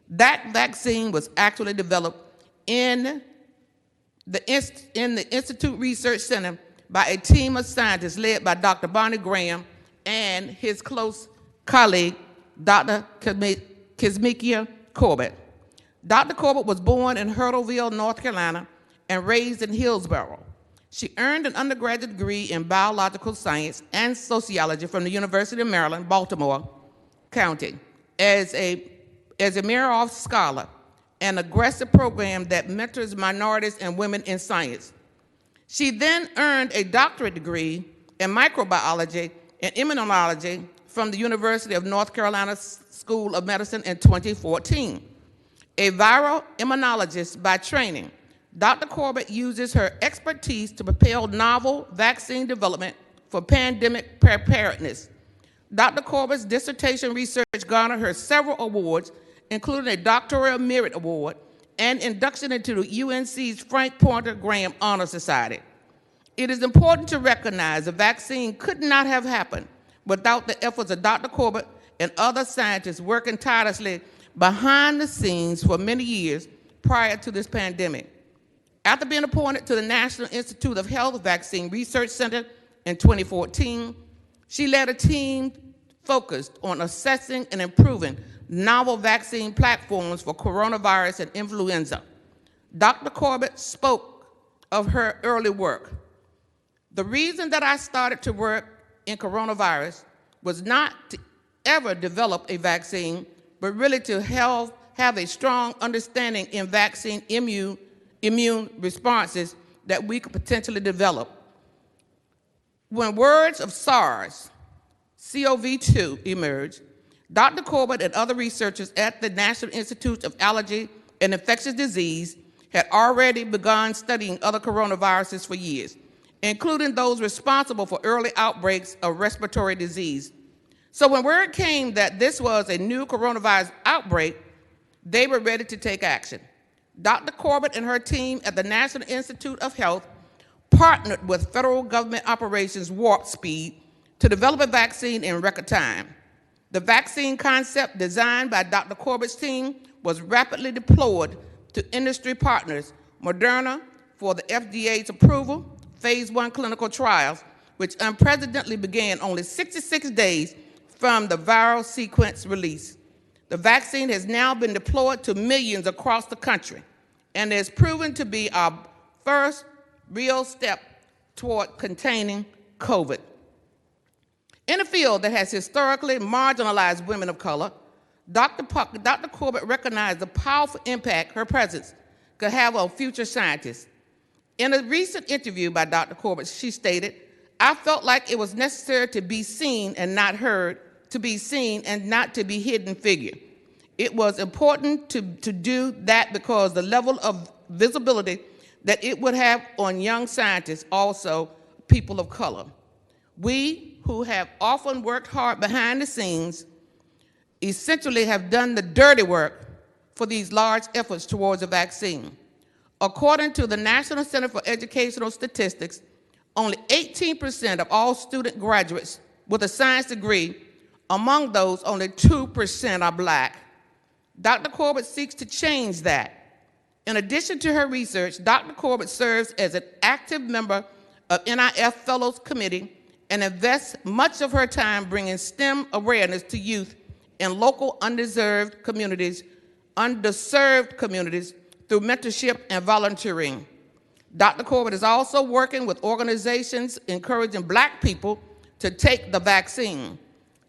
Speaker 6: That vaccine was actually developed in the Institute Research Center by a team of scientists led by Dr. Barney Graham and his close colleague, Dr. Kizzmekia Corbett. Dr. Corbett was born in Hurdleville, North Carolina, and raised in Hillsborough. She earned an undergraduate degree in biological science and sociology from the University of Maryland, Baltimore County. As a Mayer Scholar, an aggressive program that mentors minorities and women in science. She then earned a doctorate degree in microbiology and immunology from the University of North Carolina School of Medicine in 2014. A viral immunologist by training, Dr. Corbett uses her expertise to propel novel vaccine development for pandemic preparedness. Dr. Corbett's dissertation research garnered her several awards, including a Doctoral Merit Award and induction into the UNC's Frank Porter Graham Honor Society. It is important to recognize the vaccine could not have happened without the efforts of Dr. Corbett and other scientists working tirelessly behind the scenes for many years prior to this pandemic. After being appointed to the National Institute of Health Vaccine Research Center in 2014, she led a team focused on assessing and improving novel vaccine platforms for coronavirus and influenza. Dr. Corbett spoke of her early work. The reason that I started to work in coronavirus was not to ever develop a vaccine, but really to have a strong understanding in vaccine immune responses that we could potentially develop. When words of SARS, CoV-2 emerged, Dr. Corbett and other researchers at the National Institute of Allergy and Infectious Disease had already begun studying other coronaviruses for years, including those responsible for early outbreaks of respiratory disease. So when word came that this was a new coronavirus outbreak, they were ready to take action. Dr. Corbett and her team at the National Institute of Health partnered with federal government operations Warp Speed to develop a vaccine in record time. The vaccine concept designed by Dr. Corbett's team was rapidly deployed to industry partners, Moderna for the FDA's approval, phase 1 clinical trials, which unprecedentedly began only 66 days from the viral sequence release. The vaccine has now been deployed to millions across the country and has proven to be our first real step toward containing COVID. In a field that has historically marginalized women of color, Dr. Corbett recognized the powerful impact her presence could have on future scientists. In a recent interview by Dr. Corbett, she stated, "I felt like it was necessary to be seen and not heard, to be seen and not to be hidden figure. It was important to do that because the level of visibility that it would have on young scientists, also people of color. We, who have often worked hard behind the scenes, essentially have done the dirty work for these large efforts towards a vaccine. According to the National Center for Educational Statistics, only 18% of all student graduates with a science degree, among those, only 2% are Black. Dr. Corbett seeks to change that. In addition to her research, Dr. Corbett serves as an active member of NIF Fellows Committee and invests much of her time bringing STEM awareness to youth in local underserved communities through mentorship and volunteering. Dr. Corbett is also working with organizations encouraging Black people to take the vaccine.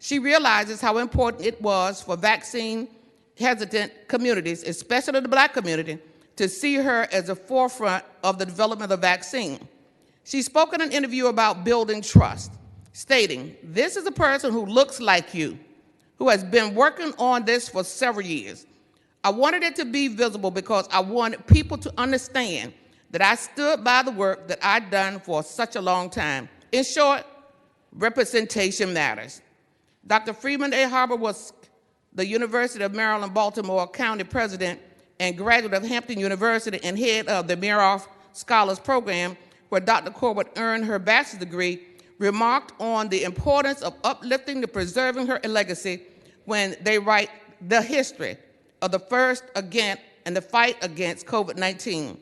Speaker 6: She realizes how important it was for vaccine-hesitant communities, especially the Black community, to see her as a forefront of the development of the vaccine. She spoke in an interview about building trust, stating, "This is a person who looks like you, who has been working on this for several years. I wanted it to be visible because I wanted people to understand that I stood by the work that I'd done for such a long time. In short, representation matters." Dr. Freeman A. Harper was the University of Maryland, Baltimore County President and graduate of Hampton University and head of the Meroff Scholars Program, where Dr. Corbett earned her bachelor's degree, remarked on the importance of uplifting and preserving her legacy when they write the history of the first against and the fight against COVID-19.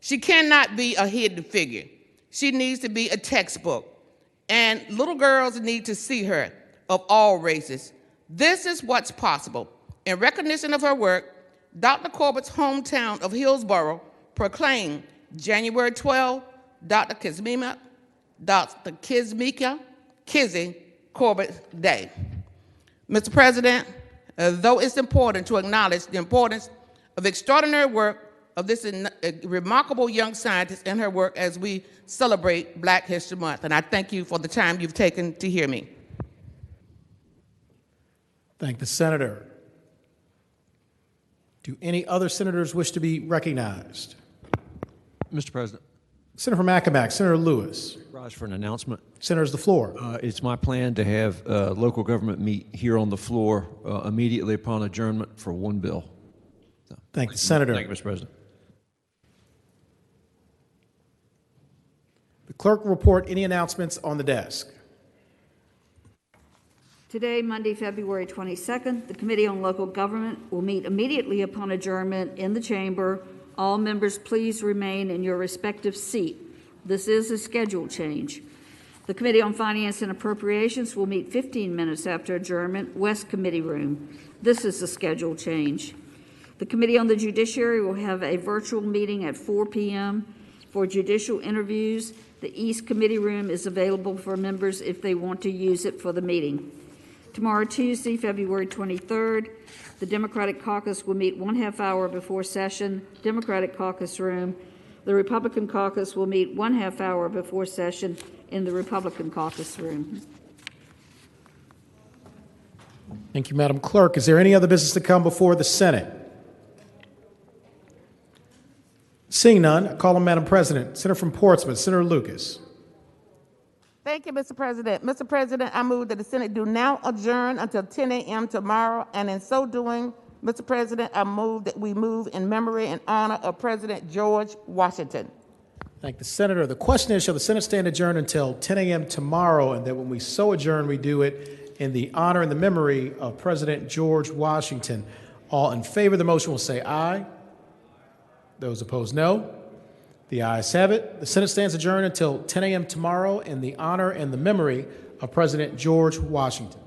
Speaker 6: She cannot be a hidden figure. She needs to be a textbook. And little girls need to see her of all races. This is what's possible. In recognition of her work, Dr. Corbett's hometown of Hillsborough proclaimed January 12, Dr. Kizmika Kizzy Corbett Day. Mr. President, though it's important to acknowledge the importance of extraordinary work of this remarkable young scientist and her work as we celebrate Black History Month, and I thank you for the time you've taken to hear me.
Speaker 1: Thank the senator. Do any other senators wish to be recognized?
Speaker 16: Mr. President.
Speaker 1: Senator from Accomack, Senator Lewis.
Speaker 16: Rise for an announcement.
Speaker 1: Senator's the floor.
Speaker 16: It's my plan to have local government meet here on the floor immediately upon adjournment for one bill.
Speaker 1: Thank the senator.
Speaker 16: Thank you, Mr. President.
Speaker 1: The clerk will report any announcements on the desk.
Speaker 3: Today, Monday, February 22nd, the Committee on Local Government will meet immediately upon adjournment in the chamber. All members, please remain in your respective seat. This is a schedule change. The Committee on Finance and Appropriations will meet 15 minutes after adjournment, West Committee Room. This is a schedule change. The Committee on the Judiciary will have a virtual meeting at 4 p.m. for judicial interviews. The East Committee Room is available for members if they want to use it for the meeting. Tomorrow, Tuesday, February 23rd, the Democratic Caucus will meet 1/2 hour before session, Democratic Caucus Room. The Republican Caucus will meet 1/2 hour before session in the Republican Caucus Room.
Speaker 1: Thank you, Madam Clerk. Is there any other business to come before the Senate? Seeing none, I call on Madam President. Senator from Portsmouth, Senator Lucas.
Speaker 6: Thank you, Mr. President. Mr. President, I move that the Senate do now adjourn until 10 a.m. tomorrow, and in so doing, Mr. President, I move that we move in memory and honor of President George Washington.
Speaker 1: Thank the senator. The question is, shall the Senate stand adjourned until 10 a.m. tomorrow, and that when we so adjourn, we do it in the honor and the memory of President George Washington. All in favor of the motion will say aye. Those opposed, no. The ayes have it. The Senate stands adjourned until 10 a.m. tomorrow in the honor and the memory of President George Washington.